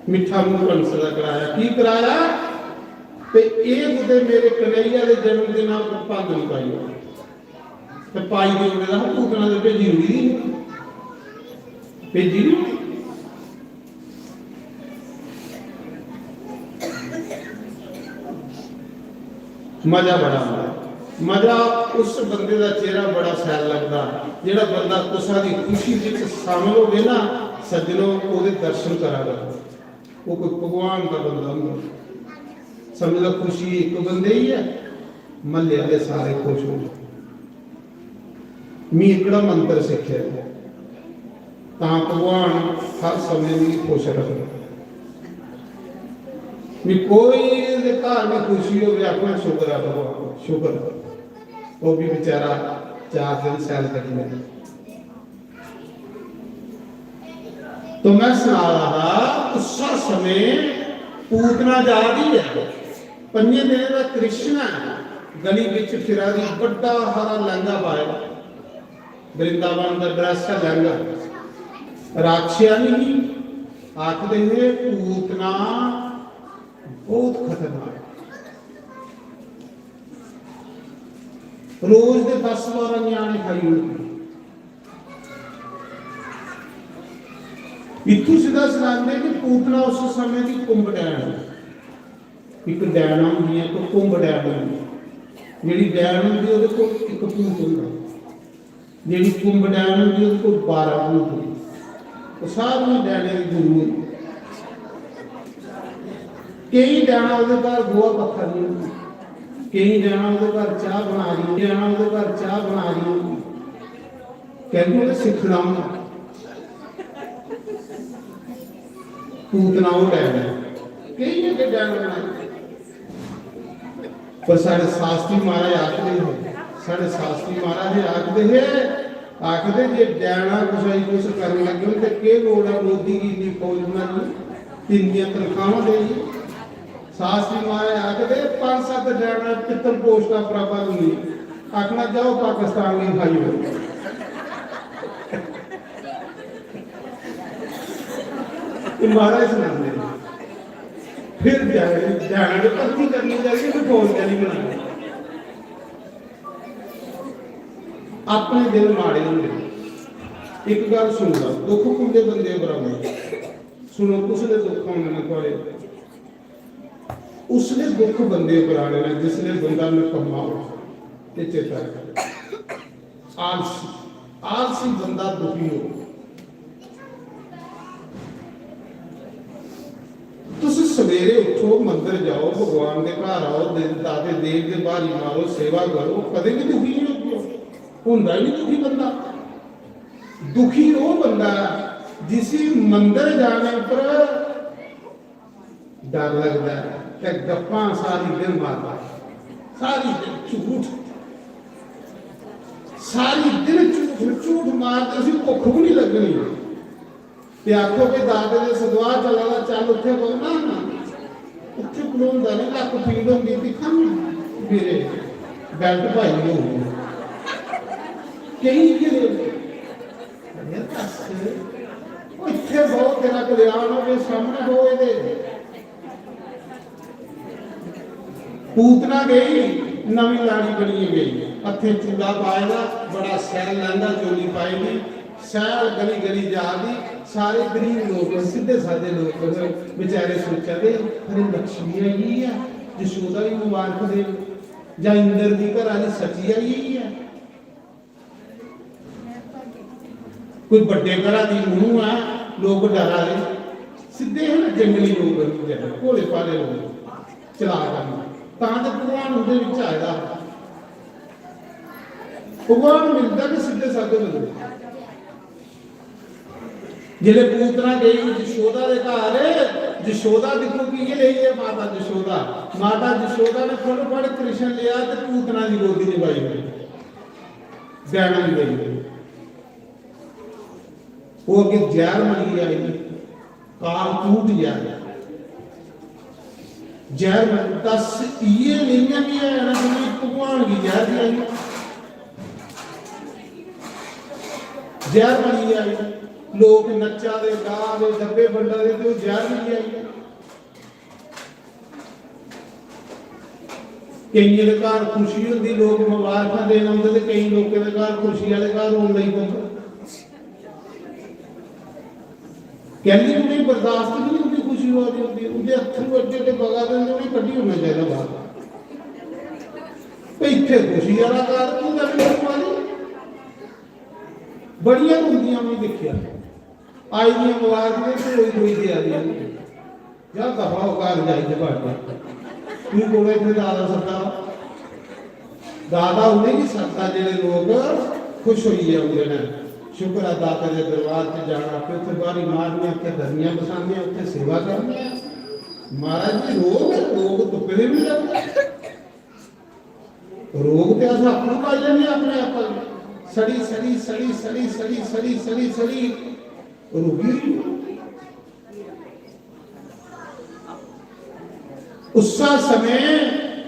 S4: ਮਿੱਠਾ ਮੂੰਹ ਕੰਸ ਦਾ ਕਰਾਇਆ। ਕੀ ਕਰਾਇਆ? ਤੇ ਇਹ ਉਹਦੇ ਮੇਰੇ ਕਨਈਆ ਦੇ ਜਨਮ ਦੇ ਨਾਲ ਭੰਗ ਨਹੀਂ ਪਾਈ ਤੇ ਪਾਈ ਦੇ ਉਹਦੇ ਦਾ ਭੂਤਨਾ ਦੇ ਭੇਜੀ ਹੋਈ ਭੇਜੀ ਨਹੀਂ। ਮਜ਼ਾ ਬੜਾ ਆਉਂਦਾ। ਮਜ਼ਾ ਉਸ ਬੰਦੇ ਦਾ ਚਿਹਰਾ ਬੜਾ ਸੈਲ ਲੱਗਦਾ ਜਿਹੜਾ ਬੰਦਾ ਤੁਸਾਂ ਦੀ ਖੁਸ਼ੀ ਵਿੱਚ ਸ਼ਾਮਲ ਹੋਵੇ ਨਾ ਸੱਜਣੋ, ਉਹਦੇ ਦਰਸ਼ਨ ਕਰਾਂਗਾ। ਉਹ ਕੋਈ ਭਗਵਾਨ ਦਾ ਬੰਦਾ ਹੁੰਦਾ। ਸਮਝ ਲਓ ਖੁਸ਼ੀ ਇੱਕ ਬੰਦੇ ਹੀ ਹੈ, ਮਹੱਲੇ ਵਾਲੇ ਸਾਰੇ ਖੁਸ਼ ਹੋ ਜਾਣ। ਮੈਂ ਇਕੜਾ ਮੰਤਰ ਸਿੱਖਿਆ ਤਾਂ ਭਗਵਾਨ ਹਰ ਸਮੇਂ ਲਈ ਖੁਸ਼ ਰੱਖਦਾ। ਵੀ ਕੋਈ ਦੇ ਘਰ ਵਿੱਚ ਖੁਸ਼ੀ ਹੋਵੇ ਆਪਣਾ ਸ਼ੁਕਰ ਹੈ ਭਗਵਾਨ, ਸ਼ੁਕਰ। ਉਹ ਵੀ ਵਿਚਾਰਾ 4 ਦਿਨ ਸੈਲ ਕਰੀ ਨਹੀਂ। तो मैं सुना रहा उस समय पूतना जा रही है। 5 दिन का कृष्ण गली विच फिरा दी, बड़ा हरा लहंगा पाया, वृंदावन का ड्रेस का लहंगा। राक्षिया नहीं आखते हैं पूतना बहुत खतरनाक, रोज के 10-12 न्याणे खाई होगी। इतू सीधा सुनाते कि पूतना उस समय की कुंभ डैन, एक डैन होंगी, एक कुंभ डैन होंगी। जी डैन होंगी वो एक भूत होंगे, जी कुंभ डैन होंगी वो 12 भूत होंगे। तो सारे डैने की गुरु होंगे। कई डैना वो घर गोआ पत्थर नहीं होंगे, कई डैना वो घर चाह बना रही होंगी, डैना वो घर चाह बना रही होंगी। कहते हैं सिखना होंगे पूतना वो डैन है, कई जगह डैन बनाए। पर साढ़े शास्त्री महाराज आखते हैं, साढ़े शास्त्री महाराज आखते हैं, आखते जे डैना कुछ करने लगे तो के लोड़ है मोदी की इतनी फौज बनानी, इतनी तनख्वाह देगी। शास्त्री महाराज आखते 5-7 डैना पित्तल पोस्ट का बराबर नहीं, आखना जाओ पाकिस्तान में भाई हो। महाराज सुनाते फिर जाना तो भर्ती करनी चाहिए, फिर फौज का नहीं बनाना। अपने दिल माड़े होंगे। एक गल सुन लो, दुख कुंडे बंदे बराबर सुनो, उसने दुख आने ने थोड़े, उसने दुख बंदे बराने ने जिसने बंदा नकम्मा हो ये चेता रखा। आलसी आलसी बंदा दुखी हो। तुम सवेरे उठो, मंदिर जाओ, भगवान के घर आओ, दादे देव के बारी मारो, सेवा करो, कदे भी दुखी नहीं होंदा ही नहीं दुखी बंदा। दुखी वो बंदा जिस मंदिर जाने पर डर लगता है कि गप्पा सारी दिन मारता, सारी दिन झूठ, सारी दिन झूठ मारते, उसी भुख भी नहीं लगनी। ते आखो कि दादे दे सदवा चला चल उत्थे बोलना ना, उत्थे बुलांदा नहीं, लक पीड़ होंदी थी, खम मेरे बेल्ट भाई हो कई इत्थे बहुत तेरा कल्याण हो, सामने हो। पूतना गई, नवी लाड़ी बनी गई, हथे चूड़ा पाएगा, बड़ा सैल लहंगा चोली पाएगी, सैल गली गली जाती। सारे गरीब लोग, सीधे साधे लोग बेचारे सोचते अरे लक्ष्मी आई है, यशोदा भी मुबारक दे, या इंद्र की घर वाली सची आई है। कोई बड़े घर की नूह है, लोग डरा रहे, सीधे है ना जंगली लोग, भोले भाले लोग चला करना। भगवान उनके आएगा, भगवान मिलता कि सीधे साधे बंदे। जिले पूतना गई यशोदा के घर, यशोदा देखो कि ये ले है माता यशोदा, माता यशोदा ने फड़ कृष्ण लिया तो पूतना की गोदी निभाई हुई, डैना भी गई। वो अगे जहर मरी आई काल कूट जहर जहर मरी 10 ये नहीं भी है ना कि भगवान की जहर भी आई जहर मरी आई लोग नचा दे गा दे डब्बे बंडा दे तो जहर भी आई कई घर खुशी होती लोग मुबारक देने आते तो कई लोगों के घर खुशी वाले घर रोन लग पौंदा कहली उन्हें बर्दाश्त नहीं होती खुशी हो रही होती उनके अथरू अड्डे अड्डे बगा देंगे उन्हें कड्डी होना चाहिए बाहर भाई इतने खुशी वाला घर तू गल वाली बड़िया होंदियां मैं देखिया आई दी मुबारक ने कोई कोई दे आ रही जा दफा घर जाइए बाटे तू बोले थे दादा सरकार दादा उन्हें की सकता जेडे लोग खुश होइए होंगे ने शुक्र है दाता के दरबार से जाना फिर तो बारी मारने के धनिया बसाने उत्ते सेवा करनी महाराज जी रोग तो पहले भी लगता रोग ते अस अपने पाई लेने अपने आप सड़ी सड़ी सड़ी सड़ी सड़ी सड़ी सड़ी सड़ी रोगी उस समय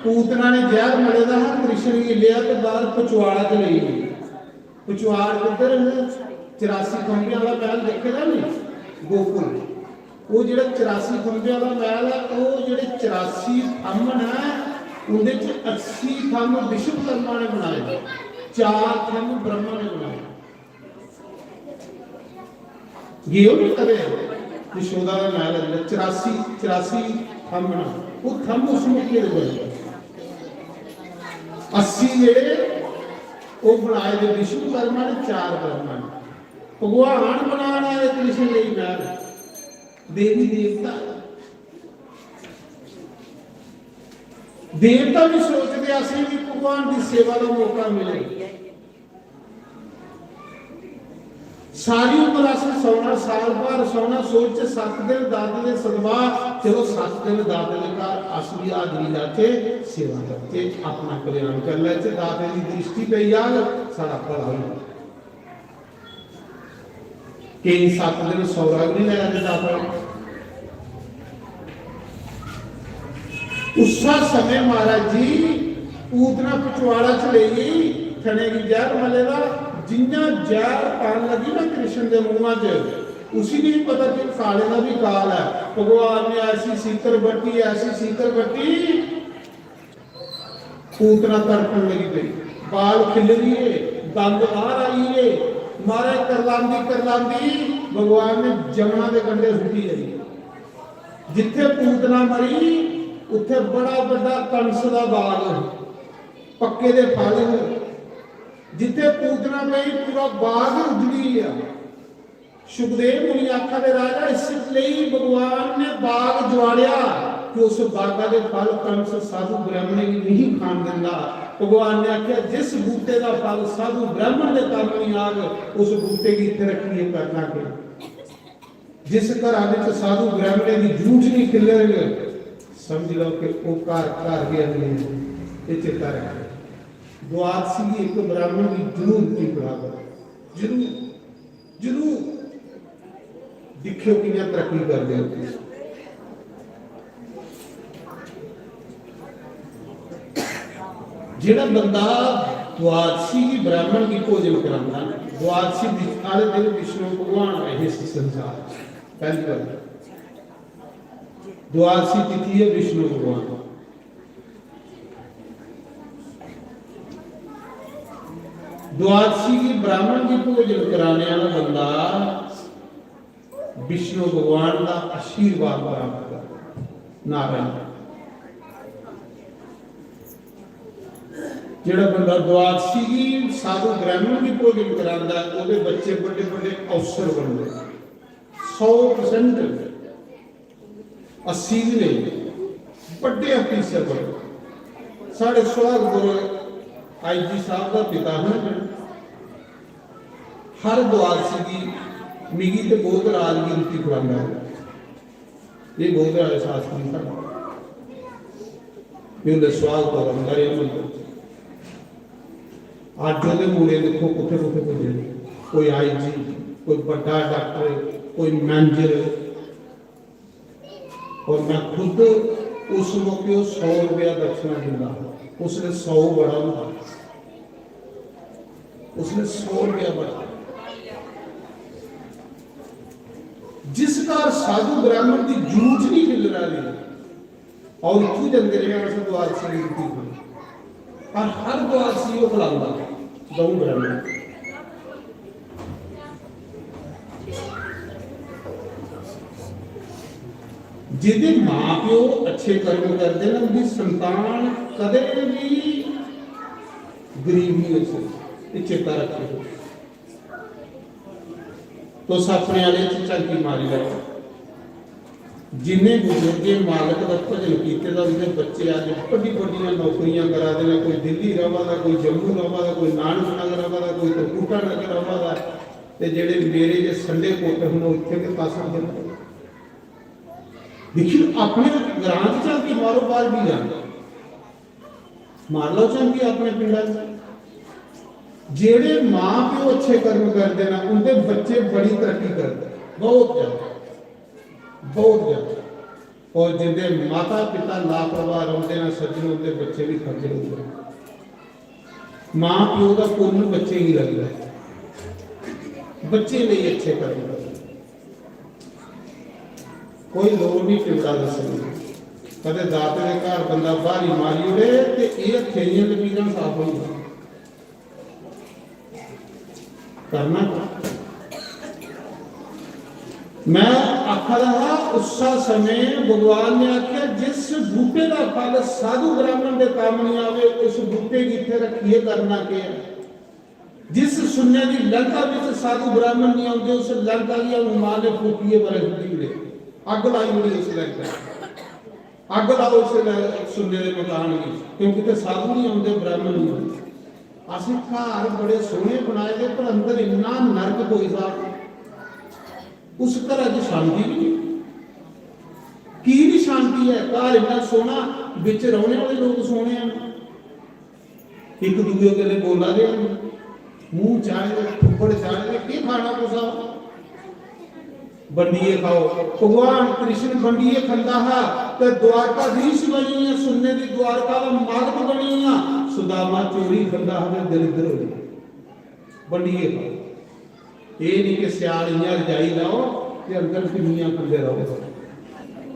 S4: पूतना ने जहर मले दा कृष्ण की लिया तो बाहर पचवाड़ा च ले गई पचवाड़ किधर 84 खंबे वाला महल देखेगा नहीं गोकुल वो जो 84 खंबे वाला महल है वो जो 84 थंब है उनके 80 थंब विश्वकर्मा ने बनाए 4 थंब ब्रह्मा ने बनाए ये नहीं करे यशोदा का महल है 84 थंब ना वो थंब उस मिट्टी के बने 80 जेड़े वो बनाए थे विश्वकर्मा ने 4 ब्रह्मा ने भगवान बनाना है कृष्ण नहीं महल देवी देवता देवता भी सोचते असली भी भगवान की सेवा का मौका मिले सारी उम्र असं सोना साल भर सोना सोच 7 दिन दाते दे सदवा चलो 7 दिन दाते दे घर असली हाजरी लाके सेवा करके अपना कल्याण कर ले दाते की दृष्टि पे याद सारा भला हो कई 7 दिन सौरा भी नहीं लाया दाता उस समय महाराज जी पूतना पिछवाड़ा चले गई थने की जहर मलेगा जिन्ना जहर पान लगी ना कृष्ण के मुंह च उसी नहीं पता कि काले का भी काल है भगवान ने ऐसी सीकर बट्टी पूतना तड़पन लगी गई बाल खिल रही है दंद बाहर आई है मारे करलांदी भगवान ने जमुना के कंढे सुटी है जिथे पूतना मरी उत्थे बड़ा बड़ा कंस का बाग पक्के दे फल जिथे पूतना गई पूरा बाग उजड़ी है सुखदेव मुनि आखा दे राजा इसलिए भगवान ने बाग ज्वाड़िया कि उस बागा के फल कंस साधु ब्राह्मण की नहीं खान देंदा भगवान ने आख्या जिस बूटे का फल साधु ब्राह्मण के काम नहीं आग उस बूटे की इत्थे रखिए करना के जिस घर विच साधु ब्राह्मण की जूठ नहीं खिलेंगे समझ लो कि वो कार गया ये चेता रहे द्वादशी एक ब्राह्मण की जरूर की बराबर जरूर दिखो कि तरक्की कर दे जेड़ा बंदा द्वादशी की ब्राह्मण की भोजन करांदा द्वादशी वाले दिन विष्णु भगवान आए इस संसार पहली बार द्वादशी तिथि है विष्णु भगवान द्वादशी की ब्राह्मण की भोजन कराने वाला बंदा विष्णु भगवान का आशीर्वाद प्राप्त कर नारायण जेड़ा बंदा द्वादशी की साधु ब्राह्मण की भोजन करांदा ओदे बच्चे बड़े बड़े अफसर बनते 100% 80 ने बड़े अफसर बने साढ़े सुहाग गुरु आईजी साहब का पिता है हर द्वादशी की मिगी तो बहुत राजगिरी खुआंदा है ये बहुत शास्त्री था उन्हें स्वाग तो रंगारे आज जो मुड़े देखो कुथे कुथे पुजे कोई आई जी कोई बड़ा डॉक्टर, कोई मैनेजर। और मैं खुद उस मौके 100 रुपया दक्षिणा दिंदा, उसने 100 बड़ा होता, उसने 100 रुपया बड़ा। जिस घर साधु ब्राह्मण की जूझ नहीं हिल रही और इतू जंदे रहे उस द्वादशी की रोटी, और हर द्वादशी वो खिलाऊंगा दऊ ब्राह्मण। जिहदे मां प्यो अच्छे कर्म करते हैं उनकी संतान कदे भी गरीब नहीं हो सकती, चेता रखो। तो सपने वाले झांकी मारी लो, जिन्हें बुजुर्गे मालक का भजन किए उनके बच्चे अज बड़ी बड़िया नौकरियां करा देना, कोई दिल्ली रवा, कोई जम्मू रवा, कोई नानक नगर रवा, कोई कपूटा नगर रवा, ते जेडे मेरे जे संडे कोट हम उत्थे के पास देना। देखिए अपने ग्रां झांकी मारो, बाहर भी जाना मार लो झांकी अपने पिंडा। जेड़े मां प्यो अच्छे कर्म करते ना उनके बच्चे बड़ी तरक्की करते, बहुत ज्यादा, बहुत ज्यादा। और जिनके माता पिता लापरवाह रहते ना सज्जन, उनके बच्चे भी खर्चे होते। मां प्यो का पुण्य बच्चे ही लगता है, बच्चे नहीं अच्छे कर्म करते। कोई लोड़ नहीं पिंडा दसने, कदे दाते के घर बंदा बाहरी मारी उड़े ते ये खेलियां लकीरां साफ हो जाए करना। मैं आखा रहा उस समय भगवान ने आख्या जिस बूटे का फल साधु ब्राह्मण के काम नहीं आवे उस बूटे की इत्थे रखिए करना के है। जिस सुन्ने की लंका में साधु ब्राह्मण नहीं आते उस लंका की मां ने फूकीए बरस दी, अग लाई हुई उस लंका, अग लाओ उस सुन्ने के मकान की, क्योंकि तो साधु नहीं आते ब्राह्मण नहीं आते। असि घर बड़े सोहने बनाए थे पर अंदर इन्ना नरक कोई साहब, उस घर च शांति नहीं की शांति है। घर इन्ना सोहना, बिच रहने वाले लोग सोहने हैं, एक दूसरे के लिए बोला दे, मुंह चाहे फुफड़ चाहे की खाना कुसा बंडिए खाओ। भगवान कृष्ण बंडिए खंदा है ते द्वारकाधीश बनी है, सुनने की द्वारका का मार्ग बनी है। सुदामा चोरी खंदा है दरिद्र हो जाए, बंडिए खाओ। ये नहीं कि सियालियां रजाई लाओ ते अंदर पिन्नियां खांदे रहो।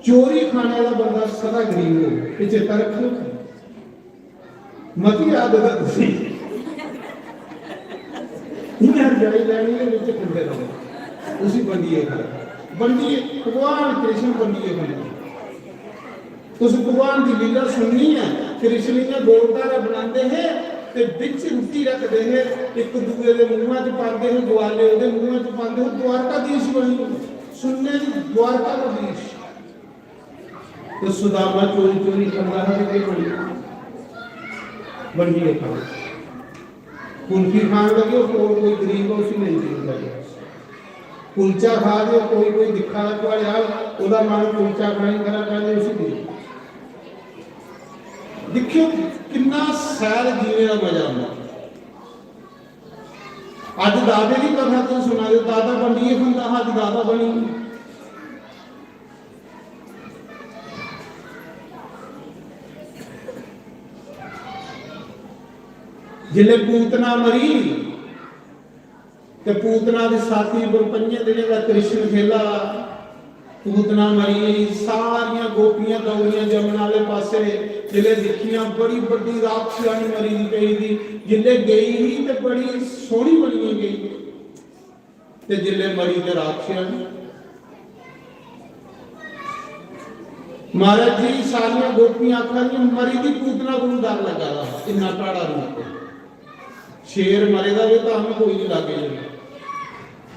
S4: चोरी खाने वाला बंदा सदा गरीब हो, चेता रखो, मती आदत तुसी इन्हें रजाई लैनी है विच खांदे रहो, उसी बंडिए खाओ। बंडिए भगवान कृष्ण बंडिए खाओ। तुस भगवान की लीला सुननी है, कृष्ण ने गोलतारा बनाते हैं ते बिच रोटी रखते हैं, एक दूसरे के मुंह च पाते हैं, ग्वाले उहदे मुंह च पाते हो। द्वारकाधीश बनी सुनने की द्वारका का देश। तो सुदामा चोरी चोरी करता है कि बड़ी बंडिए खाओ। कुल्फी खान लगे कोई गरीब हो उसी नहीं लगे, कुलचा खा दे कोई दिखा यार ओदा मन कुलचा खाई करा कहते उसी नहीं। देखियो कितना सैर जीने का मजा आता। अज दादे की कथा तो सुना दे, दादा बंडिए खांदा, अज दादा बनी। जिले पूतना मरी ते पूतना के साथी बलपंजे दिन का कृष्ण खेला, पूतना मरी, सारिया गोपियां दौड़ियां जमुना वाले पासे, जिले दिखियां बड़ी बड़ी राक्षसानी मरी गई थी। जिले गई ही ते बड़ी सोहनी बनी गई, ते जिले मरी ते राक्षसानी। महाराज जी सारिया गोपियां आखा मरी दी पूतना को डर लगा था, इन्ना टाड़ा रूप शेर मरेगा भी तो हमें कोई नहीं लागे।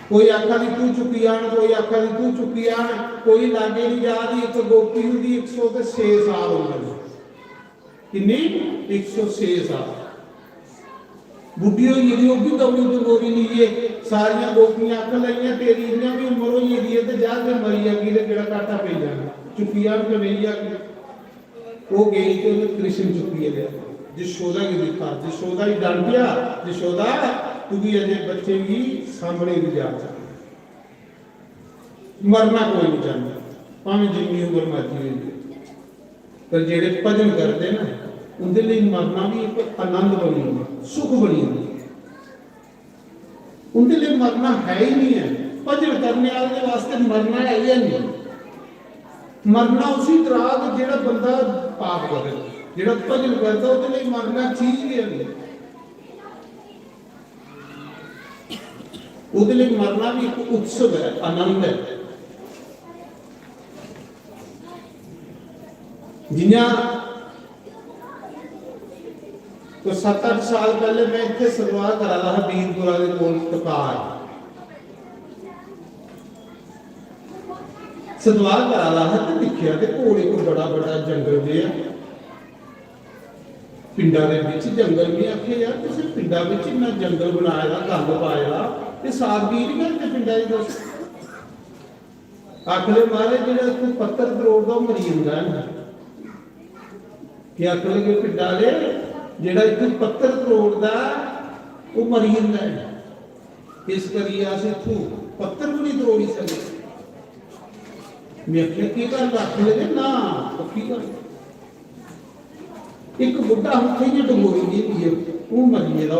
S4: कोई आखा दी तू चुकी आन, कोई आखा दी तू चुकी आन, कोई लागे नहीं जा रही। एक गोपी हुंदी 106 साल उम्र, किन्नी 106 साल बुढ़ी होई गई, वो भी दौड़ी तो गोरी नहीं है। सारिया गोपियां आख लगियां तेरी इन्हें भी उम्र होई गई है ते जा के मरी आगी ते केड़ा काटा पै जाना, चुकी आन तो नहीं आगी। वो गई तो कृष्ण चुकी है यशोदा की दिखा, यशोदा ही डर गया, यशोदा तू भी अजय बच्चे की सामने भी जा सकती। मरना कोई नहीं चाहता, भावें जिन्नी उम्र मर्जी हो जाए, पर जेड़े भजन करते ना उनके लिए मरना भी एक आनंद बनी होंदा, सुख बनी होंदी। उनके लिए मरना है ही नहीं है। भजन करने वाले वास्ते मरना है ही नहीं। मरना उसी तरह जेड़ा बंदा पाप करे, जेड़ा भजन करता उसके लिए मरना चीज ही है। उसके लिए मरना भी एक उत्सव है, आनंद है। जिन्ना तो 7-8 साल पहले मैं इतने सलवार करा रहा बीरपुरा के कोल टकार सलवार करा रहा तो दिखिया कि घोड़े को बड़ा बड़ा जंगल जे पिंडा दे विच जंगल भी आखे यार तुसीं पिंडा विच इन्ना जंगल बनाया दा गंद पाया दा ते सादगी नहीं करते पिंडा दी। दस आखले महाराज जेड़ा कोई पत्थर करोड़ दा मरी जंदा है कि आखले के पिंडा दे जेड़ा इत्थों पत्थर करोड़ दा वो मरी जंदा है, इस करिए अस इत्थों पत्थर भी नहीं तरोड़ी सकदे। मैं आखिया की गल रख ले ना पक्की गल। एक बुढ़ा उत्थे ही डंगोरी जी है वो मरी गेदा,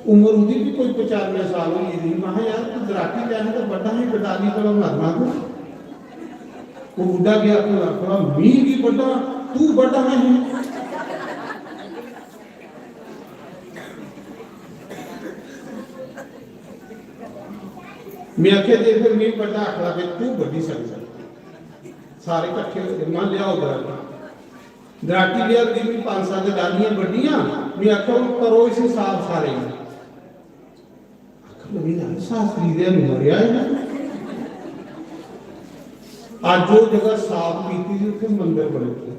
S4: उम्र उहदी भी कोई 95 साल होई दी। मैं कहा यार तू दराटी जाने तो बड़ा ही बटाली कोला मरना तू। वो बुढ़ा गया थोड़ा मी भी बड़ा तू बड़ा है। मैं आखे दे फिर मैं बड़ा आखला के तू बड़ी सकदा सारे इकट्ठे हो गए। मैं लियाओ दराटी लिया दी भी 5-7 डालियां बड़ियां। मैं आखो करो इस हिसाब सारे लगी ना शास्त्री दे मरिया है। आज जो जगह साफ कीती थी उत्थे मंदिर बने थे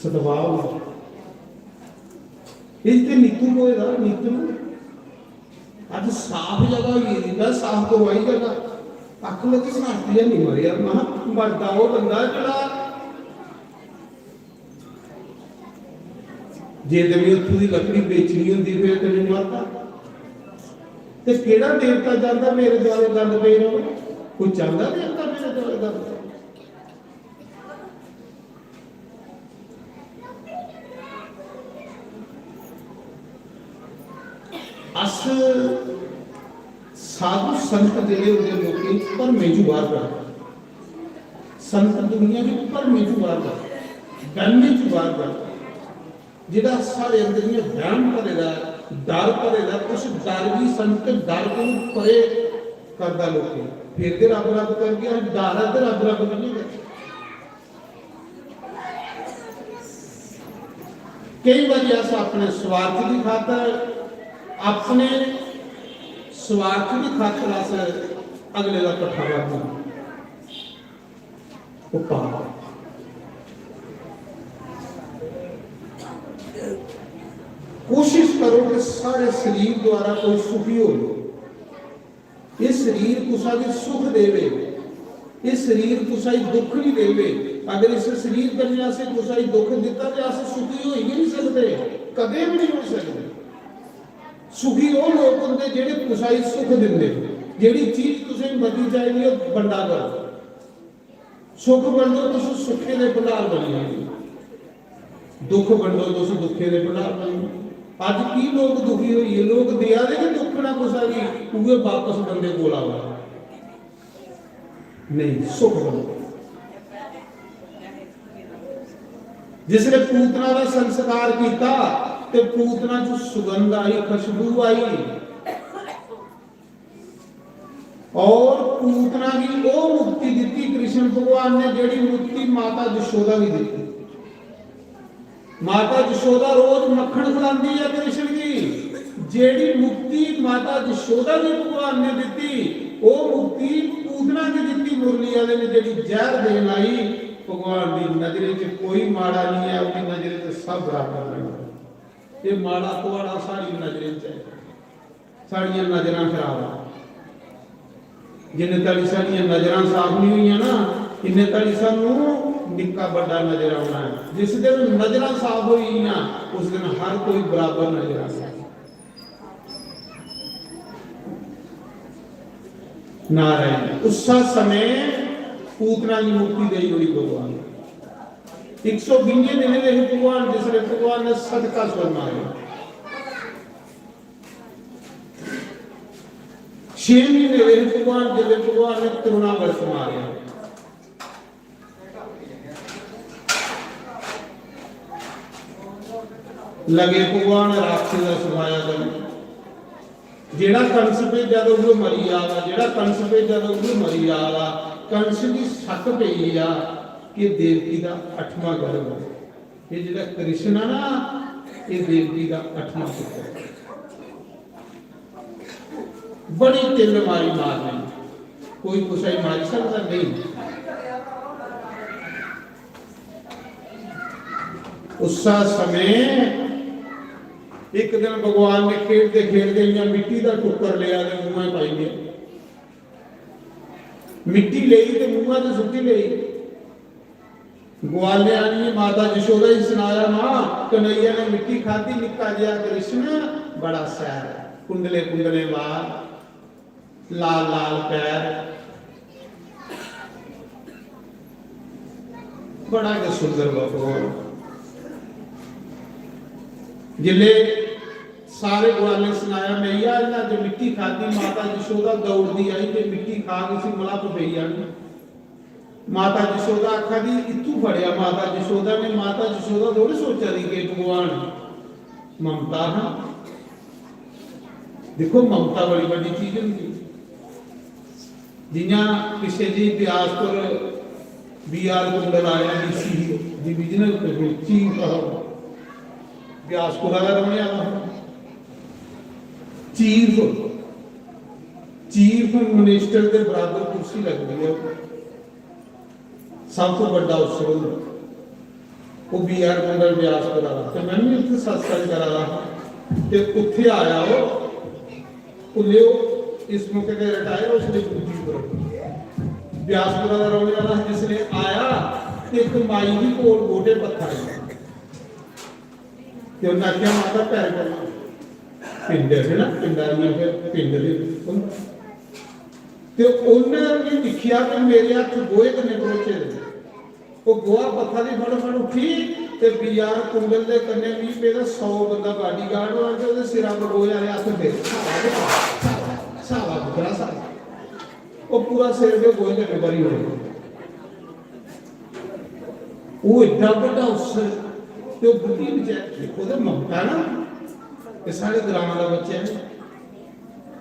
S4: सदवाव इसते नीतू होएगा नीतू आज साफ जगह हुई ना साफ करवाई जगह अख लगे शास्त्री नहीं मरिया। महा मरदा वो बंदा जड़ा जे तेरी उत्थों की लकड़ी बेचनी होंदी फिर तेन मरदा ते केड़ा देवता जांदा मेरे द्वारे गल पे रहो कोई चाहता देवता मेरे द्वारे गल अस साधु संत जिहड़े होंदे लोकी भरमे चों बाहर कर संत दुनिया की भरमे चों बाहर कर गन्ने चों बाहर कर जिहड़ा सारे अंदर ये वहम भरेगा डर भरेगा उस डर भी संत डर को परे करदा लोकी फिर ते रब रब कर गया डर है ते रब रब नहीं है। कई बार अस अपने स्वार्थ की खातर अपने स्वार्थ की खातर अस अगले का कट्ठा करते कोशिश करो कि सारे शरीर द्वारा कोई सुखी हो। ये शरीर कुसा की सुख देवे, ये शरीर कुसा दुख नहीं देवे। अगर इस शरीर करने से कुसा दुख दिता तो अस सुखी हो ही नहीं सकते, कदे भी नहीं हो सकते। सुखी वो लोग होंगे जेडे कुसाई सुख दिंदे, जेडी चीज तुसें मती चाहिए वो बंडा करो, सुख बंडो तुम सुखे दे भंडार बनी जाओगे, दुख बंडो तुम दुखे दे भंडार बनी। अज की लोग दुखी होइए, लोग दिया दे कि दुख ना कुसा की उहे वापस बंदे कोल आवा नहीं सुख बंडो। जिसने पूतना का संस्कार किया ते पूतना जो सुगंध आई, खुशबू आई और पूतना की वो मुक्ति दी कृष्ण भगवान ने, जेड़ी मुक्ति माता यशोदा की दी। माता यशोदा रोज मक्खन खिलाती है कृष्ण की, जेड़ी मुक्ति माता यशोदा की भगवान ने दी वो मुक्ति पूतना की दी। मुरली वाले ने जेड़ी जहर देन आई, भगवान की नजर च कोई माड़ा नहीं है, उसकी नजर च सब बराबर है। ये माड़ा कुआड़ा साड़ी नजर च है, साड़ियां नजर खराब है। जिन्हें तड़ी साड़ियां नजर साफ नहीं हुई ना, इन्हें तड़ी सानू निक्का बड़ा नजर आना है। जिस दिन नजर साफ हुई ना उस दिन हर कोई बराबर नजर आ। नारायण उसा समय पूतना की मुक्ति दे हुई भगवान 120 दिन रहे भगवान जिसने भगवान ने सदका स्वर मारे 6 महीने रहे भगवान जिसने भगवान ने तरुणावर्त मारे लगे भगवान राक्षस का समाया कर जेड़ा कंस पे जद वो मरी आगा जेड़ा कंस पे जद वो मरी आगा कंस की शक पई आ कि देवकी का 8वां गर्भ है ये जेड़ा कृष्ण है ना ये देवकी का 8वां पुत्र है बड़ी तिल मारी मारने कोई कुछ ही मारी सकता नहीं उसा समय एक दिन भगवान ने खेलते खेलते या मिट्टी का टुकर लिया मुंह पाई गया मिट्टी ले तो मुंह से सुटी ले ग्वालिया ने माता यशोदा ही सुनाया मां कन्हैया ने मिट्टी खाधी निक्का जिहा कृष्ण बड़ा सैर कुंडले कुंडले बाल लाल लाल पैर बड़ा के सुंदर भगवान जिले सारे ग्वाले सुनाया मैया इन्हें जो मिट्टी खाती माता यशोदा दौड़ती आई कि मिट्टी खा किसी मला को पई जानी माता यशोदा आखा दी इतू फड़िया माता यशोदा ने माता यशोदा थोड़ी सोचा दी कि भगवान ममता है देखो ममता बड़ी बड़ी चीज होंगी जियां किसी जी बियासपुर बीआर कुंडल आया डीसी डिविजनल चीफ बियासपुरा का रहने वाला चीफ चीफ मिनिस्टर के बराबर कुर्सी लगती है सब तो बड़ा अफसर वो बीआर कुंडल बियासपुरा का तो मैं भी उत्थे सत्संग करा रहा ते उत्थे आया वो लियो इस मौके पे रिटायर उसने कुर्सी पर बियासपुरा का रहने वाला जिसने आया ते एक माई भी कोल गोडे पत्थर ਤੇ ਉਹਨਾਂ ਆਖਿਆ ਮਾਤਾ ਪੈਰ ਕਰਨਾ ਪਿੰਡ ਹੈ ਨਾ ਪਿੰਡਾਂ ਦੀਆਂ ਫਿਰ ਪਿੰਡ ਦੇ ਤੇ ਉਹਨਾਂ ਨੇ ਦੇਖਿਆ ਕਿ ਮੇਰੇ ਹੱਥ ਗੋਹੇ ਕੰਨੇ ਪਹੁੰਚੇ ਉਹ ਗੋਹਾ ਪੱਥਾ ਦੀ ਫੜ ਉੱਠੀ ਤੇ ਬੀਆਰ ਕੁੰਡਲ ਦੇ ਕੰਨੇ 20 ਰੁਪਏ ਦਾ 100 ਬੰਦਾ ਬਾਡੀਗਾਰਡ ਹੋਇਆ ਤੇ ਉਹਦੇ ਸਿਰਾਂ 'ਤੇ ਗੋਹੇ ਵਾਲੇ ਹੱਥ ਦੇ ਸਾਲਾ ਬੁਰਾ ਸਾਲਾ ਉਹ ਪੂਰਾ ਸਿਰ ਦੇ ਗੋਹੇ ਦੇ ਬਰੀ ਹੋ ਗਿਆ ਉਹ ਏਡਾ ਵੱਡਾ ਅਫਸਰ तो बुद्धि देखो तो ममता ना कि सारे ग्राम का बच्चा है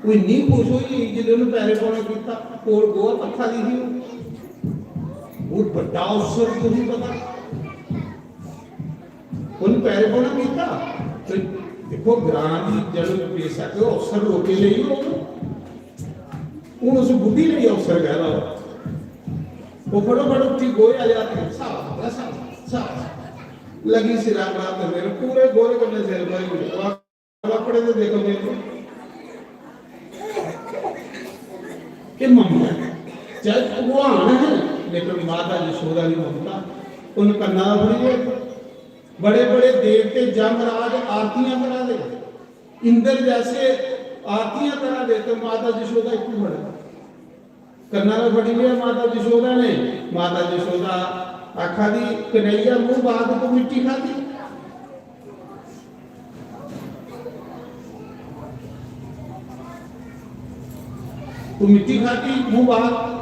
S4: कोई नहीं खुश हुई जिन्हें उन्हें पैरे पाने किया कोल गोहा पत्था दी थी बहुत बड़ा अवसर तो नहीं पता उन्हें पैरे पाने किया तो देखो ग्राम की जब बेशक अवसर रोके ले उस बुद्धि ले अवसर कह रहा वो फटोफट उठी गोहे आ जाते साला साला लगी सिरा बात करने पूरे गोरे करने से कपड़े तो देखो मेरे कि ममता चाहे भगवान है लेकिन माता यशोदा की ममता उन कन्ना बड़ी बड़े बड़े देवते जमराज आरतियां करा दे इंद्र जैसे आरतियां करा दे तो माता यशोदा क्यों बड़ा कन्ना बड़ी है माता यशोदा ने माता यशोदा आखा दी कन्हैया मुंह बाग तो मिट्टी खाती तू मिट्टी खाती मुंह बाग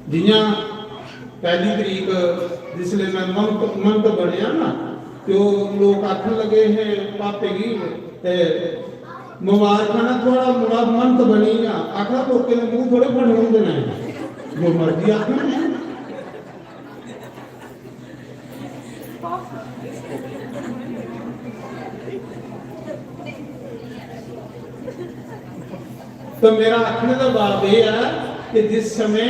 S4: जियां पहली तरीक जिसले मैं मंत बनया ना तो लोग आखन लगे हैं पापे की मुबारक खाना थोड़ा मुड़ा मंत बनी ना आखा लोके ने मुंह थोड़े बनने देना है जो मर्जी आखना है तो मेरा आखने का बात यह है कि जिस समय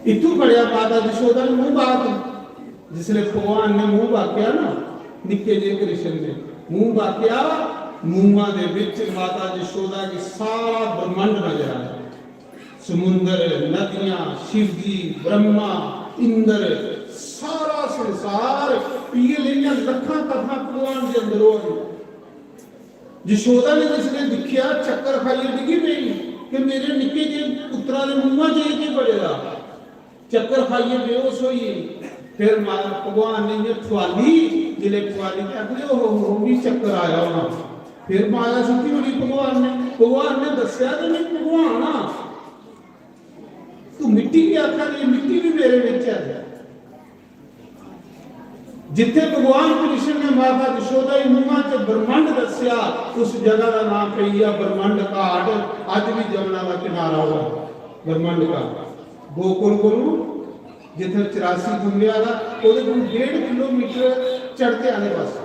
S4: इतू बढ़िया माता यशोदा ने मुंह बात जिसने भगवान ने मुंह बाकिया ना निके जे कृष्ण ने मुंह बाकिया मुंहा दे विच माता यशोदा की सारा ब्रह्मांड नजर आया समुद्र नदियां शिव जी ब्रह्मा इंद्र सारा संसार ਪੀ ਲਈਆਂ ਲੱਖਾਂ ਕਥਾ ਭਗਵਾਨ ਦੇ ਅੰਦਰੋਂ ਆਈ। ਯਸ਼ੋਦਾ ਨੇ ਜਿਸ ਨੇ ਦੇਖਿਆ ਚੱਕਰ ਖਾਲੀ ਡਿੱਗੀ ਪਈ ਕਿ ਮੇਰੇ ਨਿੱਕੇ ਜਿਹੇ ਪੁੱਤਰਾਂ ਦੇ ਮੂੰਹਾਂ 'ਚ ਇਹ ਕੀ ਬੜੇਗਾ, ਚੱਕਰ ਖਾਈਏ ਬੇਹੋਸ਼ ਹੋਈਏ। ਫਿਰ ਮਾਤਾ ਭਗਵਾਨ ਨੇ ਇਹ ਖਵਾਲੀ, ਜਿਲੇ ਖਵਾਲੀ ਤੇ ਅਗਲੇ ਉਹ ਵੀ ਚੱਕਰ ਆਇਆ ਉਹਨਾਂ। ਫਿਰ ਮਾਇਆ ਸੁੱਤੀ ਹੋਣੀ ਭਗਵਾਨ ਨੇ ਦੱਸਿਆ ਕਿ ਮੈਂ ਭਗਵਾਨ ਆ, ਤੂੰ ਮਿੱਟੀ ਕੀ ਆਖਾ ਨਹੀਂ, ਮਿੱਟੀ ਵੀ ਮੇਰੇ ਵਿੱਚ ਹੈ। ਜਿੱਥੇ ਭਗਵਾਨ ਕ੍ਰਿਸ਼ਨ ਨੇ ਮਾਤਾ ਯਸ਼ੋਦਾ ਦੀ ਮੂੰਹਾਂ 'ਚ ਬ੍ਰਹਮੰਡ ਦੱਸਿਆ, ਉਸ ਜਗ੍ਹਾ ਦਾ ਨਾਮ ਪਈ ਆ ਬ੍ਰਹਮੰਡ ਘਾਟ। ਅੱਜ ਵੀ ਜਮਨਾ ਦਾ ਕਿਨਾਰਾ ਹੋਇਆ ਬ੍ਰਹਮੰਡ ਘਾਟ। ਗੋਕੁਲ ਕੋਲੋਂ ਜਿੱਥੇ 84 ਗੁੰਮਿਆਂ ਦਾ ਉਹਦੇ ਕੋਲ 1.5 ਕਿਲੋਮੀਟਰ ਚੜ੍ਹਤੇ ਆਲੇ ਪਾਸੇ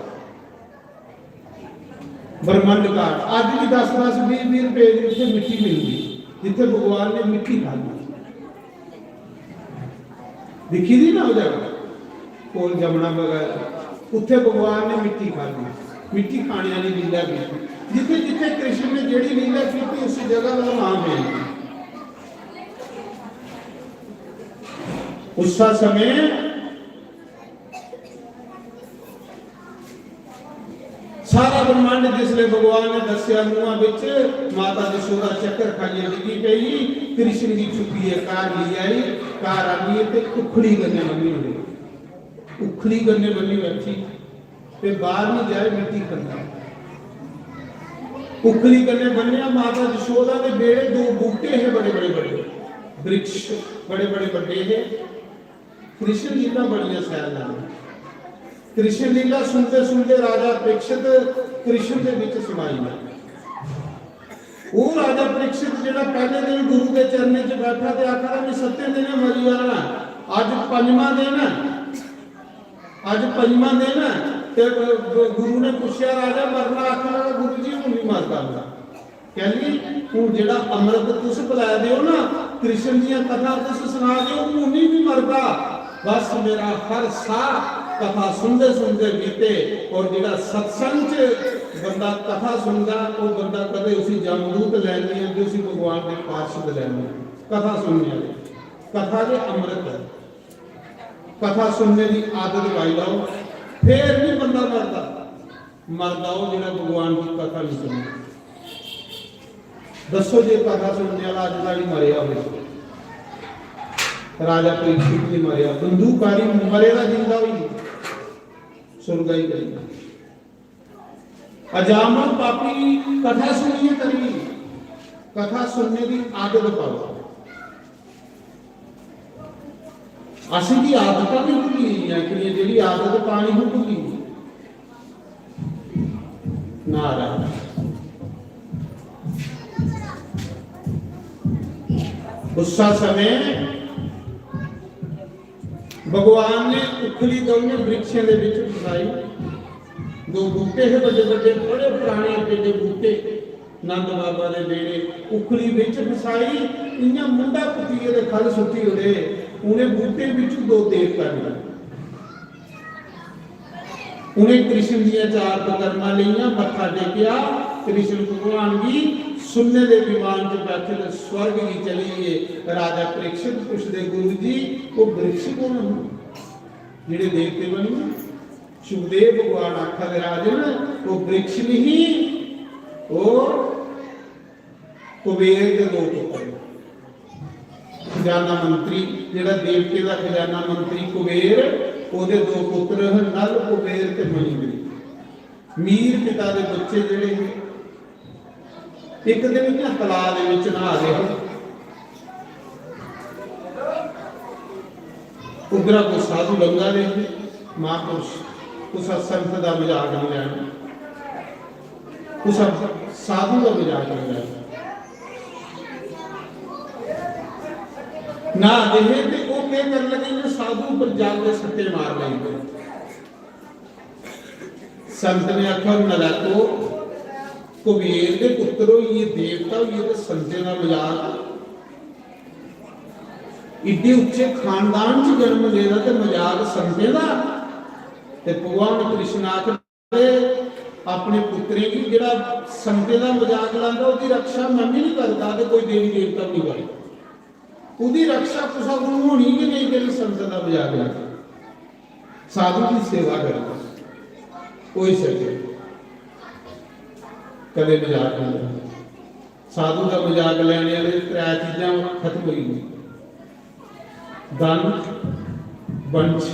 S4: ਬ੍ਰਹਮੰਡ ਘਾਟ। ਅੱਜ ਵੀ 10-10 20-20 ਰੁਪਏ ਦੀ ਉੱਥੇ ਮਿੱਟੀ ਮਿਲਦੀ, ਜਿੱਥੇ ਭਗਵਾਨ ਨੇ ਮਿੱਟੀ ਖਾਧੀ। ਦੇਖੀ ਦੀ ਨਾ ਉਹ ਜਗ੍ਹਾ ਕੋਲ ਜਮਨਾ ਵਗੈਰਾ, ਉੱਥੇ ਭਗਵਾਨ ਨੇ ਮਿੱਟੀ ਖਾਧੀ। ਮਿੱਟੀ ਖਾਣੇ ਵਾਲੀ ਲੀਲਾ ਕੀਤੀ। ਜਿੱਥੇ ਜਿੱਥੇ ਕ੍ਰਿਸ਼ਨ ਨੇ ਜਿਹੜੀ ਲੀਲਾ ਕੀਤੀ ਉਸ ਜਗ੍ਹਾ ਦਾ ਨਾਮ ਹੈ। ਉਸ ਸਮੇਂ ਸਾਰਾ ਬ੍ਰਹਮੰਡ ਜਿਸਲੇ ਭਗਵਾਨ ਨੇ ਦੱਸਿਆ ਮੂੰਹਾਂ ਵਿੱਚ ਮਾਤਾ ਯਸ਼ੋਦਾ ਚੱਕਰ ਖਾਲੀ ਡਿੱਗੀ ਪਈ, ਕ੍ਰਿਸ਼ਨ ਦੀ ਚੁੱਕੀ ਹੈ ਕਾਰ ਲਈ ਆਈ। ਕਾਰ ਆਈ ਤੇ ਉਖੜੀ ਗੰਨੇ ਬੰਨੀ ਹੋਈ, ਉਖੜੀ ਗੰਨੇ ਬੰਨੀ ਬੈਠੀ ਤੇ ਬਾਹਰ ਨਹੀਂ ਜਾਏ ਮਿੱਟੀ ਖਾਂਦਾ। ਉਖੜੀ ਗੰਨੇ ਬੰਨਿਆ ਮਾਤਾ ਯਸ਼ੋਦਾ ਦੇ ਬੇੜੇ 2 ਬੂਟੇ ਹੈ ਬੜੇ ਬੜੇ ਵ੍ਰਿਕਸ਼ ਬੜੇ ਵੱਡੇ ਹੈ। कृष्ण लीला बड़ी सैल। कृष्ण लीला सुनते सुनते राजा परीक्षित कृष्ण के विच समाई गया। वो राजा परीक्षित जिहड़ा पहले दिन गुरु के चरणों च बैठा ते आखदा मैं 7 दिन मरी जाना, अज 5वां दिन है, अज 5वां दिन है। ते गुरु ने पूछा राजा मरना, आखदा गुरु जी हुण नहीं मरदा। कहली हुण जिहड़ा अमृत तुस पिला दिओ ना, कृष्ण दी कथा तुस सुना दिओ, हुण नहीं मरदा। बस मेरा हर साह कथा सुनते सुनते बीते। और जिहड़ा सत्संग च बंदा कथा सुनदा वो बंदा कदे उसी जमदूत लैनी है, उसी भगवान के पार्षद लैनी। कथा सुनने वाले कथा के अमृत है, कथा सुनने की आदत पाई लो, फिर नहीं बंदा मरदा। मरदा वो जिहड़ा भगवान की कथा नहीं सुनता। दसो जे कथा सुनने वाला अज तक मरिया हो। राजा परीक्षित नहीं मरिया, बंदूकधारी मरेगा जिंदा भी सुरगाई करेगा। अजामल पापी कथा सुनिए करी, कथा सुनने की आदत पाओ। असी की आदत भी भुली है कि जी आदत पानी को भुली ना रहा। उस समय भगवान ने उखली दोनों वृक्षों के विच फसाई। 2 बूटे है बड़े बड़े बड़े पुराने पेड़े बूटे, नंद बाबा के बेड़े उखली विच फसाई। इन्हें मुंडा कुटिए के खल सुटी उड़े, उन्हें बूटे विच 2 देवता मिले। उन्हें कृष्ण दी 4 परिक्रमा लिया, मत्था टेकिया। कृष्ण भगवान की सुनने के विमान च बैठे तो स्वर्ग की चलीए। राजा परीक्षित पूछते गुरु जी वो वृक्ष कौन जिहड़े देवते बने? सुखदेव भगवान आखा दे राजन वो वृक्ष नहीं, वो कुबेर के 2 पुत्र। खजाना मंत्री जिहड़ा देवते का खजाना मंत्री कुबेर, ਉਹਦੇ 2 पुत्र नल कुबेर ते मणिग्रीव। मीर पिता के बच्चे जिहड़े एक दिन इन्हां तलाब दे विच नहा गए। उधर कोई साधु लंघा दे महापुरुष उस संत का मजाक नहीं लैना, उस साधु का मजाक नहीं लैना ना देहे। ते वो क्या कर लगे ने साधु पर जाके सट्टे मार लेंगे। संत ने आखा नलाको कुबेर के पुत्रो ये देवता ये तो संते का मजाक। इड्डे उच्चे खानदान च जन्म लेना ते मजाक संते का। ते भगवान कृष्ण आखदे अपने पुत्रे की जिहड़ा संते का मजाक लांदा उसकी रक्षा मैं भी नहीं करता ते कोई देवी देवता नहीं करे। उसकी रक्षा कुछ होनी कि नहीं तेरी संत का मजाक लांदा। साधु की सेवा करना कोई सके कदे मजाक नहीं करना। साधु का मजाक लैने वाले त्रै चीज़ां खत्म हुई गई, धन, वंश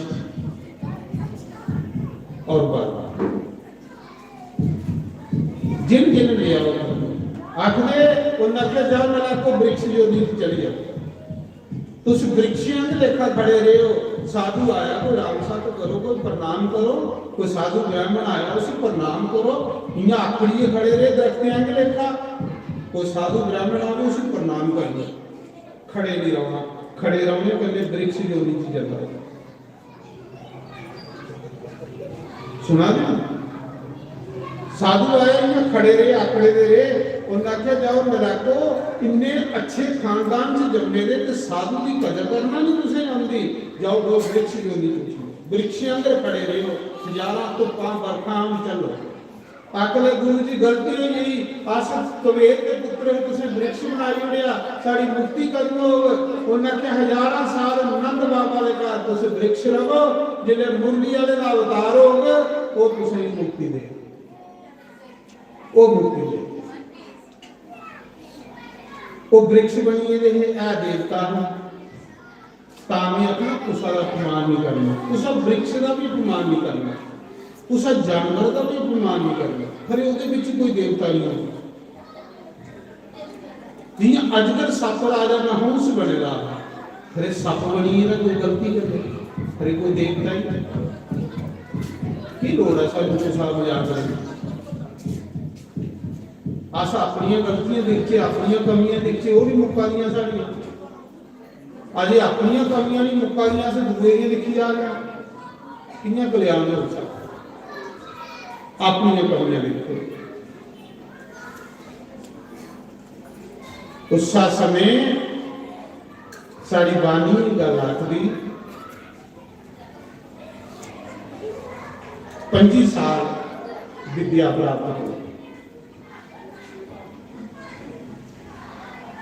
S4: और बल। जिन जिन लिया आखदे उन्हें जाओ मला को वृक्ष योनि चली जाओ, तुस वृक्षियों के लेखा खड़े रहे हो। साधु आया कोई राम सत करो, कोई प्रणाम करो, कोई साधु ब्राह्मण आया उसे प्रणाम करो। यहाँ आखड़िए खड़े रहे दरख्तियां के लेखा, कोई साधु ब्राह्मण आवे उसे प्रणाम करना, खड़े नहीं रहना। खड़े रहने के लिए वृक्ष योनि की जगह सुना दे। साधु आए यहाँ खड़े रहे आकड़े दे रहे, उन्हें आख्या जाओ नराको इन्ने अच्छे खानदान से जमने दे तो साधु की कदर करना नहीं तुझे आती। जाओ दो वृक्ष योनि पूछो, वृक्ष अंदर खड़े रहे हो, हजारा धुप्पा बरखा चलो। आखले गुरु जी गलती हो गई, अस कबीर के पुत्र तुझे वृक्ष बनाई उड़िया, साड़ी मुक्ति कदों होवे। उन्हें आख्या हजारा साल नंद बाबा ने कहा तुझे वृक्ष रहो, जिन्हें मुरली वाले का अवतार होगा वो तुझे मुक्ति दे, वो मुक्ति दे। वो वृक्ष बनिए रहे ऐ देवता है, तामी अपना कुसा का अपमान नहीं करना, कुसा वृक्ष का भी अपमान नहीं करना, कुसा जानवर का भी अपमान नहीं करना। खरे ਉਹਦੇ ਵਿੱਚ कोई देवता नहीं होगा। जियां अजगर सप राजा ना हंस बनेगा, खरे सप बनिए ना कोई गलती करे, खरे कोई देवता ही की लोड़ है सानू कुसा मजाक करने। अस अपनियां गलतियां देखिए, अपनियां कमियां देखिए, वो भी मुक्का दियां साड़ियां। अजे अपनियां कमियां नहीं मुक्का दियां, अस दूए दी देखी जा रहे हैं, कियां कल्याण हो सकदा। अपनियां कमियां देखो। उस समय साड़ी बानी गल आखदी 25 साल विद्या प्राप्त हो,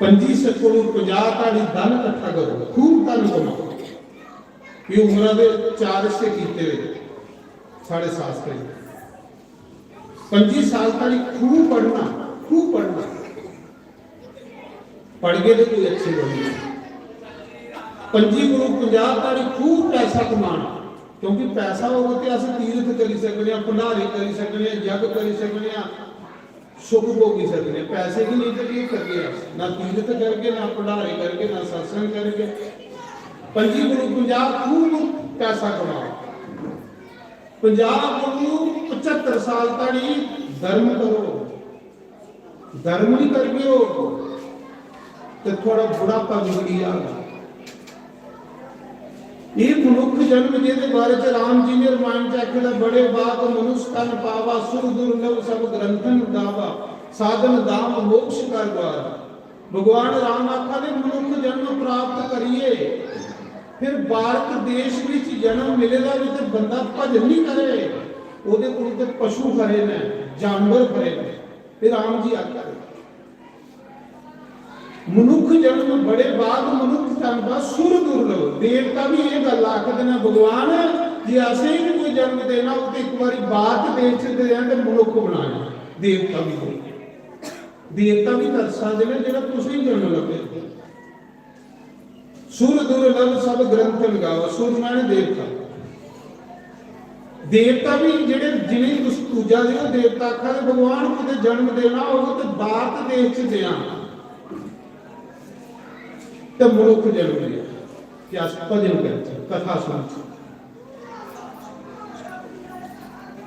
S4: 25 कोल 50 ताड़ी धन इकट्ठा करो, खूब धन कमाओ। ये उम्र के 4 हिस्से कीते साढ़े शास्त्र 25 साल ताड़ी खूब पढ़ना, खूब पढ़ना, पढ़ गए तो कोई अच्छे बने। 25 गुरु 50 ताड़ी खूब पैसा कमाना, क्योंकि पैसा होगा तो अस तीर्थ करी सकते, भंडारे करी सकते, जग करी सकते, सुख भोगी सकते। पैसे की नहीं तो ये करके ना तीर्थ करके, ना भंडारे करके, ना सत्संग करके। 25 गुरु 50 खूब पैसा कमाओ। 50 गुरु 75 साल ताड़ी धर्म करो, धर्म नहीं करके हो तो थोड़ा बुढ़ापा बिगड़ी जाएगा। ये मनुख जन्म जिहदे बारे च राम जी ने रामायण च आखेला, बड़े बात मनुष्य तन पावा, सुर दुर्लभ सब ग्रंथन दावा, साधन दाम मोक्ष का द्वार। भगवान राम आखा ने मनुख जन्म प्राप्त करिए, फिर भारत देश विच जन्म मिलेगा भी तो बंदा भजन नहीं करे, ਉਹਦੇ ਕੋਲ ਤੇ ਪਸ਼ੂ ਖਰੇ ਨੇ, जानवर खरे ने। फिर राम जी आखा मनुख जन्म बड़े बाद मनुख जन्म सुर दुर्लभ। देवता भी ये गल आखदे ने, भगवान जे असें भी कोई जन्म देना तो एक बारी बात देश दे देंगे मनुख बनाना। देवता भी कर सकते ने जेड़ा तुसीं जन्म लगे। सुर दुर्लभ सब ग्रंथ लगाओ, सुर माने देवता। देवता भी जेड़े जिन्हें तुस पूजा दे देवता आखा भगवान को जन्म देना होगा तो भारत देश च देना तो मनुख जन्म लिया कि अस भजन कर कथा सुन।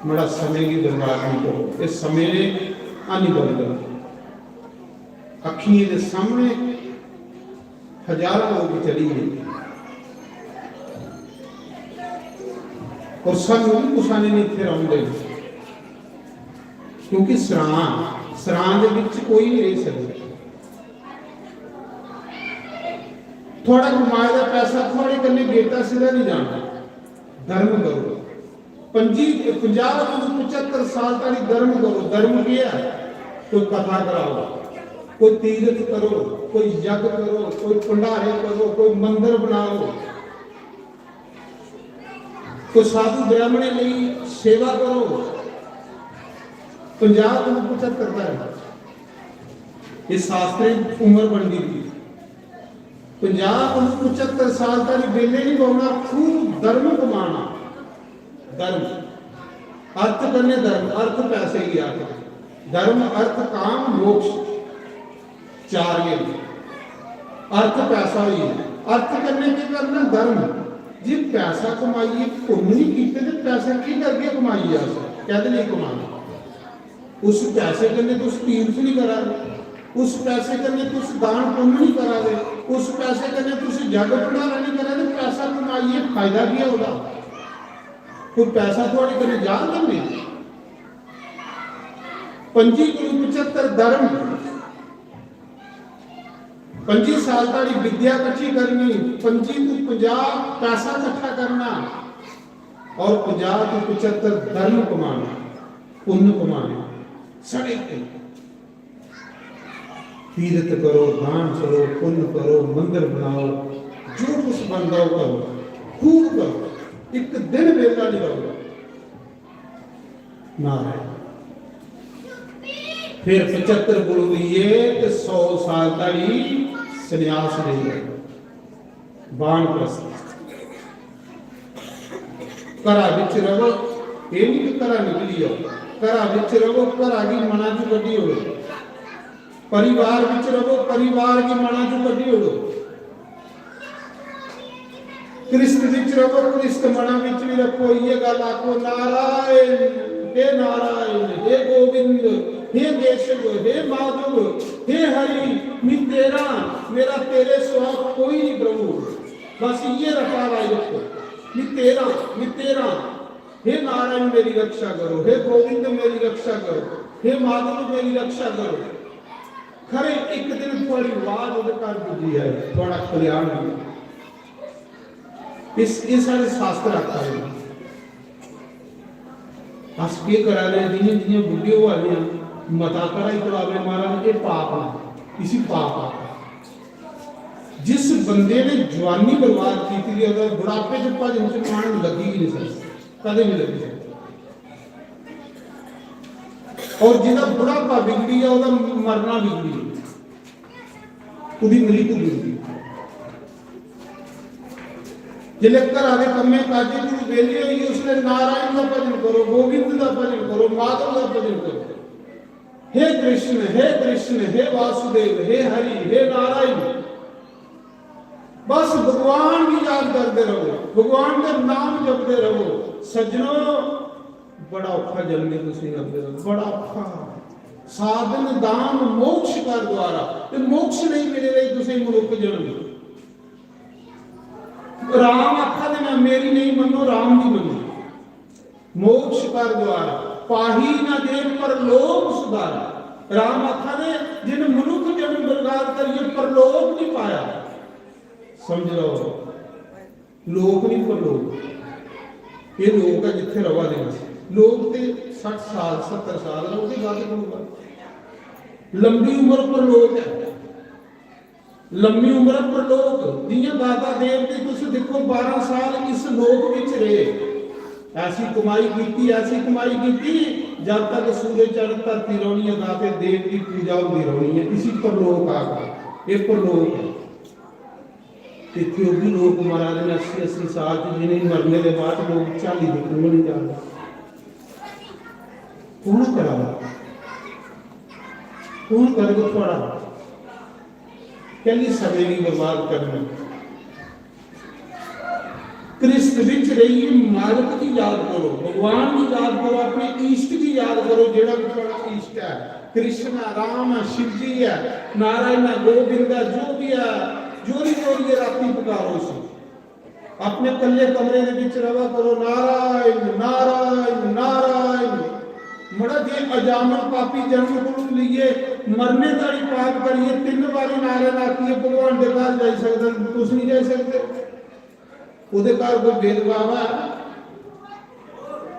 S4: बड़ा समय की बर्बाद नहीं करो, इस समय आनी बंद करो। अखियों के सामने हजारों लोग चली गए और सब कुसा ने नहीं फिर आउंदे, क्योंकि सरां दे विच कोई नहीं रह सकता। थोड़ा कमाए का पैसा थोड़े कन्ने गेटा सीधा नहीं जाना। धर्म करो। 50-75 साल तक धर्म करो। धर्म क्या है? कोई कथा कराओ, कोई तीर्थ करो, कोई यज्ञ करो, कोई भंडारे करो, कोई मंदिर बनाओ। ਕੋਈ ਸਾਧੂ ਬ੍ਰਾਹਮਣੇ ਲਈ ਸੇਵਾ ਕਰੋ। 50 ਤੋਂ 75 ਦਾ ਹੈ ਇਹ ਸ਼ਾਸਤਰੀ ਉਮਰ ਬਣਦੀ ਸੀ। 50 ਤੋਂ 75 ਸਾਲ ਤੱਕ ਵੇਲੇ ਨਹੀਂ ਪਾਉਣਾ, खूब धर्म कमाना। धर्म अर्थ करने, धर्म अर्थ पैसे की अर्थ, धर्म अर्थ काम मोक्ष, चार ये अर्थ पैसा ही है। अर्थ करने के करना धर्म, जी पैसा कमाइए पुण्य नहीं कीते तो पैसा की करके कमाइए, कहते नहीं कमाना। उस पैसे करने तो तीर्थ नहीं करा, उस पैसे करने तुस दान पुण्य नहीं करा, उस पैसे करने तुस जग भंडारा नहीं करा, तो पैसा कमाइए फायदा की होगा? कोई पैसा थोड़े करने जान देंगे। 25 गुरु 75 धर्म, 25 साल ताड़ी विद्या इकट्ठी करनी, 25 तो 50 पैसा इकट्ठा करना और 50 तो 75 धर्म कमाना, पुण्य कमाना। सड़े तीर्थ करो, दान करो, पुण्य करो, मंदिर बनाओ, जो कुछ बनता हो करो, खूब करो, एक दिन वेला नहीं रहो ना। फिर 75 गुरु दिए तो 100 साल तक संन्यास नहीं है, वानप्रस्थ। घरा विच रहो, ये नहीं कि घरा निकली आओ, घरा विच रहो, घरा की मना चू कड्डी हो। परिवार विच रहो, परिवार की मना चू कड्डी हो। क्रिस्त विच रहो, क्रिस्त मना विच भी रखो। ये गल आखो नारायण, हे नारायण, हे गोविंद, हे केशव, हे माधव, हे हरि, मैं तेरा, मेरा तेरे सिवा कोई नहीं प्रभु। बस ये रखा रखो, मैं तेरा, मैं तेरा। हे नारायण मेरी रक्षा करो, हे गोविंद मेरी रक्षा करो, हे माधव मेरी रक्षा करो। खरे एक दिन थोड़ी आवाज उधर कर दी है, थोड़ा कल्याण भी इस सारे शास्त्र आता है। अस के करा रहे जिन्हें जिन्हें बुढ़ी हो वाले मता करा इतवावे महाराज, ये पाप है, इसी पाप है। जिस बंदे ने जवानी बर्बाद की थी, अगर बुढ़ापे च भजन च मान लगी ही नहीं सकती, कदे नहीं लगी। और जिहदा बुढ़ापा बिगड़ी है, ਉਹਦਾ मरना बिगड़ी, ਉਹਦੀ मृत्यु बिगड़ी। जिले घर आके कम्मे काजे की वेली हुई, उसने नारायण का भजन करो, गोविंद का भजन करो, माधव का भजन करो। हे कृष्ण, हे कृष्ण, हे वासुदेव, हे हरि, हे नारायण। बस भगवान की याद करते रहो, भगवान का नाम जपते रहो। सज्जनों बड़ा औखा जन्मे तुसीं करते रहो, बड़ा औखा। साधन दान मोक्ष कर द्वारा, ते मोक्ष नहीं मिलेगा तुसीं मनुख जन्म। राम आखा देना मेरी नहीं मनो, राम की मनो। मोक्ष कर द्वारा पाही ना दे पर लोक सुधारा। राम आखा दे जिन मनुख जन्म बर्बाद करिए पर लोक नहीं पाया। समझ लो, लोक नहीं पर लोक। ये लोक है जिथे रवा देना। लोग ते 60 साल 70 साल लोग की बात करूंगा। लंबी उम्र पर लोग है, लंबी उम्र पर लोग। जियां दादा देव ते तुसीं देखो 12 साल इस लोक विच रहे, ऐसी कमाई की, ऐसी कमाई की, जब तक सूरज चढ़ धरती रोनी है, दाते देव की पूजा होती रोनी है। इसी पर लोग आकर ये पर लोग है। इतने भी लोग महाराज ने 80-80 साल जिन्हें मरने के बाद लोग 40 देखने में नहीं जाते। कौन करा, कौन करेगा थोड़ा कहली समय की बर्बाद करना। कृष्ण विच रहिए, मालिक की याद करो, भगवान की याद करो, अपने इष्ट की याद करो। जेड़ा भी थोड़ा इष्ट है, कृष्ण है, राम है, शिव जी है, नारायण है, गोविंद है, जो भी है, जोरी जोरी राती पुकारो उसे। अपने कल्ले कमरे के विच रवा करो, नारायण नारायण नारायण। मड़ा जे अजामन पापी जन्म को लिए मरने ताड़ी पाप करिए, 3 बारी नारायण आखिए, भगवान के घर जा सकते, तुस नहीं जा सकते। ਉਹਦੇ ਘਰ कोई भेदभाव है?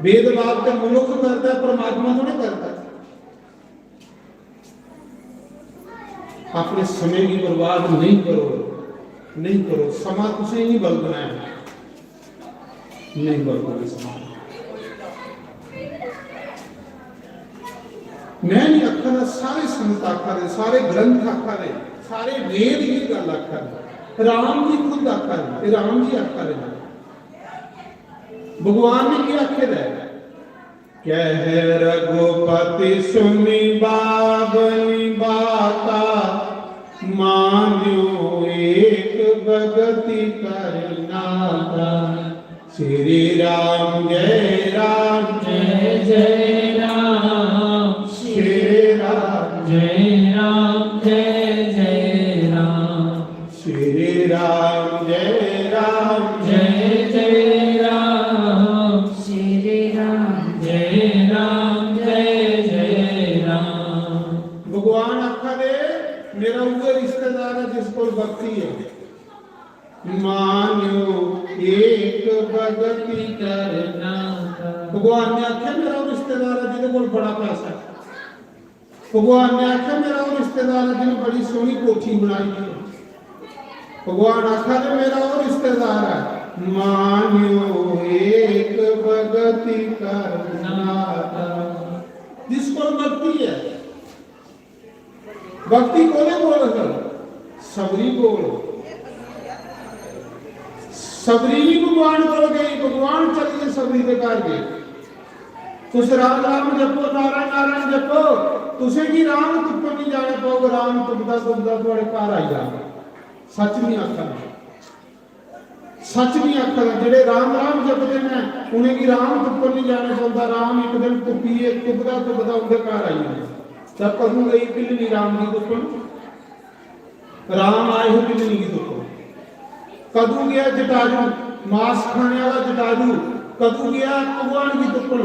S4: भेदभाव तो मनुख करता है, परमात्मा तो नहीं करता। अपने समय की बर्बाद नहीं करो, नहीं करो। समा तुसे नहीं बलदना है। नहीं बरतोगे समान। मैं नहीं आखा रहा, सारे संत आखा रहे, सारे ग्रंथ आखा रहे, सारे वेद ही गल आखा रहे, राम जी खुद आखा रहे, राम जी आखा रहे। भगवान ने क्या आखे रहे? कह रघुपति सुनी बाबनी बाता, मान्यो एक भगति करनाता। श्री राम जय राम
S2: जय जय राम,
S4: श्री राम
S2: जय राम जय जय राम,
S4: श्री राम जय राम
S2: जय जय राम,
S1: श्री राम
S2: जय राम जय जय राम।
S4: भगवान आखा दे मेरा वो रिश्तेदार है जिसको भक्ति है। मान्यो एक भगति करना। भगवान ने आख्या मेरा वो रिश्तेदार है जिसके कोल बड़ा पैसा है। भगवान ने आख्या मेरा वो रिश्तेदार है जिसने बड़ी सोहनी कोठी बनाई है। भगवान आखा दे मेरा वो रिश्तेदार है। मान्यो एक भगति करना। जिसको भक्ति है, भक्ति कोने बोल कर सबरी बोल। सबरी भी भगवान बोल गई, भगवान चलिए सबरी के घर गए। तुस राम राम जपो, नारायण नारायण जपो, तुसे की राम तुप नहीं जाने पाओगे। राम तुपदा तुपदा थोड़े घर आई जाए। सच नहीं आखना, सच नहीं आखना। जेडे राम राम जपते हैं उन्हें की राम तुप नहीं जाने पाता। राम एक दिन तुपिए तुपदा तुपदा उनके घर आई जाए। तब कदू गई पिलनी राम की तुपन, राम आए हो पिलनी की तुपन। कदू गया जटाजू, मांस खाने वाला जटाजू, कदू गया भगवान की तुपन।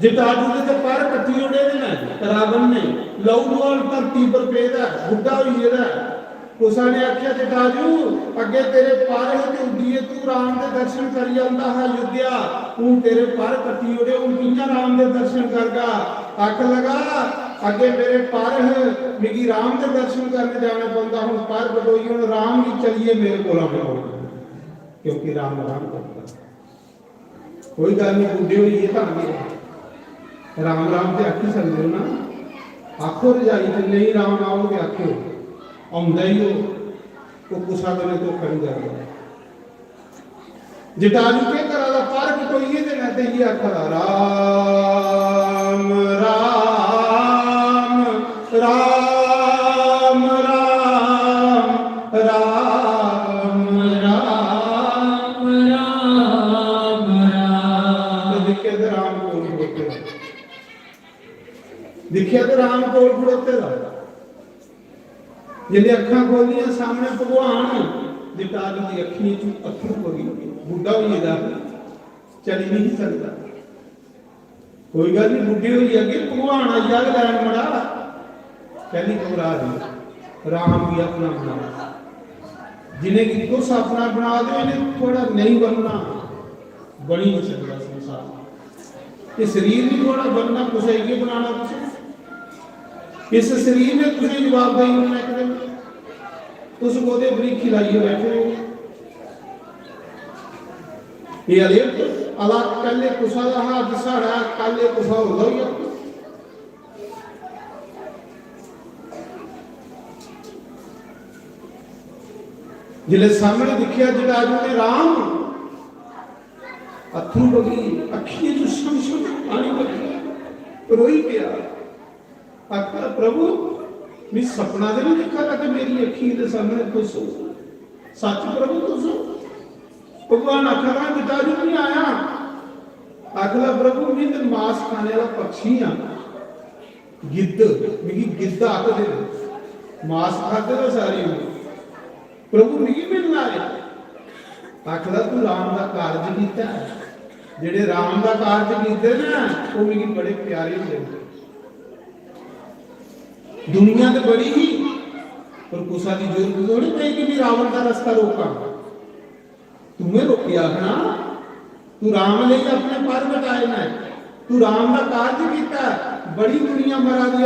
S4: जटाजू के तो पैर कट्ठी उड़े ने, रावण ने लहू दुआल धरती पर पेदा बुढ़ा हुई है। उसा ने आख्या जटाजू अगे तेरे पैर है ते उड़िए तू राम के दर्शन कर जांदा है अयोध्या। हूं तेरे पैर कट्ठी उड़े, हूं कियां राम के दर्शन करगा? आख लगा अगे मेरे पैर है, मिगी राम के दर्शन करने जाना पड़ता। हूं पैर कटोई, हूं राम ही चलिए मेरे कोल आवे, क्योंकि राम राम करता। कोई गल नहीं, बुढ़े हुई ये तो राम राम ते आखी सकते हो ना। आखो रजाई ते नहीं राम आओ ते आखो आउंदा ही हो गुस्सा करने तो खड़ी जाएगा। जटाजू के करा दा पैर कटोइए ते मैं ते ये आखा राम राम राम राम राम
S2: राम राम राम।
S4: दिखे तो राम कोल खड़ोते, दिखे तो राम कोल खड़ोते दा। जिन्हें अखा खोलिया सामने भगवान, जटाजू की अखियों चू अथरू पगी, बुढ़ा हुई चल ही नहीं सकता। कोई गल नहीं, बुढ़ी हुई अगे भगवान आई जाग लैन मड़ा। कहनी घबरा दी, राम भी अपना बना। जिन्हें कि कुछ अपना बना दे इन्हें थोड़ा नहीं बनना, बनी नहीं सकता संसार। ये शरीर भी थोड़ा बनना, कुछ ये बनाना कुछ। इस शरीर ने तुझे जवाबदेही होना एक दिन, तुस बोदे बड़ी खिलाइए बैठे हो। ये अलेप अला कल्ले कुसा रहा दिसाड़ा कल्ले कुसा हो गया। जिले सामने दिखिया जटाजू ने राम, अथरू बगी, अखियां जो शमशम पानी बगी, रोई गया। आखा प्रभु मैं सपना दे नहीं देखा था कि मेरी अखी के सामने तुस हो। सच प्रभु तुस हो। भगवान आखा रहा जटाजू नहीं आया। आखला प्रभु मैं तो मांस खाने वाला पक्षी हाँ, गिद्ध मिगी गिद्ध आख दे, मांस खाते तो सारी हो। प्रभु मिगी मिलना है। आखला तू राम का कार्य कीता, जेडे राम का कार्य कीते ना वो मिगी बड़े प्यारे होंगे। दुनिया तो बड़ी ही, पर कुसा की जरूरत थोड़ी पई कि भी रावण का रास्ता रोका। तुम्हें रोकिया ना, तू राम ले अपने पैर कटाए ना, तू राम का कार्य किया, बड़ी दुनिया मरा दिया।